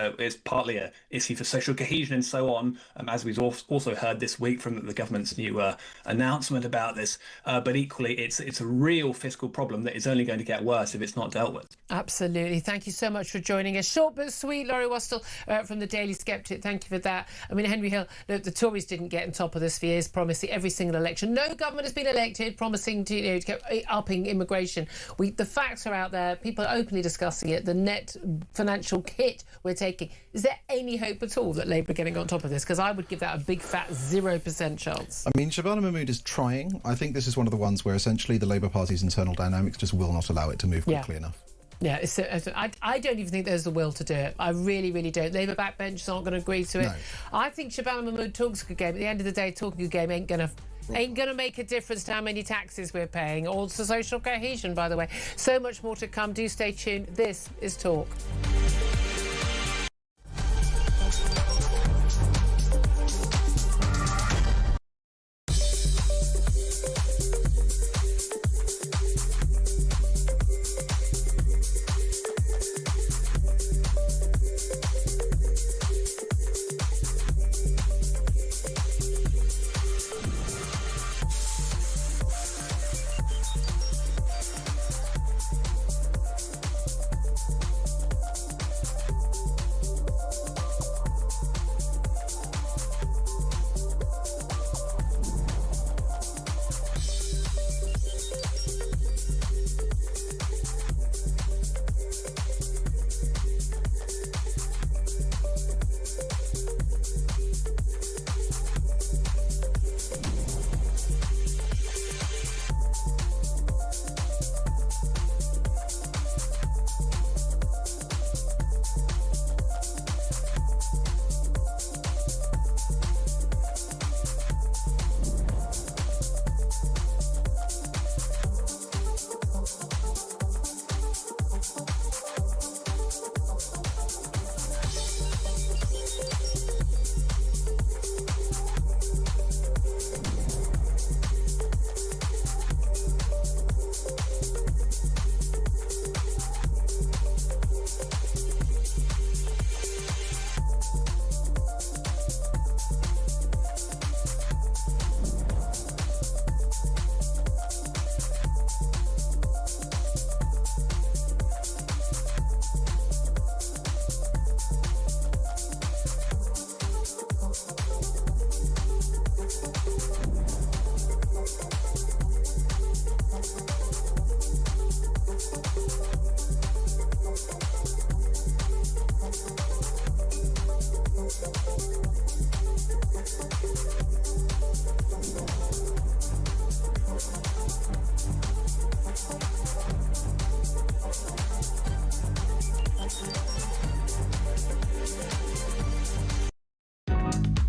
Speaker 11: partly an issue for social cohesion and so on, as we've also heard this week from the government's new announcement about this. But equally, it's a real fiscal problem that is only going to get worse if it's not dealt with.
Speaker 2: Absolutely. Thank you so much for joining us. Short but sweet, Laurie Wastel from the Daily Skeptic. Thank you for that. I mean, Henry Hill, Look, the Tories didn't get on top of this for years, promising every single election. No government has been elected promising to, to get upping immigration. The facts are out there. People are openly discussing it. The net financial hit we're taking. Is there any hope at all that Labour are getting on top of this? Because I would give that a big fat 0% chance.
Speaker 3: I mean, Shabana Mahmood is trying. I think this is one of the ones where essentially the Labour Party's internal dynamics just will not allow it to move quickly enough.
Speaker 2: Yeah, I don't even think there's the will to do it. I really, really don't. Labour backbenchers aren't going to agree to it. No. I think Shabana Mahmood talks a good game. At the end of the day, talking a good game ain't going to make a difference to how many taxes we're paying or to social cohesion, by the way. So much more to come. Do stay tuned. This is Talk.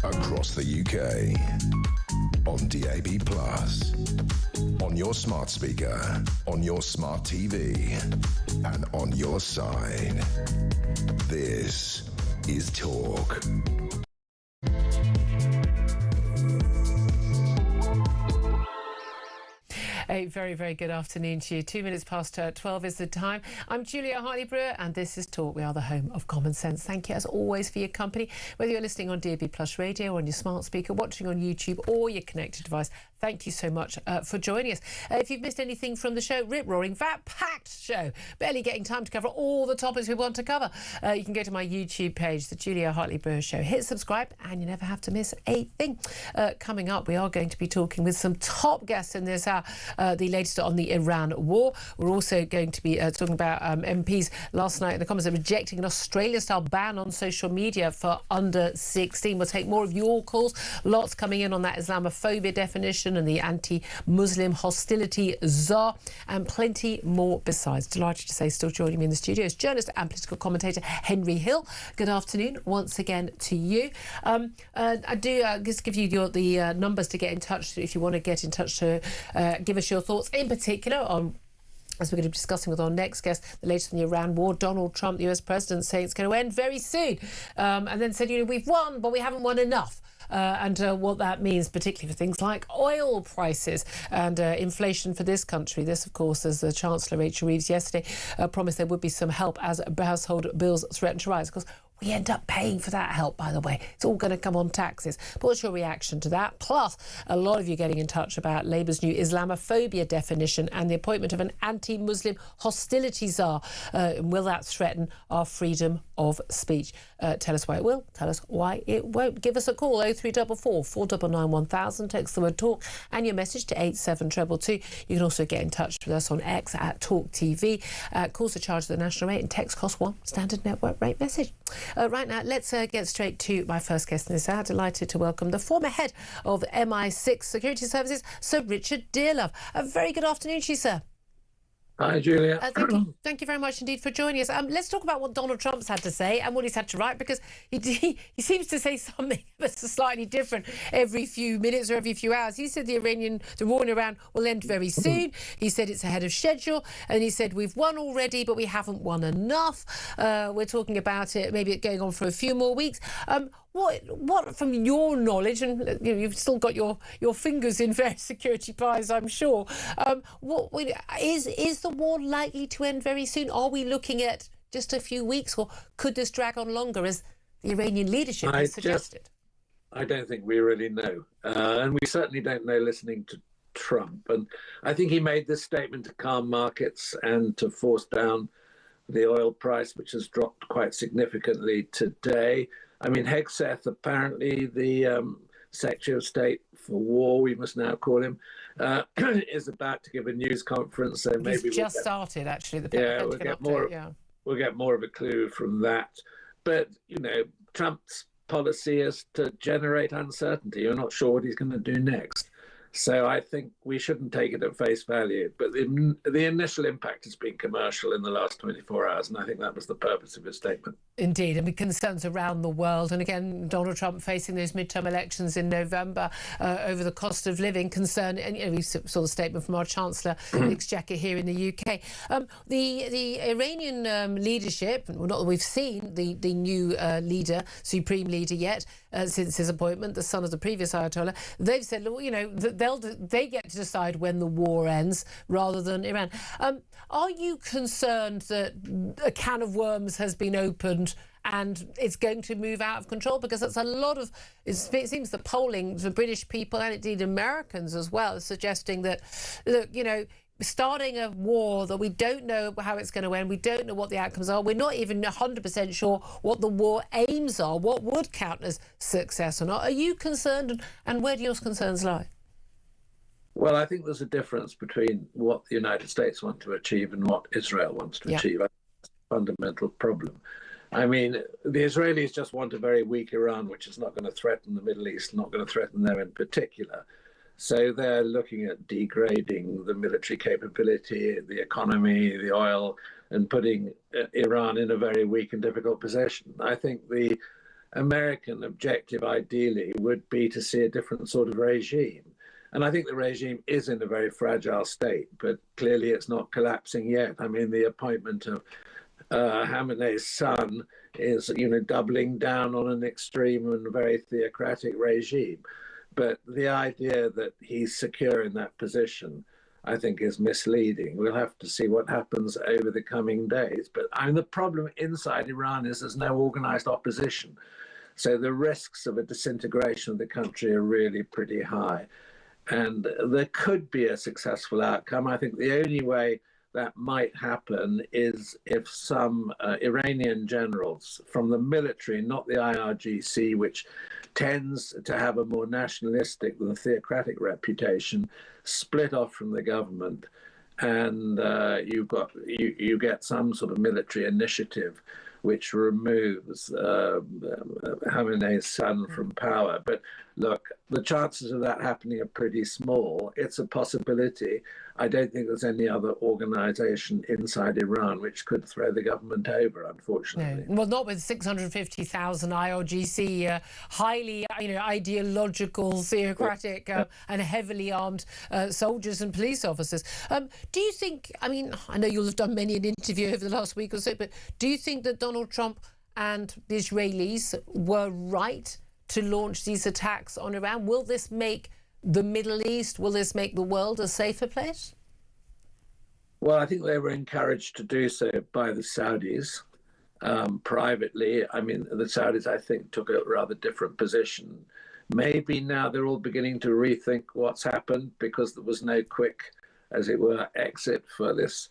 Speaker 1: Across the UK, on DAB+, on your smart speaker, on your smart TV, and on your side. This is Talk.
Speaker 2: A very, very good afternoon to you. 2 minutes past 12 is the time. I'm Julia Hartley-Brewer, and this is Talk. We are the home of common sense. Thank you, as always, for your company. Whether you're listening on DAB+ radio, or on your smart speaker, watching on YouTube, or your connected device, thank you so much for joining us. If you've missed anything from the show, rip-roaring, fat-packed show, barely getting time to cover all the topics we want to cover, you can go to my YouTube page, The Julia Hartley-Brewer Show. Hit subscribe, and you never have to miss a thing. Coming up, we are going to be talking with some top guests in this hour. The latest on the Iran war. We're also going to be talking about MPs last night in the Commons are rejecting an Australia-style ban on social media for under 16. We'll take more of your calls. Lots coming in on that Islamophobia definition and the anti-Muslim hostility czar, and plenty more besides. Delighted to say, still joining me in the studio is journalist and political commentator Henry Hill. Good afternoon once again to you. I do just give you the numbers to get in touch if you want to get in touch to give us your thoughts, in particular on, as we're going to be discussing with our next guest, the latest on the Iran war. Donald Trump, the US president, saying it's going to end very soon, and then said, we've won, but we haven't won enough. And what that means, particularly for things like oil prices and inflation for this country. This, of course, as the Chancellor Rachel Reeves yesterday promised there would be some help as household bills threaten to rise. Of course, we end up paying for that help, by the way. It's all going to come on taxes. But what's your reaction to that? Plus, a lot of you getting in touch about Labour's new Islamophobia definition and the appointment of an anti-Muslim hostility czar. Will that threaten our freedom of speech? Tell us why it will. Tell us why it won't. Give us a call, 0344 499 1000. Text the word talk and your message to 87222. You can also get in touch with us on X at Talk TV. Calls are charged at the national rate and text cost one standard network rate message. Right now, let's get straight to my first guest in this hour. Delighted to welcome the former head of MI6 Security Services, Sir Richard Dearlove. A very good afternoon to you, sir.
Speaker 12: Hi, Julia.
Speaker 2: Thank you very much indeed for joining us. Let's talk about what Donald Trump's had to say and what he's had to write, because he seems to say something that's slightly different every few minutes or every few hours. He said the war in Iran will end very soon. He said it's ahead of schedule, and he said we've won already, but we haven't won enough. We're talking about it, maybe it going on for a few more weeks. What from your knowledge, and you've still got your fingers in various security pies, I'm sure. What is the war likely to end very soon? Are we looking at just a few weeks, or could this drag on longer, as the Iranian leadership has suggested?
Speaker 12: I don't think we really know, and we certainly don't know listening to Trump. And I think he made this statement to calm markets and to force down the oil price, which has dropped quite significantly today. I mean, Hegseth, apparently the Secretary of State for War, we must now call him, is about to give a news conference. So maybe
Speaker 2: we'll started, actually.
Speaker 12: We'll get more of a clue from that. But, Trump's policy is to generate uncertainty. You're not sure what he's going to do next. So I think we shouldn't take it at face value. But the initial impact has been commercial in the last 24 hours, and I think that was the purpose of his statement.
Speaker 2: Indeed, and with concerns around the world. And again, Donald Trump facing those midterm elections in November over the cost of living concern. And we saw the statement from our Chancellor, the Exchequer here in the UK. The Iranian leadership, well, not that we've seen the new leader, supreme leader yet, since his appointment, the son of the previous Ayatollah, they've said, they get to decide when the war ends rather than Iran. Are you concerned that a can of worms has been opened and it's going to move out of control? Because that's a lot of, it seems the polling, the British people and indeed Americans as well, is suggesting that, look, starting a war that we don't know how it's going to end, we don't know what the outcomes are, we're not even 100% sure what the war aims are, what would count as success or not. Are you concerned, and where do your concerns lie?
Speaker 12: Well, I think there's a difference between what the United States want to achieve and what Israel wants to achieve. That's a fundamental problem. I mean, the Israelis just want a very weak Iran, which is not going to threaten the Middle East, not going to threaten them in particular. So they're looking at degrading the military capability, the economy, the oil, and putting Iran in a very weak and difficult position. I think the American objective, ideally, would be to see a different sort of regime. And I think the regime is in a very fragile state, but clearly it's not collapsing yet. I mean, the appointment of Khamenei's son is, doubling down on an extreme and very theocratic regime. But the idea that he's secure in that position, I think, is misleading. We'll have to see what happens over the coming days. But the problem inside Iran is there's no organized opposition. So the risks of a disintegration of the country are really pretty high. And there could be a successful outcome. I think the only way that might happen is if some Iranian generals from the military, not the IRGC, which tends to have a more nationalistic than theocratic reputation, split off from the government, and you get some sort of military initiative which removes Khamenei's son from power. But look, the chances of that happening are pretty small. It's a possibility. I don't think there's any other organization inside Iran which could throw the government over, unfortunately.
Speaker 2: No. Well, not with 650,000 IRGC, highly ideological, theocratic and heavily armed soldiers and police officers. Do you think, I know you'll have done many an interview over the last week or so, but do you think that Donald Trump and the Israelis were right to launch these attacks on Iran? Will this make the Middle East, will this make the world a safer place?
Speaker 12: Well, I think they were encouraged to do so by the Saudis. privately. I mean, the Saudis, I think, took a rather different position. Maybe now they're all beginning to rethink what's happened because there was no quick, as it were, exit for this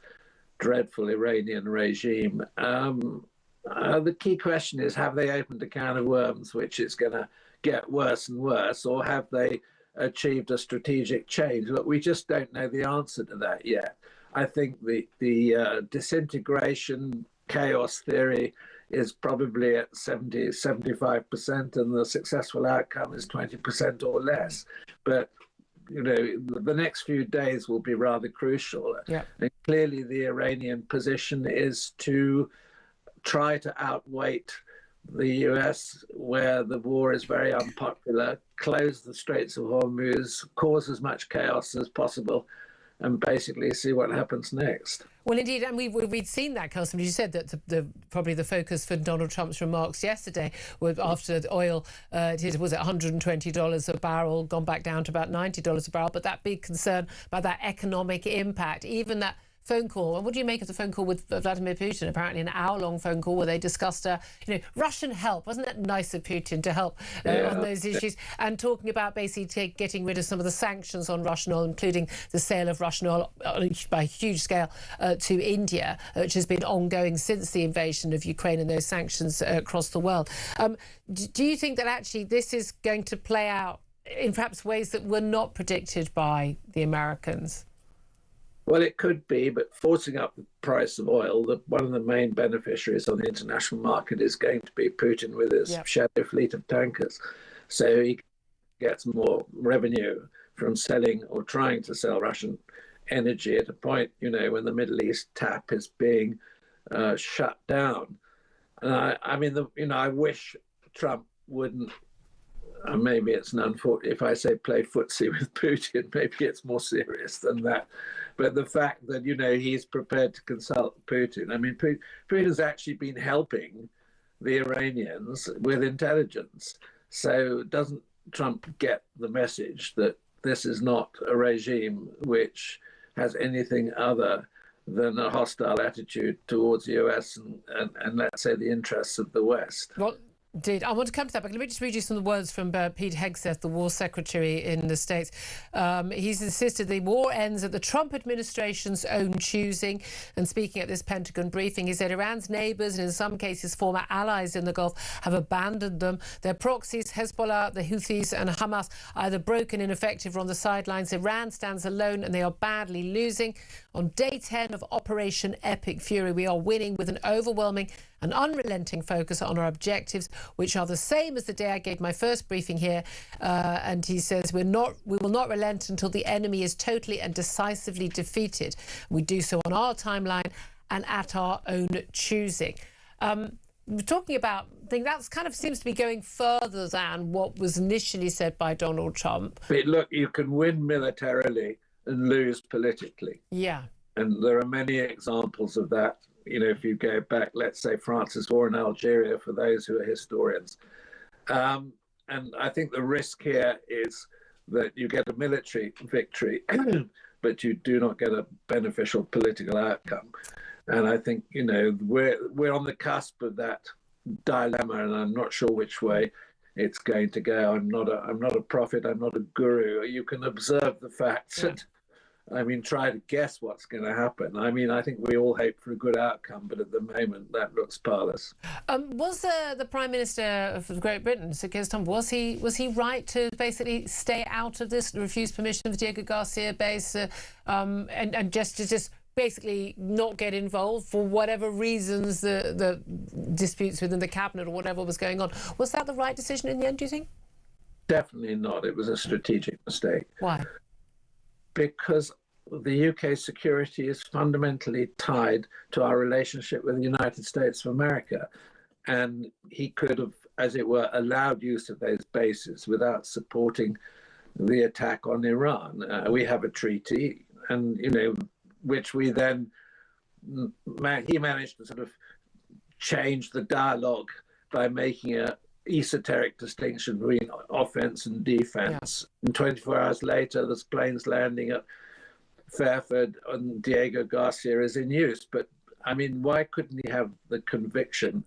Speaker 12: dreadful Iranian regime. The key question is, have they opened a can of worms which is going to get worse and worse, or have they achieved a strategic change? Look, we just don't know the answer to that yet. I think the disintegration chaos theory is probably at 75%, and the successful outcome is 20% or less. But the next few days will be rather crucial.
Speaker 2: Yeah.
Speaker 12: And clearly the Iranian position is to try to outweight the US, where the war is very unpopular, close the Straits of Hormuz, cause as much chaos as possible, and basically see what happens next.
Speaker 2: Well, indeed, and we'd seen that, Carson. You said that probably the focus for Donald Trump's remarks yesterday was after the oil was at $120 a barrel, gone back down to about $90 a barrel, but that big concern about that economic impact, even that phone call. And what do you make of the phone call with Vladimir Putin? Apparently an hour-long phone call where they discussed, Russian help. Wasn't that nice of Putin to help on those issues? And talking about basically getting rid of some of the sanctions on Russian oil, including the sale of Russian oil by a huge scale to India, which has been ongoing since the invasion of Ukraine and those sanctions across the world. Do you think that actually this is going to play out in perhaps ways that were not predicted by the Americans?
Speaker 12: Well, it could be, but forcing up the price of oil, one of the main beneficiaries on the international market is going to be Putin with his shadow fleet of tankers. So he gets more revenue from selling or trying to sell Russian energy at a point, when the Middle East tap is being shut down. And I wish Trump wouldn't. Maybe it's an unfortunate, if I say play footsie with Putin, maybe it's more serious than that. But the fact that, he's prepared to consult Putin. I mean, Putin's actually been helping the Iranians with intelligence. So doesn't Trump get the message that this is not a regime which has anything other than a hostile attitude towards the US and let's say, the interests of the West?
Speaker 2: Well, indeed. I want to come to that, but let me just read you some of the words from Pete Hegseth, the war secretary in the States. He's insisted the war ends at the Trump administration's own choosing. And speaking at this Pentagon briefing, he said Iran's neighbours, and in some cases former allies in the Gulf, have abandoned them. Their proxies, Hezbollah, the Houthis and Hamas, are either broken, ineffective or on the sidelines. Iran stands alone and they are badly losing. On day 10 of Operation Epic Fury, we are winning with an overwhelming and unrelenting focus on our objectives, which are the same as the day I gave my first briefing here. And he says, we will not relent until the enemy is totally and decisively defeated. We do so on our timeline and at our own choosing. We're talking about things that kind of seems to be going further than what was initially said by Donald Trump.
Speaker 12: But look, you can win militarily and lose politically.
Speaker 2: Yeah.
Speaker 12: And there are many examples of that. If you go back, let's say, France's war in Algeria, for those who are historians. And I think the risk here is that you get a military victory, but you do not get a beneficial political outcome. And I think, we're on the cusp of that dilemma, and I'm not sure which way it's going to go. I'm not a prophet, I'm not a guru. You can observe the facts and try to guess what's going to happen. I think we all hope for a good outcome, but at the moment that looks parlous.
Speaker 2: Was the Prime Minister of Great Britain, Sir Keir Starmer, was he right to basically stay out of this, refuse permission of Diego Garcia base, and just basically not get involved for whatever reasons, the disputes within the cabinet or whatever was going on? Was that the right decision in the end, do you think?
Speaker 12: Definitely not. It was a strategic mistake.
Speaker 2: Why? Because
Speaker 12: the UK security is fundamentally tied to our relationship with the United States of America. And he could have, as it were, allowed use of those bases without supporting the attack on Iran. We have a treaty, and, which we then, he managed to sort of change the dialogue by making a esoteric distinction between offense and defense. And 24 hours later, there's planes landing at Fairford and Diego Garcia is in use. But I mean, why couldn't he have the conviction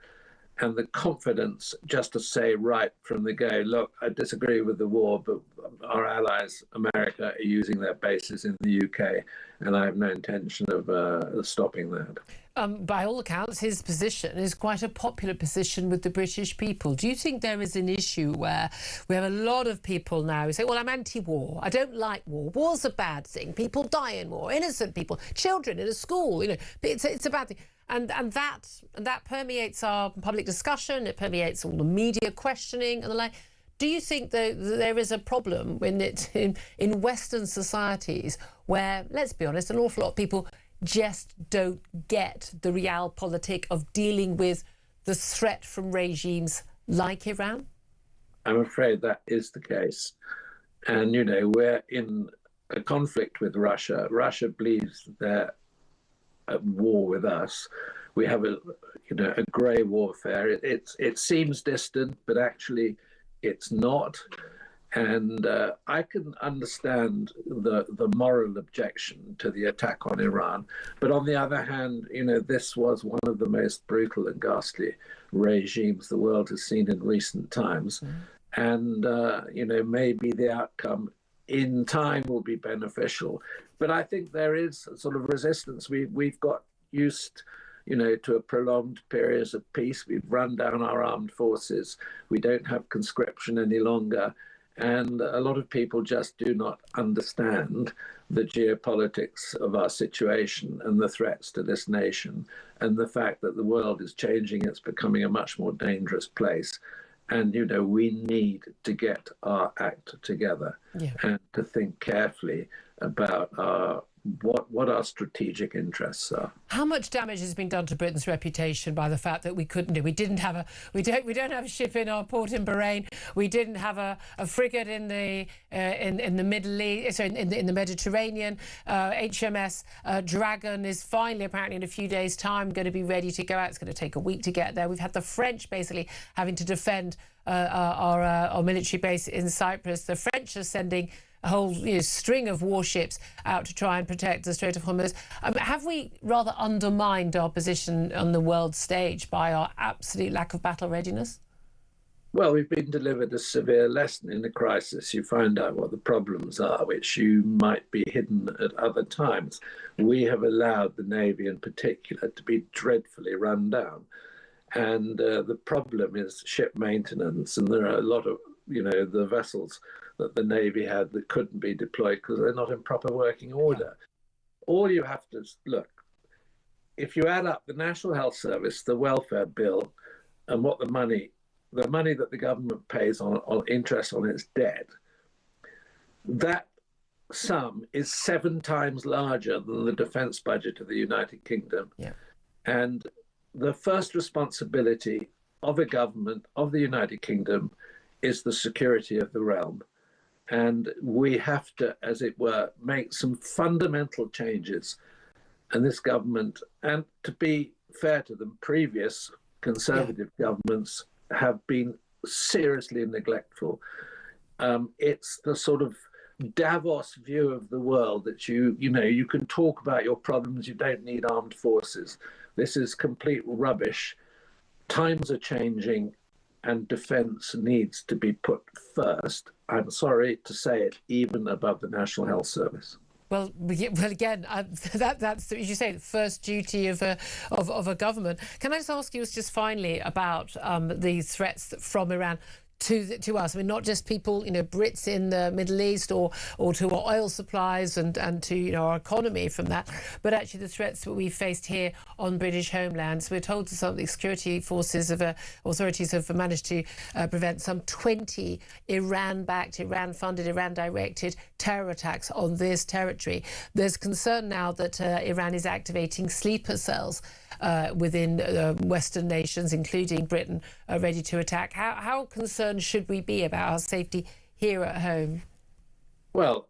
Speaker 12: and the confidence just to say right from the go, look, I disagree with the war, but our allies, America, are using their bases in the UK, and I have no intention of stopping that.
Speaker 2: By all accounts, his position is quite a popular position with the British people. Do you think there is an issue where we have a lot of people now who say, well, I'm anti-war, I don't like war, war's a bad thing, people die in war, innocent people, children in a school, you know, it's a bad thing. And that permeates our public discussion, it permeates all the media questioning and the like. Do you think that there is a problem in Western societies where, let's be honest, an awful lot of people just don't get the realpolitik of dealing with the threat from regimes like Iran?
Speaker 12: I'm afraid that is the case. And, you know, we're in a conflict with Russia. Russia believes they're at war with us. We have a grey warfare. It seems distant, but actually it's not. And I can understand the moral objection to the attack on Iran. But on the other hand, you know, this was one of the most brutal and ghastly regimes the world has seen in recent times. And, you know, maybe the outcome in time will be beneficial. But I think there is a sort of resistance. We've got used, you know, to a prolonged period of peace. We've run down our armed forces. We don't have conscription any longer. And a lot of people just do not understand the geopolitics of our situation and the threats to this nation and the fact that the world is changing. It's becoming a much more dangerous place. And, you know, we need to get our act together and to think carefully about what our strategic interests are.
Speaker 2: How much damage has been done to Britain's reputation by the fact that we don't have a ship in our port in Bahrain, we didn't have a frigate in the Middle East, sorry, in the Mediterranean. HMS Dragon is finally, apparently in a few days' time, going to be ready to go out. It's going to take a week to get there. We've had the French basically having to defend our military base in Cyprus. The French are sending a whole string of warships out to try and protect the Strait of Hormuz. Have we rather undermined our position on the world stage by our absolute lack of battle readiness?
Speaker 12: Well, we've been delivered a severe lesson in the crisis. You find out what the problems are, which you might be hidden at other times. We have allowed the Navy in particular to be dreadfully run down. And the problem is ship maintenance. And there are a lot of, the vessels that the Navy had that couldn't be deployed because they're not in proper working order. All you have to look, if you add up the National Health Service, the welfare bill, and what the money that the government pays on interest on its debt, that sum is 7 times larger than the defense budget of the United Kingdom. And the first responsibility of a government of the United Kingdom is the security of the realm. And we have to, as it were, make some fundamental changes. And this government, and to be fair to them, previous Conservative governments have been seriously neglectful. It's the sort of Davos view of the world that you can talk about your problems, you don't need armed forces. This is complete rubbish. Times are changing and defence needs to be put first. I'm sorry to say it, even above the National Health Service.
Speaker 2: Well, again, that's, as you say, the first duty of a government. Can I just ask you just finally about the threats from Iran to us? I mean, not just people, Brits in the Middle East or to our oil supplies and to our economy from that, but actually the threats that we faced here on British homeland. So we're told that some of the security forces of authorities have managed to prevent some 20 Iran-backed, Iran-funded, Iran-directed terror attacks on this territory. There's concern now that Iran is activating sleeper cells within Western nations, including Britain, ready to attack. How concerned should we be about our safety here at home?
Speaker 12: Well,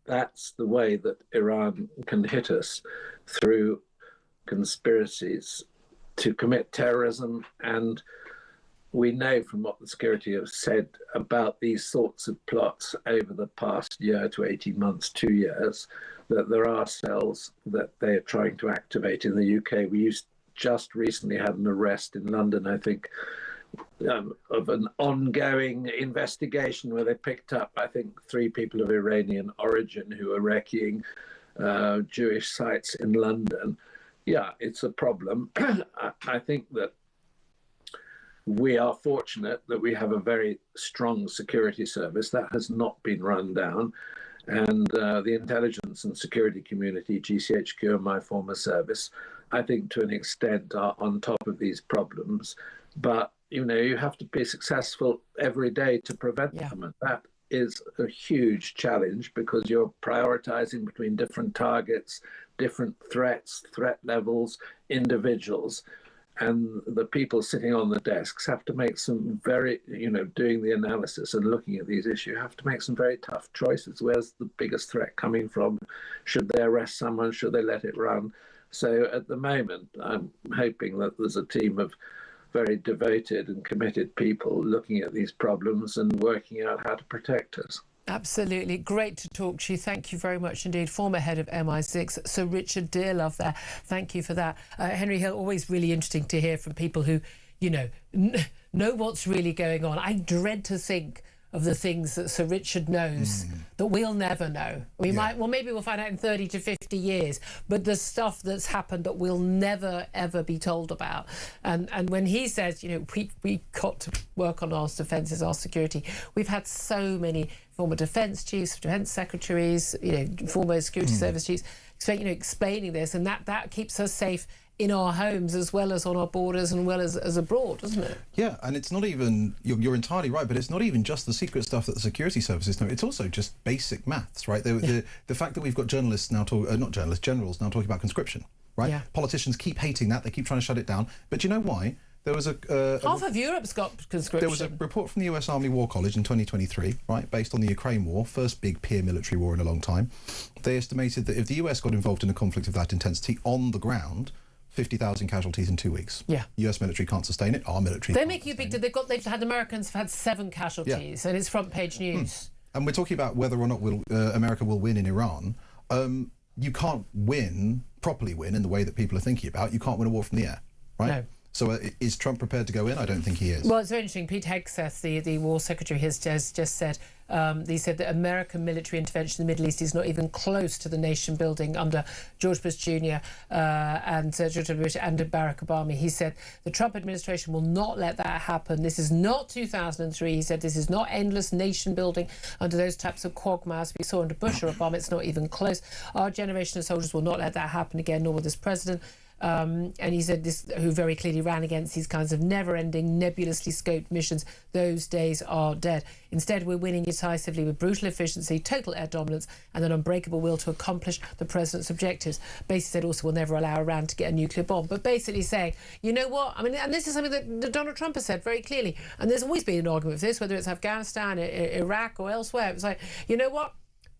Speaker 12: that's the way that Iran can hit us, through conspiracies to commit terrorism and we know from what the security have said about these sorts of plots over the past year to 18 months, 2 years, that there are cells that they are trying to activate in the UK. We just recently had an arrest in London, I think, of an ongoing investigation where they picked up, I think, 3 people of Iranian origin who were wrecking Jewish sites in London. Yeah, it's a problem. I think that we are fortunate that we have a very strong security service that has not been run down. And the intelligence and security community, GCHQ and my former service, I think to an extent are on top of these problems. But, you know, you have to be successful every day to prevent them. And that is a huge challenge because you're prioritizing between different targets, different threats, threat levels, individuals. And the people sitting on the desks have to make some very, you know, doing the analysis and looking at these issues, have to make some very tough choices. Where's the biggest threat coming from? Should they arrest someone? Should they let it run? So at the moment, I'm hoping that there's a team of very devoted and committed people looking at these problems and working out how to protect us.
Speaker 2: Absolutely. Great to talk to you. Thank you very much indeed. Former head of MI6, Sir Richard Dearlove there. Thank you for that. Henry Hill, always really interesting to hear from people who, you know what's really going on. I dread to think of the things that Sir Richard knows that we'll never know. We might, well, maybe we'll find out in 30 to 50 years, but the stuff that's happened that we'll never, ever be told about. And when he says, you know, we got to work on our defences, our security, we've had so many former defence chiefs, defence secretaries, you know, former security service chiefs, you know, explaining this, and that keeps us safe in our homes as well as on our borders and well as abroad, doesn't it? Yeah, and it's not even, you're entirely right, but it's not even just the secret stuff that the security services know, it's also just basic maths, right? The fact that we've got journalists now, generals now talking about conscription, right? Yeah. Politicians keep hating that, they keep trying to shut it down, but do you know why? There was half of Europe's got conscription. There was a report from the US Army War College in 2023, right, based on the Ukraine war, first big peer military war in a long time. They estimated that if the US got involved in a conflict of that intensity on the ground, 50,000 casualties in 2 weeks. Yeah. US military can't sustain it. Our military. They make you big. They've had Americans have had 7 casualties, and it's front page news. And we're talking about whether or not America will win in Iran. You can't properly win in the way that people are thinking about. You can't win a war from the air, right? No. So is Trump prepared to go in? I don't think he is. Well, it's very interesting. Pete Hegseth, the War Secretary, has just said, he said that American military intervention in the Middle East is not even close to the nation building under George Bush Jr. And George W. Bush and Barack Obama. He said the Trump administration will not let that happen. This is not 2003. He said this is not endless nation building under those types of quagmires we saw under Bush or Obama. It's not even close. Our generation of soldiers will not let that happen again, nor will this president. And he said this, who very clearly ran against these kinds of never-ending, nebulously scoped missions. Those days are dead. Instead, we're winning decisively with brutal efficiency, total air dominance, and an unbreakable will to accomplish the president's objectives. Basically said also we'll never allow Iran to get a nuclear bomb. But basically saying, you know what? I mean, and this is something that Donald Trump has said very clearly. And there's always been an argument for this, whether it's Afghanistan, Iraq, or elsewhere. It's like, you know what?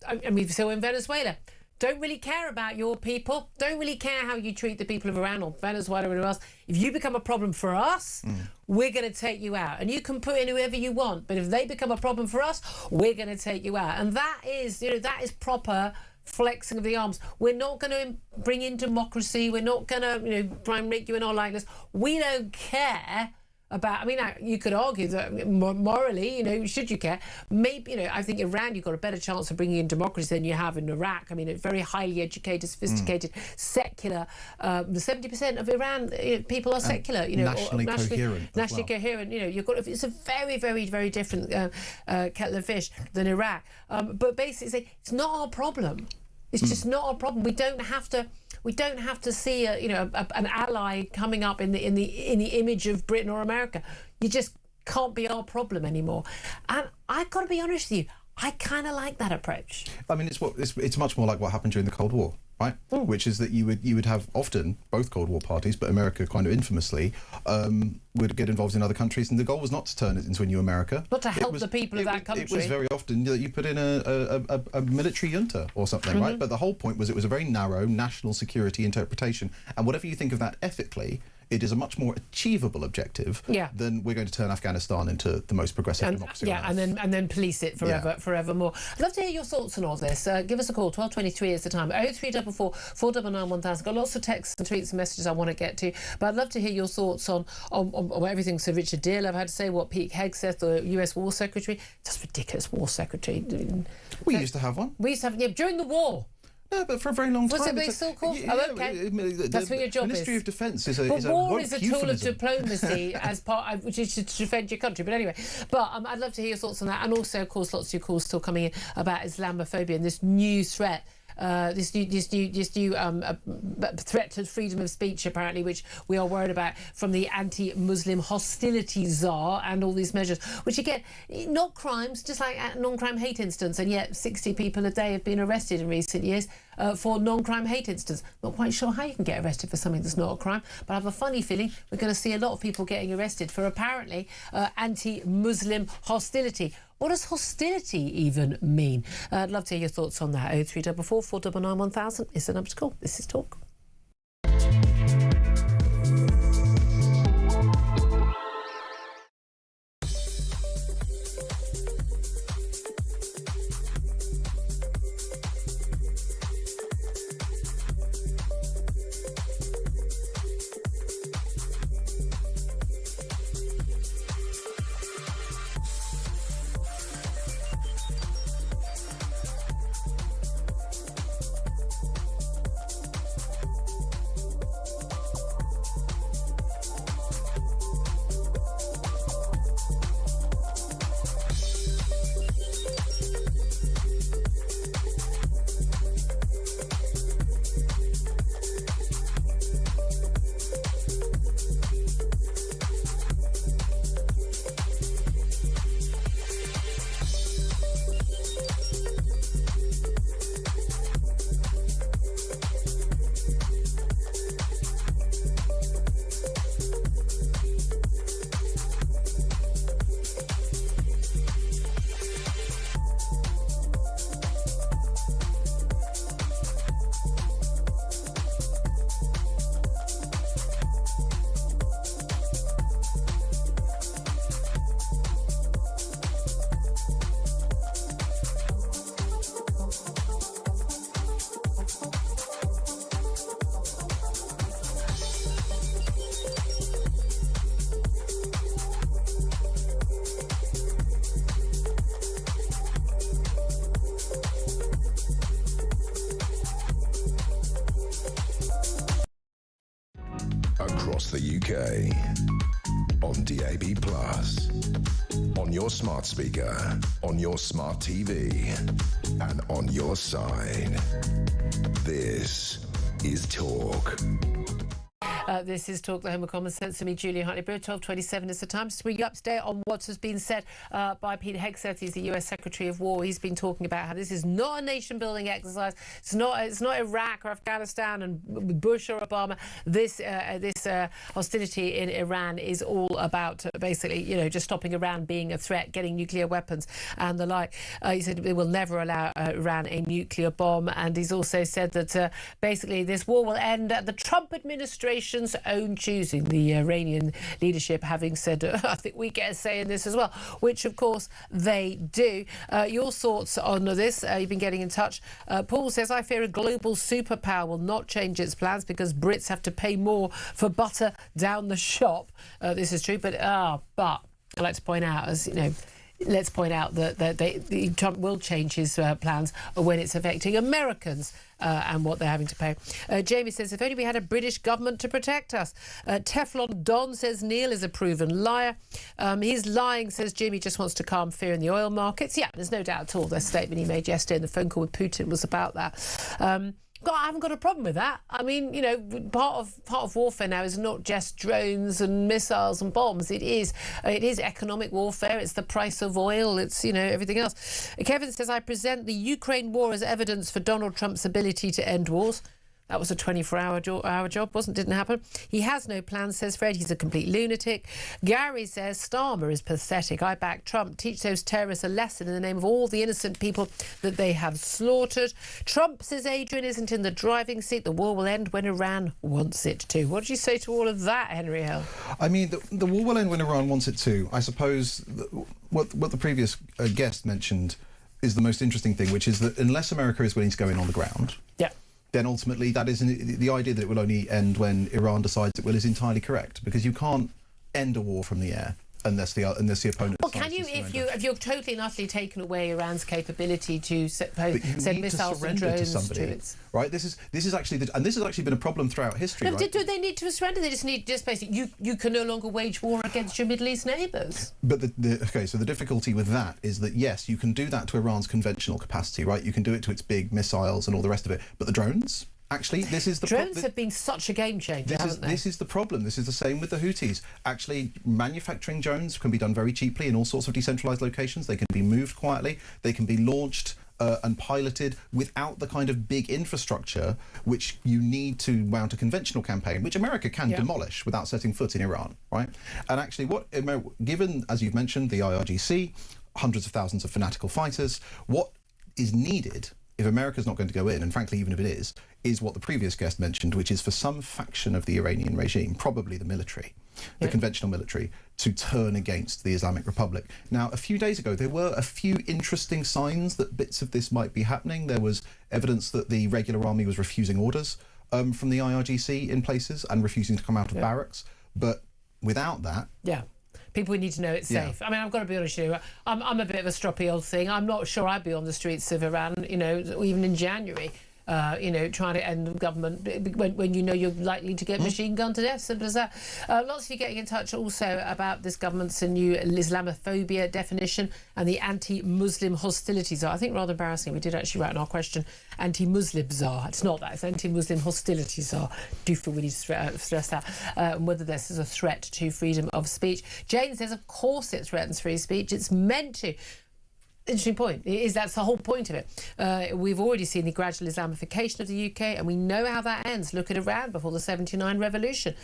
Speaker 2: I mean, so in Venezuela. Don't really care about your people. Don't really care how you treat the people of Iran or Venezuela or anywhere else. If you become a problem for us, we're going to take you out. And you can put in whoever you want, but if they become a problem for us, we're going to take you out. And that is, you know, that is proper flexing of the arms. We're not going to bring in democracy. We're not going to, you know, try and make you in our likeness. We don't care about, I mean, you could argue that morally, you know, should you care? Maybe, you know, I think Iran, you've got a better chance of bringing in democracy than you have in Iraq. I mean, it's very highly educated, sophisticated, secular. 70% of Iran people are secular, you know, nationally coherent. You know, you've got, it's a very, very, very different kettle of fish than Iraq. But basically, it's not our problem. It's just not our problem. We don't have to see an ally coming up in the image of Britain or America. You just can't be our problem anymore. And I've got to be honest with you, I kind of like that approach. I mean, it's much more like what happened during the Cold War, right? Which is that you would have often both Cold War parties, but America kind of infamously would get involved in other countries, and the goal was not to turn it into a new America. Not to help the people of that country. It was very often that you put in a military junta or something, right? But the whole point was it was a very narrow national security interpretation, and whatever you think of that ethically,
Speaker 3: it is a much more achievable objective than we're going to turn Afghanistan into the most progressive democracy on earth.
Speaker 2: and then police it forevermore. I'd love to hear your thoughts on all this. Give us a call. 12:23 is the time. 0344 499 1000. Got lots of texts and tweets and messages I want to get to, but I'd love to hear your thoughts on everything. So Richard Dearlove I've had to say, what Pete Hegseth, the US War Secretary, just ridiculous War Secretary.
Speaker 3: We used to have one.
Speaker 2: We used to have during the war.
Speaker 3: No, but for a very long time.
Speaker 2: Was it still called? Okay. That's what your job
Speaker 3: Ministry of Defence is a
Speaker 2: war is a tool of
Speaker 3: euphemism.
Speaker 2: diplomacy as part, which is to defend your country. But anyway, I'd love to hear your thoughts on that, and also, of course, lots of your calls still coming in about Islamophobia and this new threat. This new threat to freedom of speech, apparently, which we are worried about from the anti-Muslim hostility czar and all these measures, which again, not crimes, just like non-crime hate incidents, and yet 60 people a day have been arrested in recent years for non-crime hate incidents. Not quite sure how you can get arrested for something that's not a crime, but I have a funny feeling we're going to see a lot of people getting arrested for apparently anti-Muslim hostility. What does hostility even mean? I'd love to hear your thoughts on that. 0344 499 1000 is the number to call. This is Talk.
Speaker 1: Across the UK, on DAB+, on your smart speaker, on your smart TV, and on your side. This is Talk.
Speaker 2: This is Talk, the home of common sense. To me, Julia Hartley-Brewer. 12:27 is the time. Just to bring you up to date on what has been said by Pete Hegseth. He's the US Secretary of War. He's been talking about how this is not a nation-building exercise. It's not Iraq or Afghanistan and Bush or Obama. This hostility in Iran is all about basically, just stopping Iran being a threat, getting nuclear weapons and the like. He said they will never allow Iran a nuclear bomb, and he's also said that basically this war will end at the Trump administration's own choosing, the Iranian leadership having said, I think we get a say in this as well, which of course they do. Your thoughts on this? You've been getting in touch. Paul says, I fear a global superpower will not change its plans because Brits have to pay more for butter down the shop. This is true, but I'd like to point out, let's point out that Trump will change his plans when it's affecting Americans and what they're having to pay. Jamie says, if only we had a British government to protect us. Teflon Don says, Neil is a proven liar. He's lying, says Jimmy, just wants to calm fear in the oil markets. Yeah, there's no doubt at all. The statement he made yesterday in the phone call with Putin was about that. I haven't got a problem with that. I mean, part of warfare now is not just drones and missiles and bombs. It is economic warfare. It's the price of oil. It's everything else. Kevin says, I present the Ukraine war as evidence for Donald Trump's ability to end wars. That was a 24-hour job, didn't happen. He has no plans, says Fred. He's a complete lunatic. Gary says, Starmer is pathetic. I back Trump. Teach those terrorists a lesson in the name of all the innocent people that they have slaughtered. Trump, says Adrian, isn't in the driving seat. The war will end when Iran wants it to. What do you say to all of that, Henry Hill?
Speaker 3: I mean, the war will end when Iran wants it to. I suppose what the previous guest mentioned is the most interesting thing, which is that unless America is willing to go in on the ground, then ultimately that isn't the idea that it will only end when Iran decides it will is entirely correct, because you can't end a war from the air unless the opponent.
Speaker 2: Well, can you if you're totally and utterly taken away Iran's capability to send missiles and drones to its
Speaker 3: right? This is actually been a problem throughout history.
Speaker 2: No,
Speaker 3: right?
Speaker 2: do they need to surrender? They just basically you can no longer wage war against your Middle East neighbours.
Speaker 3: But so the difficulty with that is that yes, you can do that to Iran's conventional capacity, right? You can do it to its big missiles and all the rest of it. But the drones. Actually, this is the
Speaker 2: drones have been such a game changer, haven't they?
Speaker 3: This is the problem. This is the same with the Houthis. Actually, manufacturing drones can be done very cheaply in all sorts of decentralized locations. They can be moved quietly. They can be launched and piloted without the kind of big infrastructure which you need to mount a conventional campaign, which America can demolish without setting foot in Iran, right? And actually, given, as you've mentioned, the IRGC, hundreds of thousands of fanatical fighters, what is needed if America's not going to go in, and frankly, even if it is what the previous guest mentioned, which is for some faction of the Iranian regime, probably the military, the conventional military, to turn against the Islamic Republic. Now, a few days ago, there were a few interesting signs that bits of this might be happening. There was evidence that the regular army was refusing orders from the IRGC in places and refusing to come out of barracks. But without that...
Speaker 2: People need to know it's safe. I mean, I've got to be honest with you. I'm a bit of a stroppy old thing. I'm not sure I'd be on the streets of Iran, even in January, trying to end the government when you know you're likely to get machine gunned to death. Simple as that. Lots of you getting in touch also about this government's new Islamophobia definition and the anti-Muslim hostilities. I think rather embarrassing. We did actually write in our question, anti-Muslim czar. It's not that. It's anti-Muslim hostilities czar. Do feel we need to stress that. Whether this is a threat to freedom of speech. Jane says, of course it threatens free speech. It's meant to. Interesting point. That's the whole point of it. We've already seen the gradual Islamification of the UK, and we know how that ends. Look at Iran before the 79 revolution.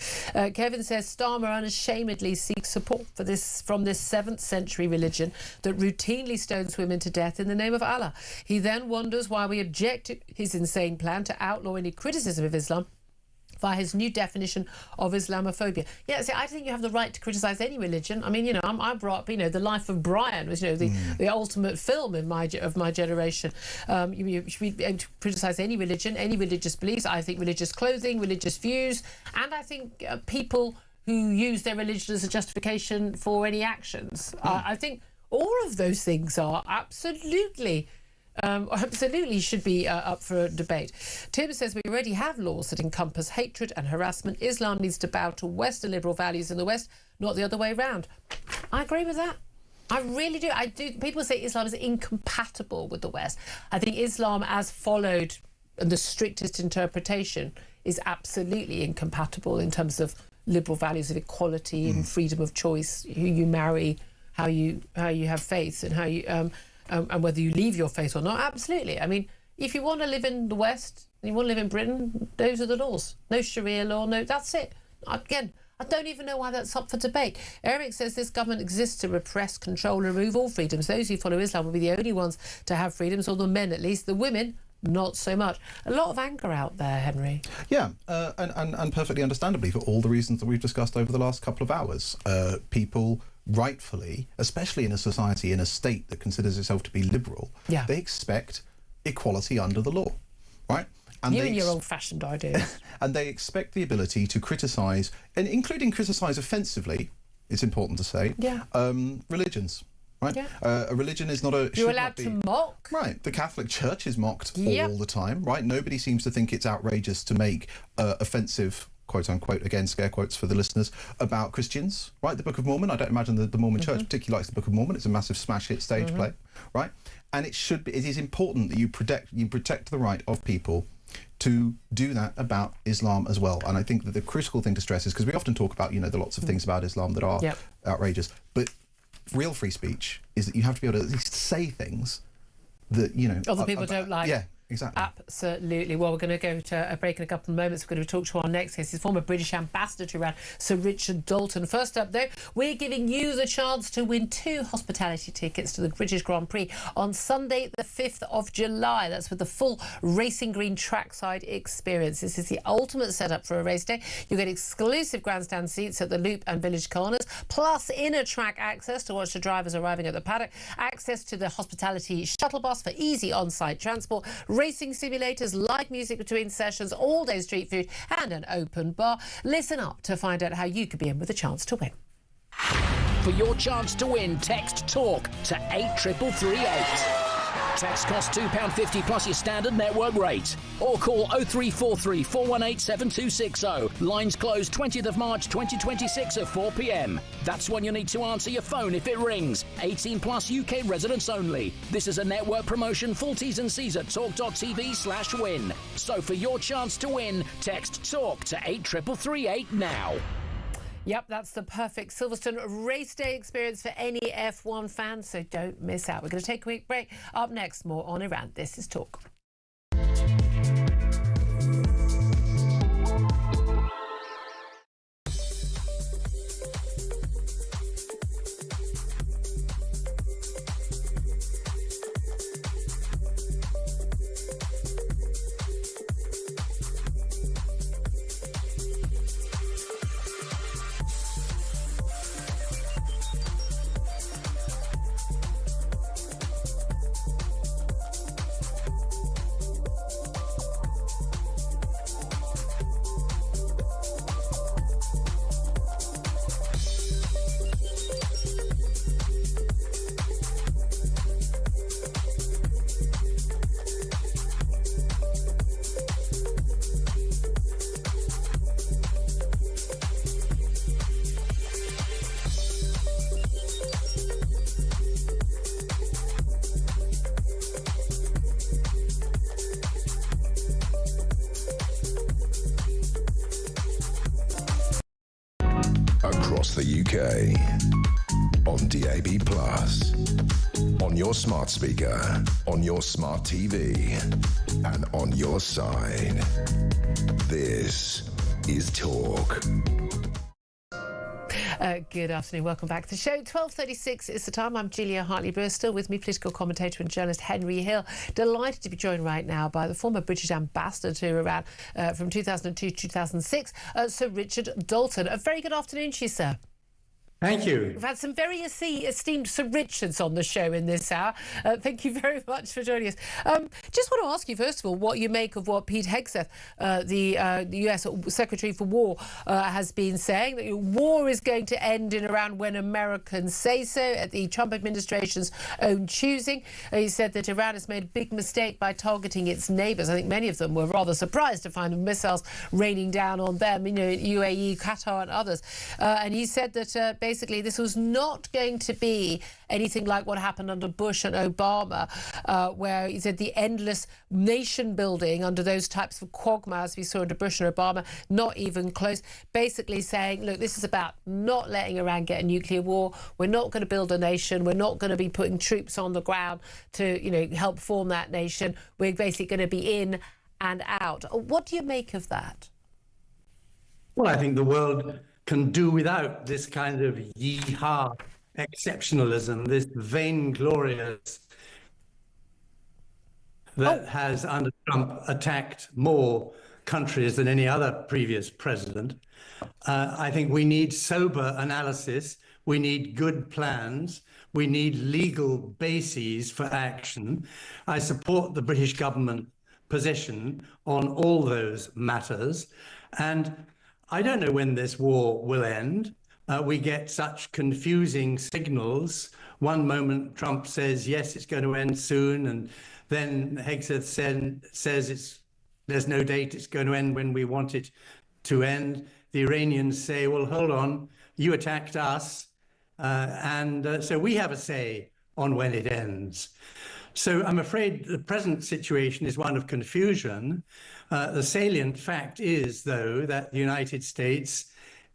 Speaker 2: Kevin says Starmer unashamedly seeks support for this from this 7th century religion that routinely stones women to death in the name of Allah. He then wonders why we object to his insane plan to outlaw any criticism of Islam via his new definition of Islamophobia. Yeah, see, I think you have the right to criticise any religion. I mean, I brought up, The Life of Brian was, the ultimate film of my generation. You should be able to criticise any religion, any religious beliefs. I think religious clothing, religious views, and I think people who use their religion as a justification for any actions. I think all of those things are absolutely should be up for debate. Tim says we already have laws that encompass hatred and harassment. Islam needs to bow to Western liberal values in the West, not the other way around. I agree with that. I really do. People say Islam is incompatible with the West. I think Islam, as followed, and the strictest interpretation, is absolutely incompatible in terms of liberal values of equality and freedom of choice, who you marry, how you have faith, and how you and whether you leave your faith or not. Absolutely. I mean, if you want to live in the West and you want to live in Britain, those are the laws. No Sharia law, no, that's it. Again, I don't even know why that's up for debate. Eric says this government exists to repress, control, and remove all freedoms. Those who follow Islam will be the only ones to have freedoms, or the men at least. The women, not so much. A lot of anger out there, Henry.
Speaker 3: Yeah, and perfectly understandably for all the reasons that we've discussed over the last couple of hours. People rightfully, especially in a society, in a state that considers itself to be liberal, they expect equality under the law, right? And
Speaker 2: you and your old-fashioned ideas.
Speaker 3: And they expect the ability to criticise, and including criticise offensively, it's important to say, religions. Right? Yeah. A religion is not a...
Speaker 2: You're allowed to mock.
Speaker 3: Right. The Catholic Church is mocked all the time, right? Nobody seems to think it's outrageous to make offensive, quote-unquote, again, scare quotes for the listeners, about Christians, right? The Book of Mormon, I don't imagine that the Mormon Church particularly likes the Book of Mormon. It's a massive smash hit stage play, right? And it is important that you protect the right of people to do that about Islam as well. And I think that the critical thing to stress is, because we often talk about, the lots of things about Islam that are outrageous, but real free speech is that you have to be able to at least say things that,
Speaker 2: other people don't like.
Speaker 3: Yeah, Exactly.
Speaker 2: Absolutely. Well, we're going to go to a break in a couple of moments. We're going to talk to our next guest, his former British ambassador to Iran, Sir Richard Dalton. First up, though, we're giving you the chance to win 2 hospitality tickets to the British Grand Prix on Sunday, the 5th of July. That's with the full Racing Green trackside experience. This is the ultimate setup for a race day. You get exclusive grandstand seats at the Loop and Village Corners, plus inner track access to watch the drivers arriving at the paddock, access to the hospitality shuttle bus for easy on-site transport, racing simulators, live music between sessions, all-day street food and an open bar. Listen up to find out how you could be in with a chance to win.
Speaker 13: For your chance to win, text TALK to 83338. Text costs £2.50 plus your standard network rate. Or call 0343 418 7260. Lines close 20th of March 2026 at 4 p.m. That's when you need to answer your phone if it rings. 18 plus UK residents only. This is a network promotion. Full T's and C's at talk.tv/win. So for your chance to win, text TALK to 83338 now.
Speaker 2: Yep, that's the perfect Silverstone race day experience for any F1 fan, so don't miss out. We're going to take a quick break. Up next, more on Iran. This is Talk.
Speaker 1: Across the UK, on DAB+, on your smart speaker, on your smart TV, and on your side. This is Talk.
Speaker 2: Good afternoon. Welcome back to the show. 12:36 is the time. I'm Julia Hartley-Brewer. Still with me, political commentator and journalist Henry Hill. Delighted to be joined right now by the former British ambassador to Iran from 2002 to 2006, Sir Richard Dalton. A very good afternoon to you, sir.
Speaker 14: Thank you.
Speaker 2: We've had some very esteemed Sir Richards on the show in this hour. Thank you very much for joining us. Just want to ask you, first of all, what you make of what Pete Hegseth, the US Secretary for War, has been saying, that war is going to end in Iran when Americans say so, at the Trump administration's own choosing. He said that Iran has made a big mistake by targeting its neighbours. I think many of them were rather surprised to find missiles raining down on them, UAE, Qatar and others. And he said that basically this was not going to be anything like what happened under Bush and Obama, where he said the endless nation building under those types of quagmires we saw under Bush and Obama, not even close. Basically saying, look, this is about not letting Iran get a nuclear war. We're not going to build a nation. We're not going to be putting troops on the ground to, help form that nation. We're basically going to be in and out. What do you make of that?
Speaker 14: Well, I think the world can do without this kind of yee-haw exceptionalism, this vainglorious that has, under Trump, attacked more countries than any other previous president. I think we need sober analysis. We need good plans. We need legal bases for action. I support the British government position on all those matters. And I don't know when this war will end. We get such confusing signals. One moment Trump says, yes, it's going to end soon. And then Hegseth says there's no date, it's going to end when we want it to end. The Iranians say, well, hold on, you attacked us. So we have a say on when it ends. So I'm afraid the present situation is one of confusion. The salient fact is, though, that the United States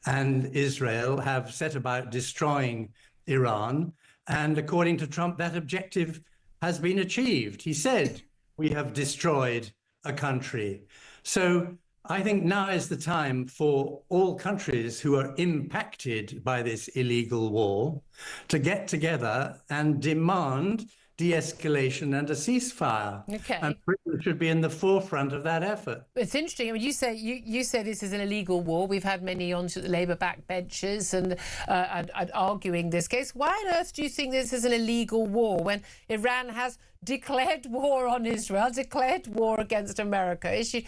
Speaker 14: and Israel have set about destroying Iran. And according to Trump, that objective has been achieved. He said we have destroyed a country. So I think now is the time for all countries who are impacted by this illegal war to get together and demand de-escalation and a ceasefire.
Speaker 2: Okay.
Speaker 14: And Britain should be in the forefront of that effort.
Speaker 2: It's interesting. I mean, you say this is an illegal war. We've had many on the Labour backbenchers and arguing this case. Why on earth do you think this is an illegal war when Iran has declared war on Israel, declared war against America, issued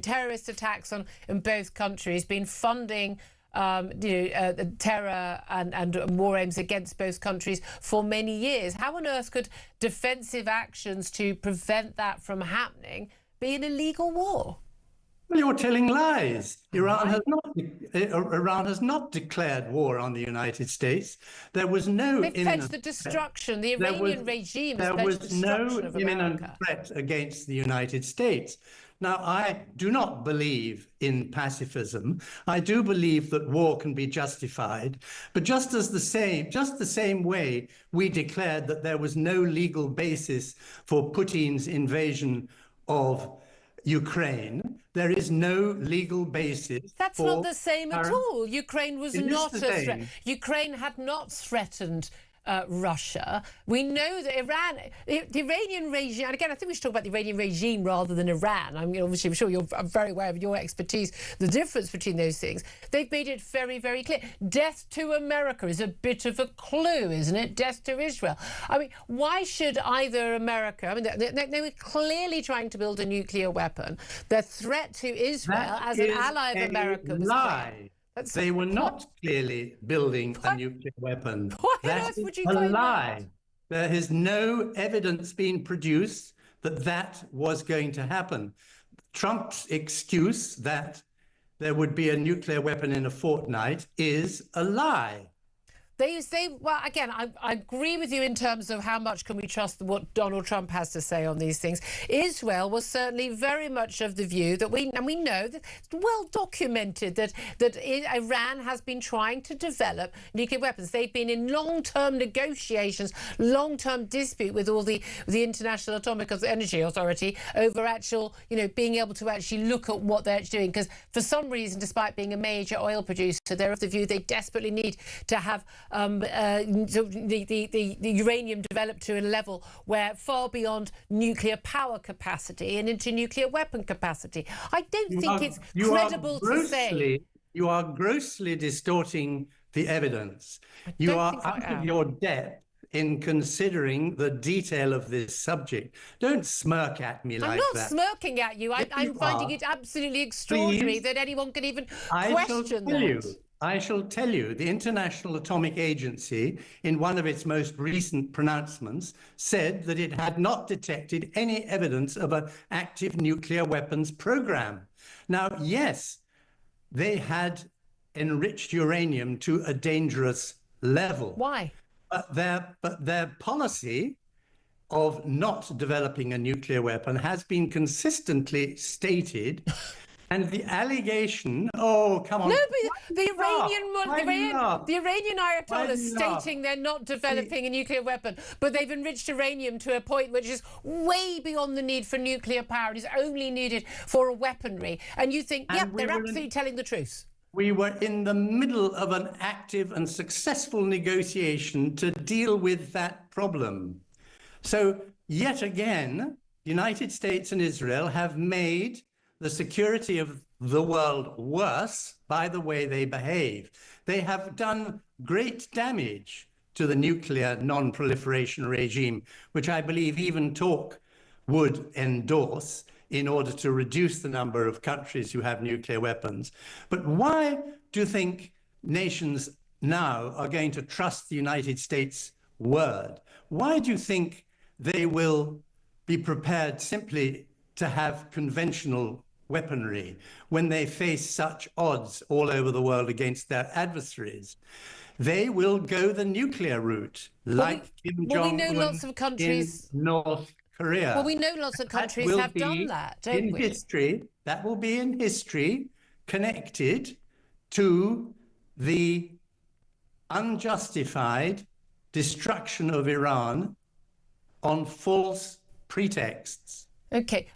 Speaker 2: terrorist attacks on in both countries, been funding terror and war aims against both countries for many years? How on earth could defensive actions to prevent that from happening be an illegal war?
Speaker 14: Well, you're telling lies. Iran has not declared war on the United States. There was no
Speaker 2: They've pledged the destruction. The Iranian regime has pledged the destruction of America.
Speaker 14: There was no imminent threat against the United States. Now, I do not believe in pacifism. I do believe that war can be justified, but just the same way we declared that there was no legal basis for Putin's invasion of Ukraine, there is no legal basis.
Speaker 2: That's
Speaker 14: for
Speaker 2: not the same at all. Ukraine was not a threat. Ukraine had not threatened Russia. We know that the Iranian regime, and again, I think we should talk about the Iranian regime rather than Iran. I mean, obviously, I'm sure you're very aware of your expertise, the difference between those things. They've made it very, very clear. Death to America is a bit of a clue, isn't it? Death to Israel. I mean, why should either America, I mean, they were clearly trying to build a nuclear weapon. The threat to Israel as an ally of America was clear.
Speaker 14: They were not clearly building a nuclear weapon. That is a lie. There has no evidence been produced that that was going to happen. Trump's excuse that there would be a nuclear weapon in a fortnight is a lie.
Speaker 2: Well, again, I agree with you in terms of how much can we trust what Donald Trump has to say on these things. Israel was certainly very much of the view that we know that it's well documented that Iran has been trying to develop nuclear weapons. They've been in long-term negotiations, long-term dispute with all the International Atomic Energy Authority over being able to actually look at what they're actually doing. Because for some reason, despite being a major oil producer, they're of the view they desperately need to have the uranium developed to a level where far beyond nuclear power capacity and into nuclear weapon capacity. I don't think it's credible to say.
Speaker 14: You are grossly distorting the evidence. You are out of your depth in considering the detail of this subject. Don't smirk at me like that.
Speaker 2: I'm not smirking at you. I'm finding it absolutely extraordinary that anyone can even question that.
Speaker 14: I shall tell you, the International Atomic Agency, in one of its most recent pronouncements, said that it had not detected any evidence of an active nuclear weapons program. Now, yes, they had enriched uranium to a dangerous level.
Speaker 2: Why?
Speaker 14: But their policy of not developing a nuclear weapon has been consistently stated. And the allegation, oh, come on.
Speaker 2: No, but the Iranian Ayatollah stating they're not developing a nuclear weapon, but they've enriched uranium to a point which is way beyond the need for nuclear power. It is only needed for a weaponry. And you think, yep, they're absolutely telling the truth.
Speaker 14: We were in the middle of an active and successful negotiation to deal with that problem. So, yet again, the United States and Israel have made the security of the world worse by the way they behave. They have done great damage to the nuclear non-proliferation regime, which I believe even talk would endorse in order to reduce the number of countries who have nuclear weapons. But why do you think nations now are going to trust the United States' word? Why do you think they will be prepared simply to have conventional weaponry when they face such odds all over the world against their adversaries? They will go the nuclear route, like Kim Jong-un
Speaker 2: we know lots of countries
Speaker 14: in North Korea.
Speaker 2: Well, we know lots of countries have done that, don't we?
Speaker 14: History, that will be in history connected to the unjustified destruction of Iran on false pretexts.
Speaker 2: Okay.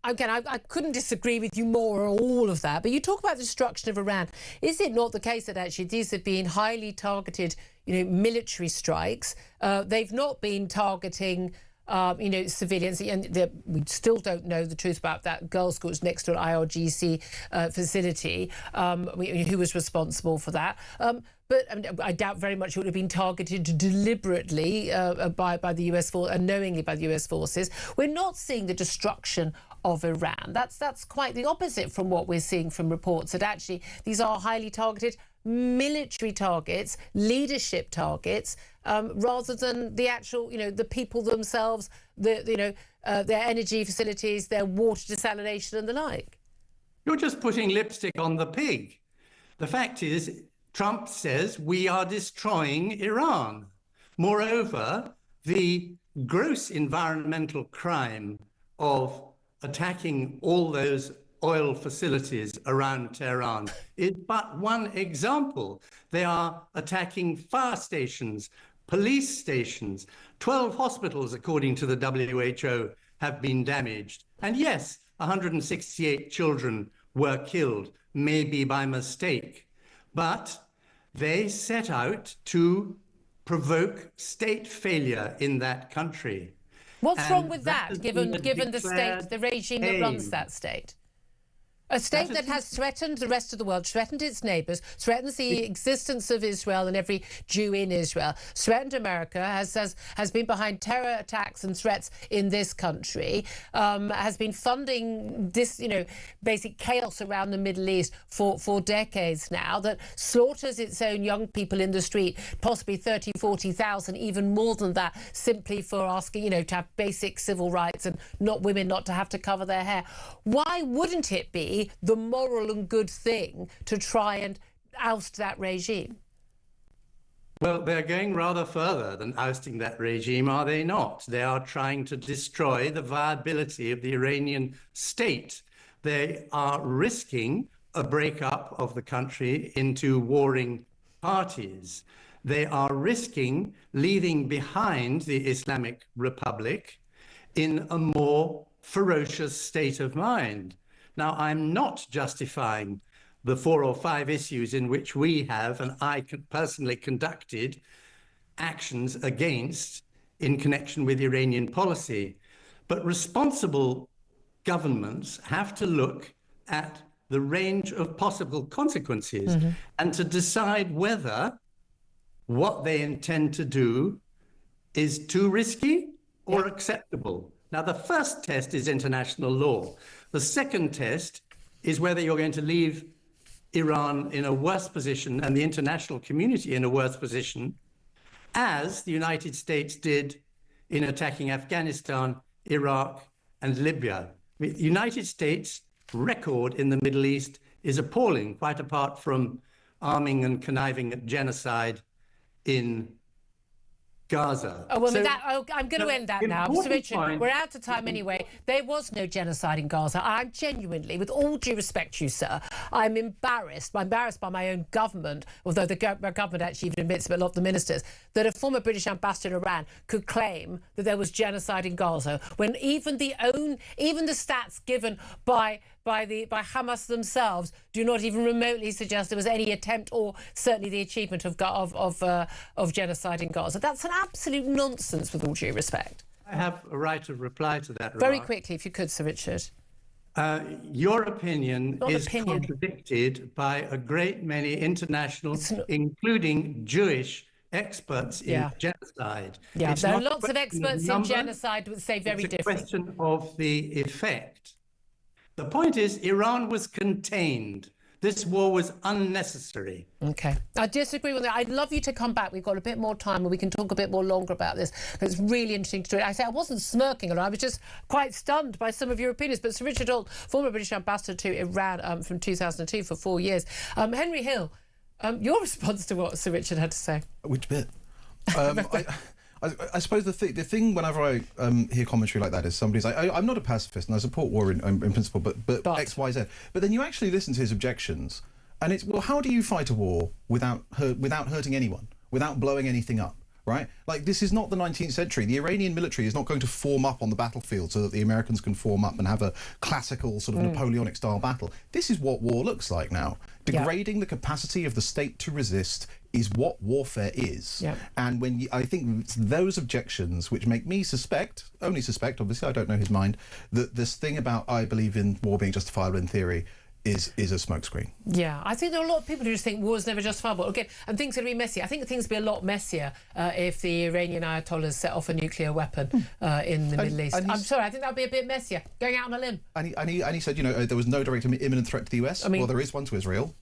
Speaker 2: Again, I couldn't disagree with you more on all of that, but you talk about the destruction of Iran. Is it not the case that actually these have been highly targeted, military strikes? They've not been targeting civilians, and we still don't know the truth about that girls' school next to an IRGC facility, who was responsible for that. But I doubt very much it would have been targeted deliberately by the US force, unknowingly by the US forces. We're not seeing the destruction of Iran. That's quite the opposite from what we're seeing from reports, that actually these are highly targeted military targets, leadership targets, rather than the actual, the people themselves, their energy facilities, their water desalination and the like.
Speaker 14: You're just putting lipstick on the pig. The fact is, Trump says we are destroying Iran. Moreover, the gross environmental crime of attacking all those oil facilities around Tehran is but one example. They are attacking fire stations, police stations. 12 hospitals, according to the WHO, have been damaged. And yes, 168 children were killed, maybe by mistake. But they set out to provoke state failure in that country.
Speaker 2: What's wrong with that, given the state, the regime that runs that state? A state that has threatened the rest of the world, threatened its neighbours, threatens the existence of Israel and every Jew in Israel, threatened America, has been behind terror attacks and threats in this country, has been funding this, basic chaos around the Middle East for decades now, that slaughters its own young people in the street, possibly 30, 40,000, even more than that, simply for asking, to have basic civil rights and women not to have to cover their hair. Why wouldn't it be the moral and good thing to try and oust that regime?
Speaker 14: Well, they're going rather further than ousting that regime, are they not? They are trying to destroy the viability of the Iranian state. They are risking a breakup of the country into warring parties. They are risking leaving behind the Islamic Republic in a more ferocious state of mind. Now, I'm not justifying the 4 or 5 issues in which we have, and I personally conducted, actions against in connection with Iranian policy. But responsible governments have to look at the range of possible consequences and to decide whether what they intend to do is too risky or acceptable. Now, the first test is international law. The second test is whether you're going to leave Iran in a worse position and the international community in a worse position, as the United States did in attacking Afghanistan, Iraq, and Libya. The United States' record in the Middle East is appalling, quite apart from arming and conniving at genocide in Gaza.
Speaker 2: Oh, well, I'm going to end that now. Mr. Richard, we're out of time anyway. There was no genocide in Gaza. I'm genuinely, with all due respect to you, sir, I'm embarrassed. I'm embarrassed by my own government, although the government actually even admits, but a lot of the ministers, that a former British ambassador in Iran could claim that there was genocide in Gaza, when even the stats given by Hamas themselves do not even remotely suggest there was any attempt or certainly the achievement of genocide in Gaza. That's an absolute nonsense, with all due respect.
Speaker 14: I have a right of reply to that.
Speaker 2: Very quickly, if you could, Sir Richard.
Speaker 14: Your opinion is contradicted by a great many international, including Jewish experts in genocide.
Speaker 2: Yeah, there are lots of experts in genocide would say very different.
Speaker 14: It's a question of the effect. The point is, Iran was contained. This war was unnecessary.
Speaker 2: Okay. I disagree with that. I'd love you to come back. We've got a bit more time and we can talk a bit more longer about this. It's really interesting to do it. I say I wasn't smirking at all. I was just quite stunned by some of your opinions. But Sir Richard Holt, former British ambassador to Iran from 2002 for 4 years. Henry Hill, your response to what Sir Richard had to say?
Speaker 3: Which bit? I suppose the thing whenever I hear commentary like that is somebody's like, I'm not a pacifist and I support war in principle, but X, Y, Z. But then you actually listen to his objections and it's, well, how do you fight a war without hurting anyone, without blowing anything up? right? Like, this is not the 19th century. The Iranian military is not going to form up on the battlefield so that the Americans can form up and have a classical sort of Napoleonic-style battle. This is what war looks like now. Degrading the capacity of the state to resist is what warfare is. And when I think it's those objections which make me suspect, only suspect, obviously, I don't know his mind, that this thing about I believe in war being justifiable in theory is a smokescreen.
Speaker 2: Yeah, I think there are a lot of people who just think war's never justifiable. Again, and things are going to be messy. I think things will be a lot messier if the Iranian Ayatollahs set off a nuclear weapon in the Middle East. I'm sorry, I think that would be a bit messier, going out on a limb.
Speaker 3: And he said, you know, there was no direct imminent threat to the US. I mean, well, there is one to Israel.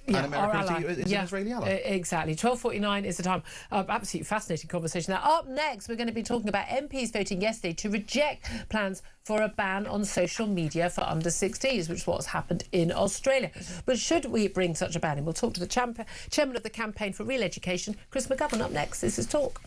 Speaker 2: Yeah,
Speaker 3: and America is an Israeli ally.
Speaker 2: Exactly. 12:49 is the time. Absolutely fascinating conversation. Now, up next, we're going to be talking about MPs voting yesterday to reject plans for a ban on social media for under 16s, which is what's happened in Australia. But should we bring such a ban in? We'll talk to the chairman of the Campaign for Real Education, Chris McGovern, up next. This is Talk.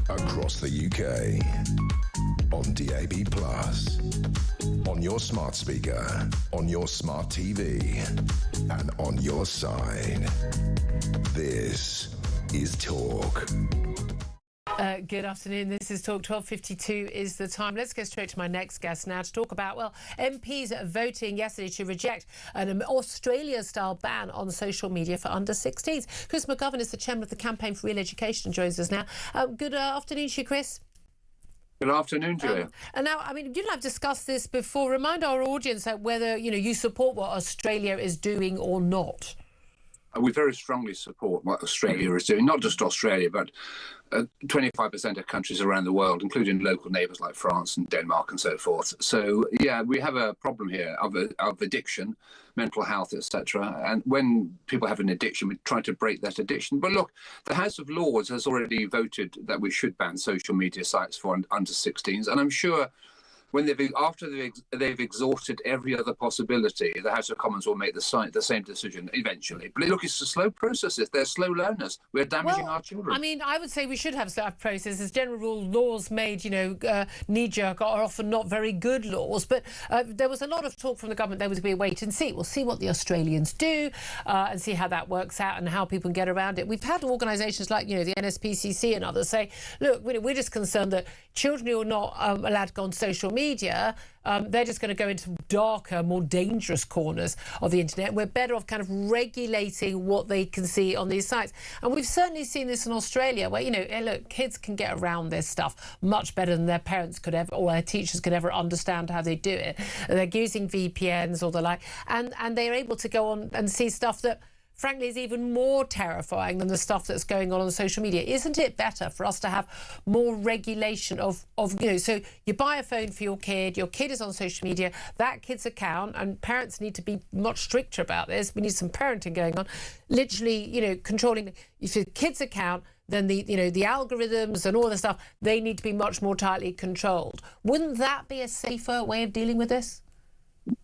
Speaker 1: Across the UK, on DAB+, on your smart speaker, on your smart TV, and on your side. This is Talk.
Speaker 2: Good afternoon. This is Talk. 12:52 is the time. Let's go straight to my next guest now to talk about, well, MPs voting yesterday to reject an Australia-style ban on social media for under 16s. Chris McGovern is the chairman of the Campaign for Real Education and joins us now. Good afternoon to you, Chris.
Speaker 15: Good afternoon, Julia.
Speaker 2: And now, I mean, you and I have discussed this before. Remind our audience that whether, you know, you support what Australia is doing or not.
Speaker 15: We very strongly support what Australia is doing, not just Australia, but 25% of countries around the world, including local neighbours like France and Denmark and so forth. So, yeah, we have a problem here of addiction, mental health, etc. And when people have an addiction, we try to break that addiction. But look, the House of Lords has already voted that we should ban social media sites for under 16s. And I'm sure when after they've exhausted every other possibility, the House of Commons will make the same decision eventually. But look, it's a slow process. They're slow learners. We're damaging our children.
Speaker 2: I mean, I would say we should have slow processes. General rule, laws made, knee-jerk are often not very good laws. But there was a lot of talk from the government there was going to be a wait and see. We'll see what the Australians do and see how that works out and how people can get around it. We've had organisations like, the NSPCC and others say, look, we're just concerned that children who are not allowed to go on social media, they're just going to go into darker, more dangerous corners of the internet. We're better off kind of regulating what they can see on these sites. And we've certainly seen this in Australia where, look, kids can get around this stuff much better than their parents could ever, or their teachers could ever understand how they do it. They're using VPNs or the like, and they're able to go on and see stuff that frankly is even more terrifying than the stuff that's going on social media. Isn't it better for us to have more regulation of so you buy a phone for your kid is on social media, that kid's account, and parents need to be much stricter about this. We need some parenting going on, literally, controlling if your kid's account, then the algorithms and all the stuff, they need to be much more tightly controlled. Wouldn't that be a safer way of dealing with this?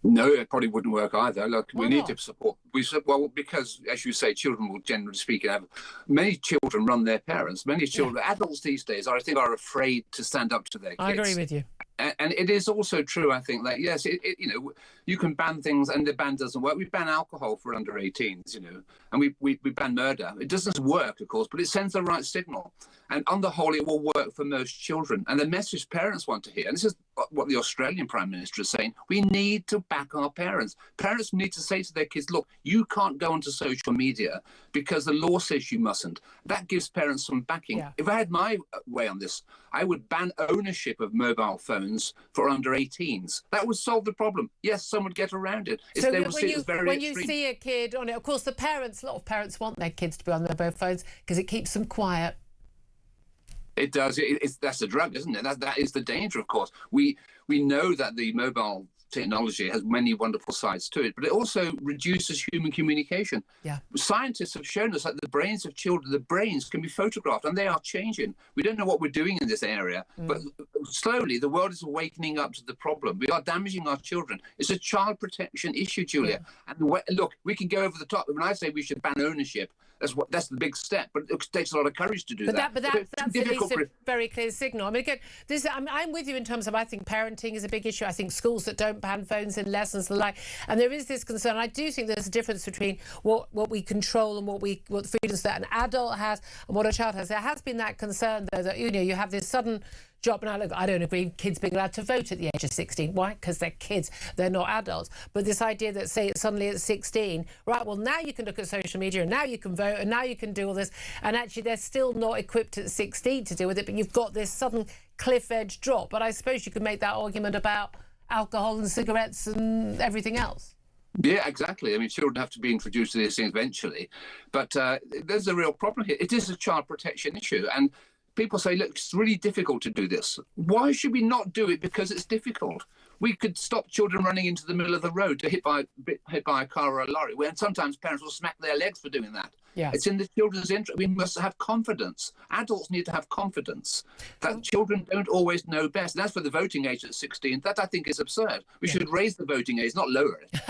Speaker 15: No, it probably wouldn't work either. Look, we need
Speaker 2: not?
Speaker 15: to support. Well, because as you say, children will generally speaking have many children run their parents. Many children, adults these days, I think, are afraid to stand up to their kids.
Speaker 2: I agree with you.
Speaker 15: And it is also true, I think, that yes, you can ban things and the ban doesn't work. We ban alcohol for under 18s, and we ban murder. It doesn't work, of course, but it sends the right signal. And on the whole, it will work for most children. And the message parents want to hear, and this is what the Australian Prime Minister is saying, we need to back our parents. Parents need to say to their kids, look, you can't go onto social media because the law says you mustn't. That gives parents some backing. Yeah. If I had my way on this, I would ban ownership of mobile phones for under 18s. That would solve the problem. Yes, some would get around it.
Speaker 2: So when you see a kid on it, of course, a lot of parents want their kids to be on their mobile phones because it keeps them quiet.
Speaker 15: It does. That's the drug, isn't it? That is the danger, of course. We know that the mobile technology has many wonderful sides to it, but it also reduces human communication. Yeah. Scientists have shown us that the brains of children, the brains can be photographed, and they are changing. We don't know what we're doing in this area, but slowly the world is awakening up to the problem. We are damaging our children. It's a child protection issue, Julia. Yeah. And look, we can go over the top. When I say we should ban ownership, that's the big step, but it takes a lot of courage to do that.
Speaker 2: But that's at least a very clear signal. I mean, again, I'm with you in terms of, I think parenting is a big issue. I think schools that don't ban phones in lessons and the like, and there is this concern. I do think there's a difference between what we control and what freedoms that an adult has and what a child has. There has been that concern, though, that you have this sudden drop. Now, look, I don't agree kids being allowed to vote at the age of 16. Why? Because they're kids. They're not adults. But this idea that, say, suddenly at 16, right, well, now you can look at social media and now you can vote and now you can do all this. And actually, they're still not equipped at 16 to deal with it. But you've got this sudden cliff edge drop. But I suppose you could make that argument about alcohol and cigarettes and everything else.
Speaker 15: Yeah, exactly. I mean, children have to be introduced to these things eventually. But there's a real problem here. It is a child protection issue. And people say, look, it's really difficult to do this. Why should we not do it because it's difficult? We could stop children running into the middle of the road to hit by a car or a lorry, where sometimes parents will smack their legs for doing that. Yeah. It's in the children's interest. We must have confidence. Adults need to have confidence that children don't always know best. And as for the voting age at 16, that I think is absurd. We should raise the voting age, not lower it.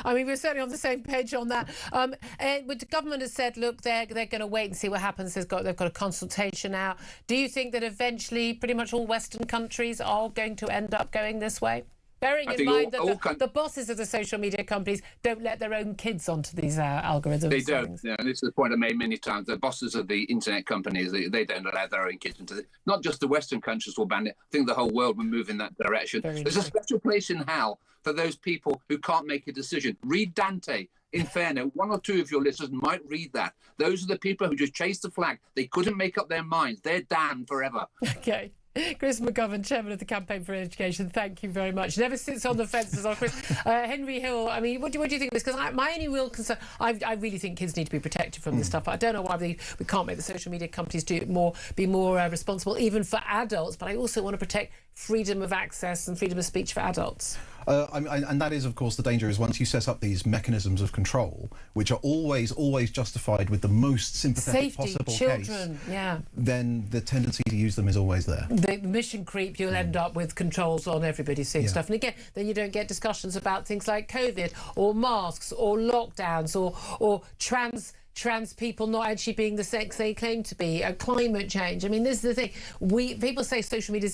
Speaker 2: I mean, we're certainly on the same page on that. But the government has said, look, they're going to wait and see what happens. They've got a consultation out. Do you think that eventually pretty much all Western countries are going to end up going this way? Bearing in mind that the bosses of the social media companies don't let their own kids onto these algorithms. They
Speaker 15: don't. Yeah, and this is the point I made many times. The bosses of the internet companies, they don't allow their own kids into it. Not just the Western countries will ban it. I think the whole world will move in that direction. There's a special place in hell for those people who can't make a decision. Read Dante. Inferno. One or two of your listeners might read that. Those are the people who just chased the flag. They couldn't make up their minds. They're damned forever.
Speaker 2: Okay. Chris McGovern, Chairman of the Campaign for Education, thank you very much. Never sits on the fences on Chris. Henry Hill, I mean, what do you think of this? Because my only real concern, I really think kids need to be protected from this stuff. I don't know why we can't make the social media companies be more responsible, even for adults, but I also want to protect freedom of access and freedom of speech for adults.
Speaker 3: And that is, of course, the danger is once you set up these mechanisms of control, which are always justified with the most sympathetic possible
Speaker 2: children,
Speaker 3: case, then the tendency to use them is always there.
Speaker 2: The mission creep, you'll end up with controls on everybody seeing stuff. And again, then you don't get discussions about things like COVID or masks or lockdowns or trans people not actually being the sex they claim to be, climate change. I mean, this is the thing. People say social media